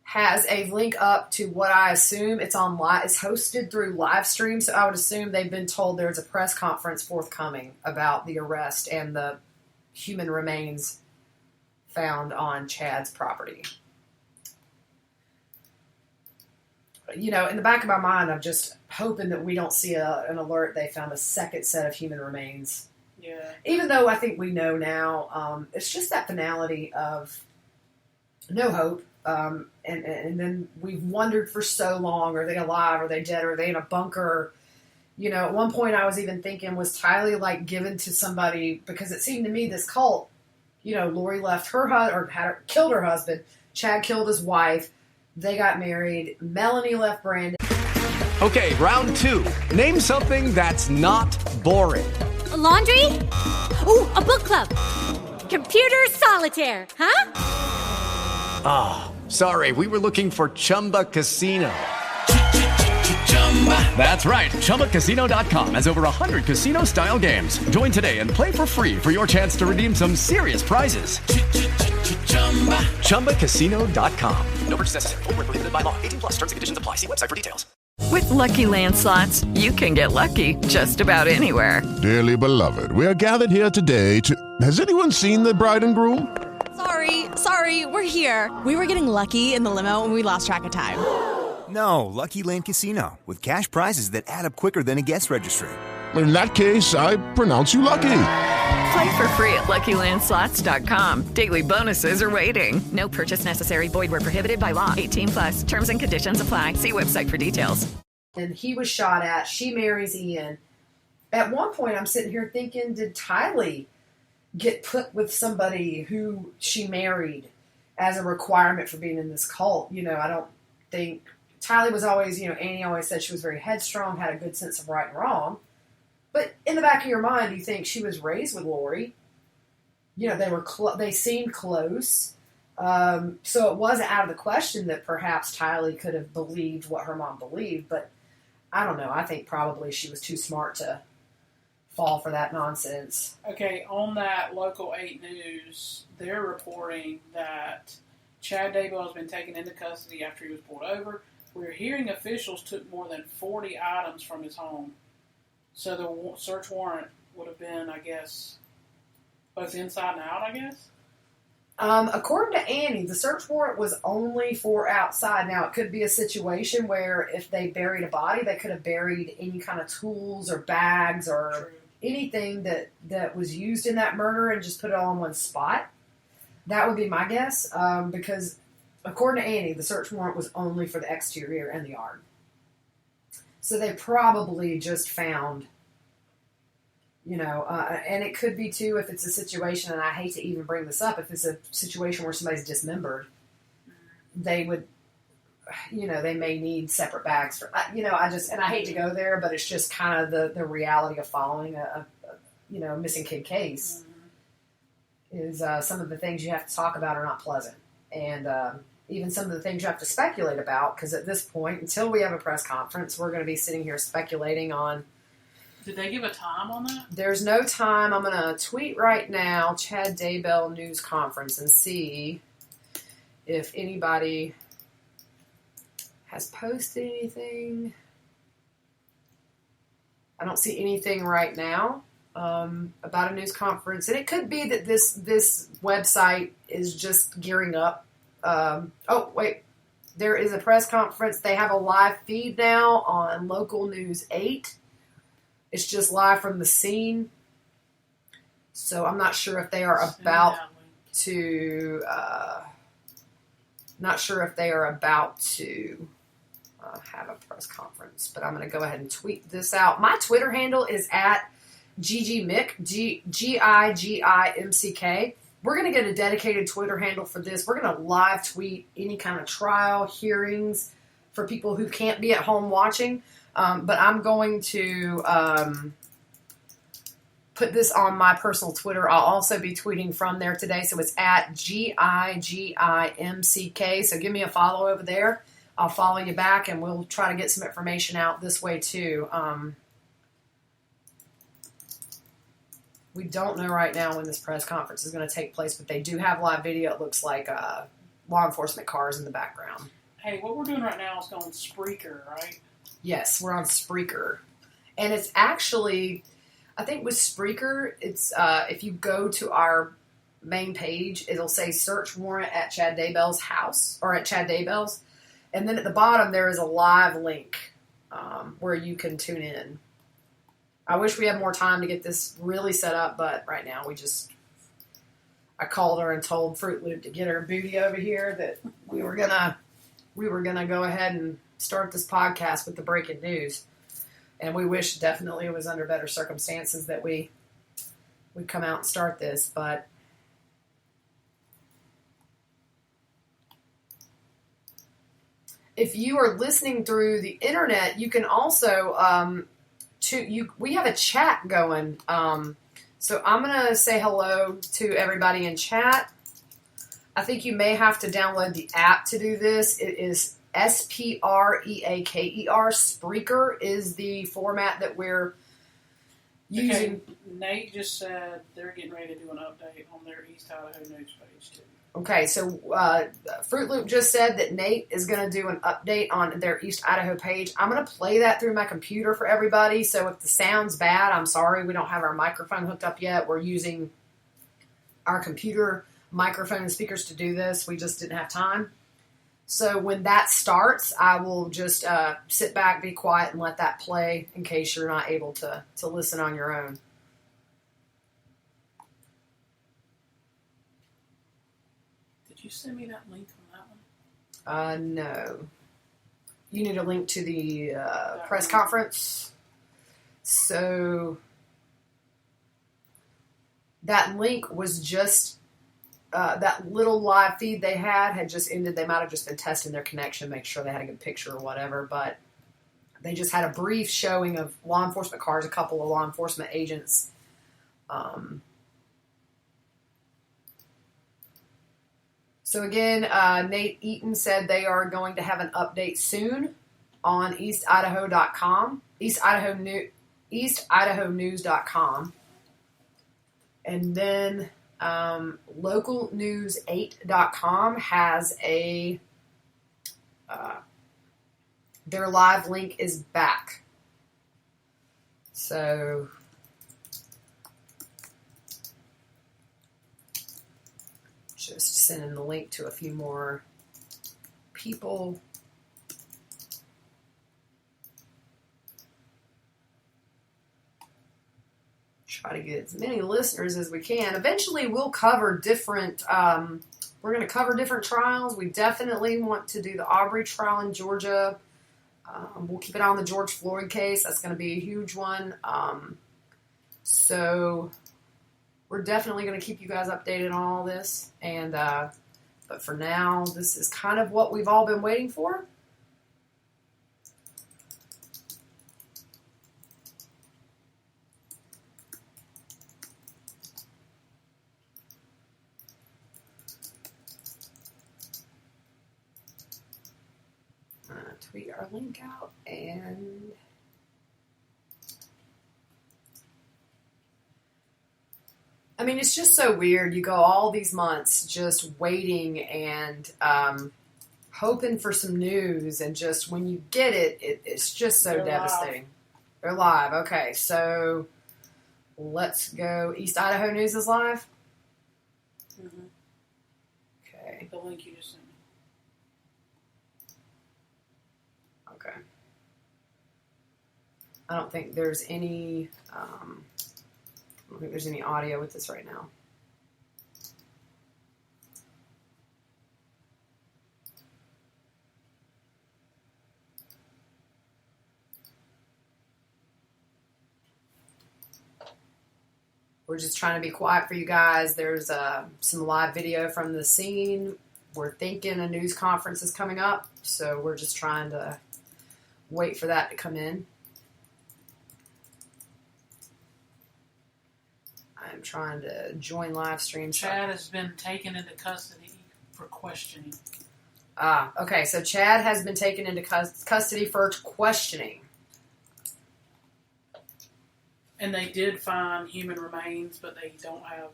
has a link up to what I assume it's on live. It's hosted through live stream, so I would assume they've been told there's a press conference forthcoming about the arrest and the human remains found on Chad's property. In the back of my mind, I'm just hoping that we don't see an alert they found a second set of human remains. Yeah. Even though I think we know now, it's just that finality of no hope. And then we've wondered for so long, are they alive? Are they dead? Are they in a bunker? At one point I was even thinking, was Tylee given to somebody? Because it seemed to me this cult, Lori left her killed her husband. Chad killed his wife. They got married. Melanie left Brandon. Okay, round two. Name something that's not boring. A laundry? Ooh, a book club. Computer solitaire, huh? Ah, oh, sorry. We were looking for Chumba Casino. That's right. ChumbaCasino.com has over 100 casino-style games. Join today and play for free for your chance to redeem some serious prizes. ChumbaCasino.com. No purchase necessary. Void where prohibited by law. 18+ terms and conditions apply. See website for details. With Lucky Land Slots, you can get lucky just about anywhere. Dearly beloved, we are gathered here today to... Has anyone seen the bride and groom? Sorry, we're here. We were getting lucky in the limo and we lost track of time. No, Lucky Land Casino, with cash prizes that add up quicker than a guest registry. In that case, I pronounce you lucky. Play for free at LuckyLandSlots.com. Daily bonuses are waiting. No purchase necessary. Void where prohibited by law. 18+. Terms and conditions apply. See website for details. And he was shot at. She marries Ian. At one point, I'm sitting here thinking, did Tylee get put with somebody who she married as a requirement for being in this cult? I don't think... Tylee was always, Annie always said she was very headstrong, had a good sense of right and wrong. But in the back of your mind, you think she was raised with Lori. They seemed close. So it wasn't out of the question that perhaps Tylee could have believed what her mom believed. But I don't know. I think probably she was too smart to fall for that nonsense. Okay, on that Local 8 News, they're reporting that Chad Daybell has been taken into custody after he was pulled over. We're hearing officials took more than 40 items from his home. So the search warrant would have been, I guess, both inside and out, I guess? According to Annie, the search warrant was only for outside. Now, it could be a situation where if they buried a body, they could have buried any kind of tools or bags or anything that was used in that murder and just put it all in one spot. That would be my guess, because according to Annie, the search warrant was only for the exterior and the yard. So they probably just found, and it could be too if it's a situation, and I hate to even bring this up, if it's a situation where somebody's dismembered, they would, they may need separate bags for, and I hate to go there, but it's just kind of the reality of following a missing kid case is some of the things you have to talk about are not pleasant. And even some of the things you have to speculate about, because at this point, until we have a press conference, we're going to be sitting here speculating on, Did they give a time on that? There's no time. I'm going to tweet right now, Chad Daybell news conference, and see if anybody has posted anything. I don't see anything right now about a news conference. And it could be that this website is just gearing up. Oh, wait. There is a press conference. They have a live feed now on Local News 8. It's just live from the scene. So I'm not sure if they are about to... not sure if they are about to have a press conference. But I'm going to go ahead and tweet this out. My Twitter handle is at GGMick, GIGIMCK. We're going to get a dedicated Twitter handle for this. We're going to live tweet any kind of trial hearings for people who can't be at home watching. But I'm going to put this on my personal Twitter. I'll also be tweeting from there today. So it's at GIGIMCK. So give me a follow over there. I'll follow you back, and we'll try to get some information out this way too. We don't know right now when this press conference is going to take place, but they do have live video. It looks like law enforcement cars in the background. Hey, what we're doing right now is going Spreaker, right? Yes, we're on Spreaker. And it's actually, I think with Spreaker, it's if you go to our main page, it'll say search warrant at Chad Daybell's house, or at Chad Daybell's. And then at the bottom, there is a live link where you can tune in. I wish we had more time to get this really set up, but right now I called her and told Fruit Loop to get her booty over here that we were gonna go ahead and start this podcast with the breaking news. And we wish definitely it was under better circumstances that we'd come out and start this, but if you are listening through the internet, you can also we have a chat going. So I'm going to say hello to everybody in chat. I think you may have to download the app to do this. It is Spreaker. Spreaker is the format that we're using. Okay. Nate just said they're getting ready to do an update on their East Idaho news page too. Okay, so Fruit Loop just said that Nate is going to do an update on their East Idaho page. I'm going to play that through my computer for everybody, so if the sound's bad, I'm sorry. We don't have our microphone hooked up yet. We're using our computer microphone and speakers to do this. We just didn't have time. So when that starts, I will just sit back, be quiet, and let that play in case you're not able to listen on your own. Did you send me that link on that one? No. You need a link to the press conference. So that link was just that little live feed they had just ended. They might have just been testing their connection, make sure they had a good picture or whatever. But they just had a brief showing of law enforcement cars, a couple of law enforcement agents. So again, Nate Eaton said they are going to have an update soon on eastidaho.com, eastidahonews.com. And then localnews8.com has their live link is back. So just sending the link to a few more people. Try to get as many listeners as we can. Eventually we'll cover different, we're going to cover different trials. We definitely want to do the Aubrey trial in Georgia. We'll keep it on the George Floyd case. That's going to be a huge one. So we're definitely going to keep you guys updated on all this. And but for now, this is kind of what we've all been waiting for. Tweet our link out, and I mean, it's just so weird. You go all these months just waiting and hoping for some news, and just when you get it, it's just so They're devastating. live. They're live. Okay, so let's go. East Idaho News is live? Mm-hmm. Okay. The link you just sent me. Okay. I don't think there's any audio with this right now. We're just trying to be quiet for you guys. There's some live video from the scene. We're thinking a news conference is coming up, so we're just trying to wait for that to come in. I'm trying to join live stream. Chad has been taken into custody for questioning. Okay, so Chad has been taken into custody for questioning. And they did find human remains, but they don't have...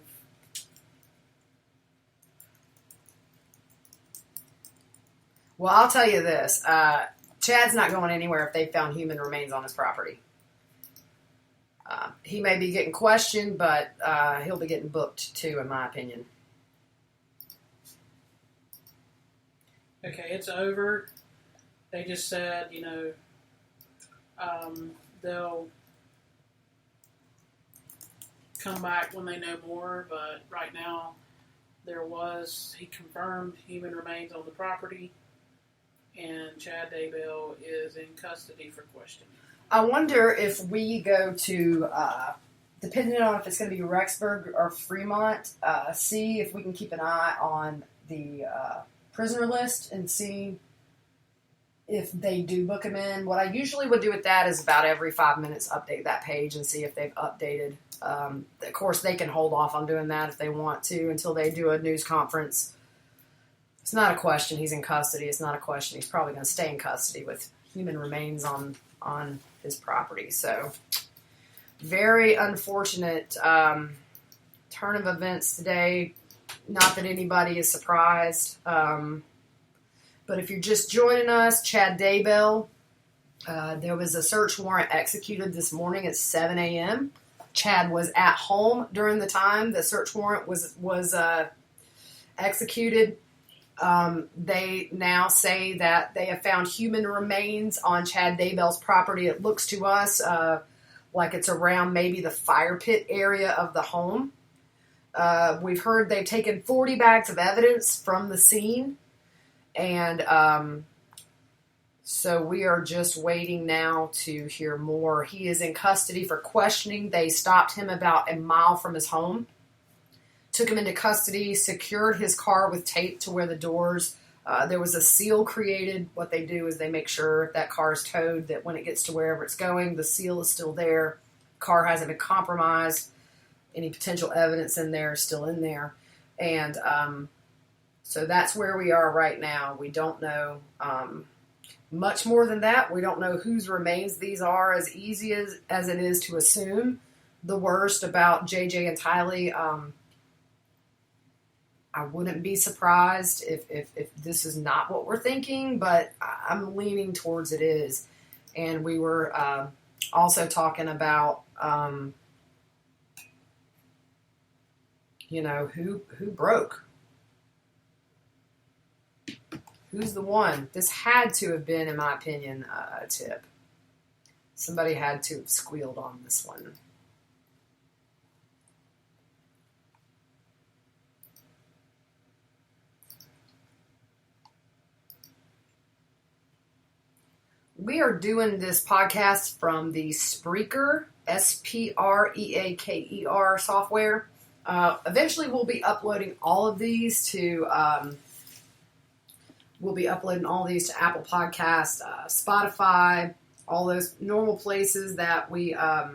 Well, I'll tell you this. Chad's not going anywhere if they found human remains on his property. He may be getting questioned, but he'll be getting booked too, in my opinion. Okay, it's over. They just said, they'll come back when they know more, but right now he confirmed human remains on the property, and Chad Daybell is in custody for questioning. I wonder if we go to, depending on if it's going to be Rexburg or Fremont, see if we can keep an eye on the prisoner list and see if they do book him in. What I usually would do with that is about every 5 minutes update that page and see if they've updated. Of course, they can hold off on doing that if they want to until they do a news conference. It's not a question he's in custody. It's not a question he's probably going to stay in custody with human remains on his property. So, very unfortunate turn of events today. Not that anybody is surprised. But if you're just joining us, Chad Daybell, there was a search warrant executed this morning at 7 a.m. Chad was at home during the time the search warrant was executed. They now say that they have found human remains on Chad Daybell's property. It looks to us like it's around maybe the fire pit area of the home. We've heard they've taken 40 bags of evidence from the scene. And so we are just waiting now to hear more. He is in custody for questioning. They stopped him about a mile from his home. Took him into custody, secured his car with tape to where the doors, there was a seal created. What they do is they make sure if that car is towed, that when it gets to wherever it's going, the seal is still there. Car hasn't been compromised. Any potential evidence in there is still in there. And so that's where we are right now. We don't know much more than that. We don't know whose remains these are, as easy as it is to assume the worst about JJ and Tylee. I wouldn't be surprised if this is not what we're thinking, but I'm leaning towards it is. And we were also talking about, who broke. Who's the one? This had to have been, in my opinion, a tip. Somebody had to have squealed on this one. We are doing this podcast from the Spreaker, Spreaker software. Eventually we'll be uploading all of these to Apple Podcasts, Spotify, all those normal places that we are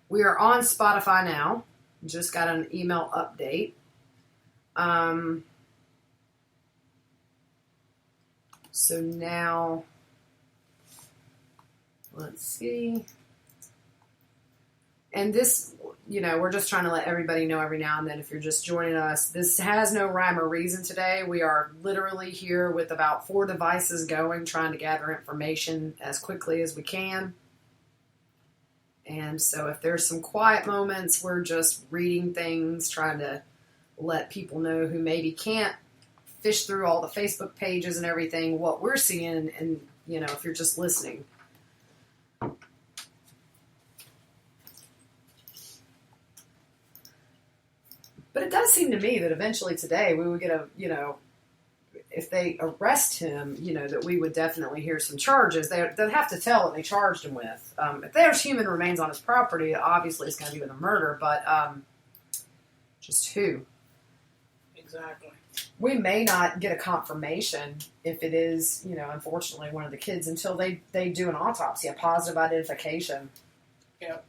on Spotify now. Just got an email update. So now, let's see. And this, we're just trying to let everybody know every now and then, if you're just joining us, this has no rhyme or reason today. We are literally here with about 4 devices going, trying to gather information as quickly as we can. And so if there's some quiet moments, we're just reading things, trying to let people know who maybe can't fish through all the Facebook pages and everything, what we're seeing, and, if you're just listening. But it does seem to me that eventually today we would get if they arrest him, that we would definitely hear some charges. They'd have to tell what they charged him with. If there's human remains on his property, obviously it's going to be with a murder, but just who? Exactly. We may not get a confirmation if it is, unfortunately one of the kids until they do an autopsy, a positive identification. Yep.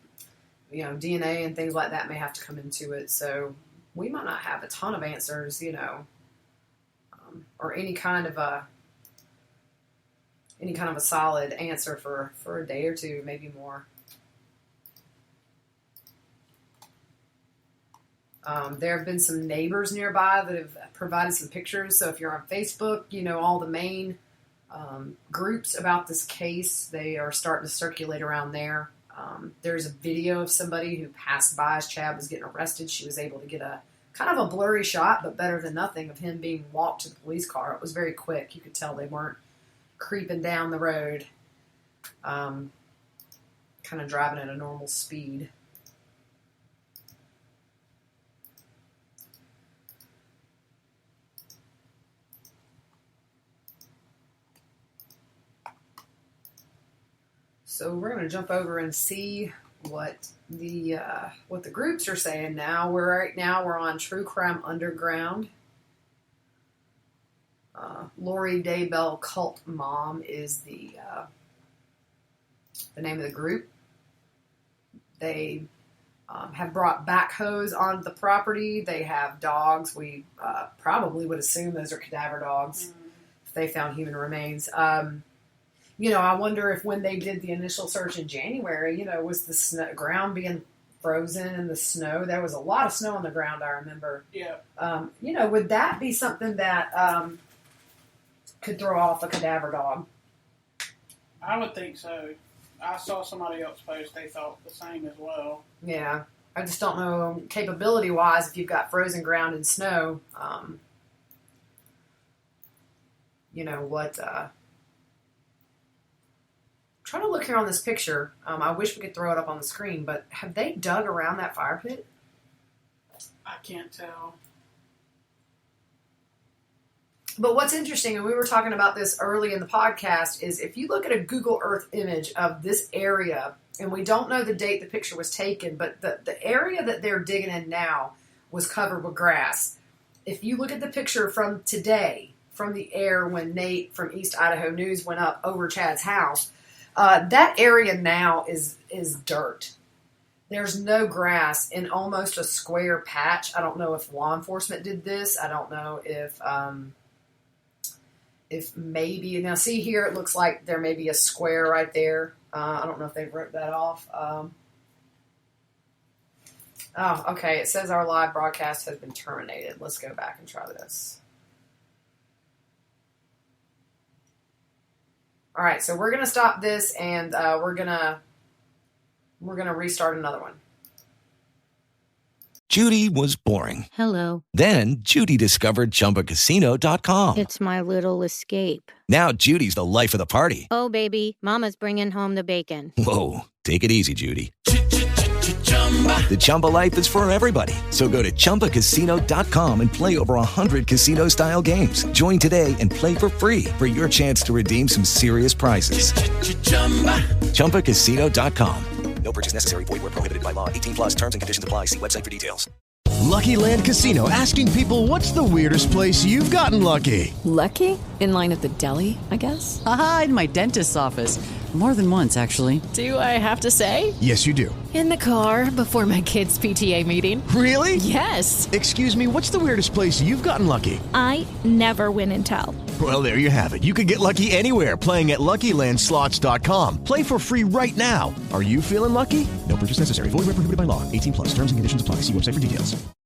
DNA and things like that may have to come into it, so we might not have a ton of answers, or any kind of a solid answer for a day or two, maybe more. There have been some neighbors nearby that have provided some pictures. So if you're on Facebook, all the main groups about this case, they are starting to circulate around there. There's a video of somebody who passed by as Chad was getting arrested. She was able to get a kind of a blurry shot, but better than nothing, of him being walked to the police car. It was very quick. You could tell they weren't creeping down the road, kind of driving at a normal speed. So we're going to jump over and see what the groups are saying now. We're on True Crime Underground. Lori Daybell Cult Mom is the name of the group. They have brought backhoes onto the property. They have dogs. We probably would assume those are cadaver dogs if they found human remains. I wonder if when they did the initial search in January, was the ground being frozen and the snow? There was a lot of snow on the ground, I remember. Yeah. Would that be something that could throw off a cadaver dog? I would think so. I saw somebody else post, they thought the same as well. Yeah. I just don't know, capability-wise, if you've got frozen ground and snow, trying to look here on this picture. I wish we could throw it up on the screen, but have they dug around that fire pit? I can't tell. But what's interesting, and we were talking about this early in the podcast, is if you look at a Google Earth image of this area, and we don't know the date the picture was taken, but the area that they're digging in now was covered with grass. If you look at the picture from today, from the air when Nate from East Idaho News went up over Chad's house, that area now is dirt. There's no grass in almost a square patch. I don't know if law enforcement did this. I don't know if maybe, now see here, it looks like there may be a square right there. I don't know if they've ripped that off. Okay. It says our live broadcast has been terminated. Let's go back and try this. All right, so we're gonna stop this, and we're gonna restart another one. Judy was boring. Hello. Then Judy discovered ChumbaCasino.com. It's my little escape. Now Judy's the life of the party. Oh, baby, mama's bringing home the bacon. Whoa, take it easy, Judy. The Chumba life is for everybody. So go to ChumbaCasino.com and play over 100 casino-style games. Join today and play for free for your chance to redeem some serious prizes. ChumbaCasino.com. No purchase necessary. Void where prohibited by law. 18 plus terms and conditions apply. See website for details. Lucky Land Casino, asking people, what's the weirdest place you've gotten lucky? Lucky? In line at the deli, I guess? Aha, in my dentist's office. More than once, actually. Do I have to say? Yes, you do. In the car before my kids' PTA meeting. Really? Yes. Excuse me, what's the weirdest place you've gotten lucky? I never win and tell. Well, there you have it. You can get lucky anywhere, playing at LuckyLandSlots.com. Play for free right now. Are you feeling lucky? No purchase necessary. Void where prohibited by law. 18+. Terms and conditions apply. See website for details.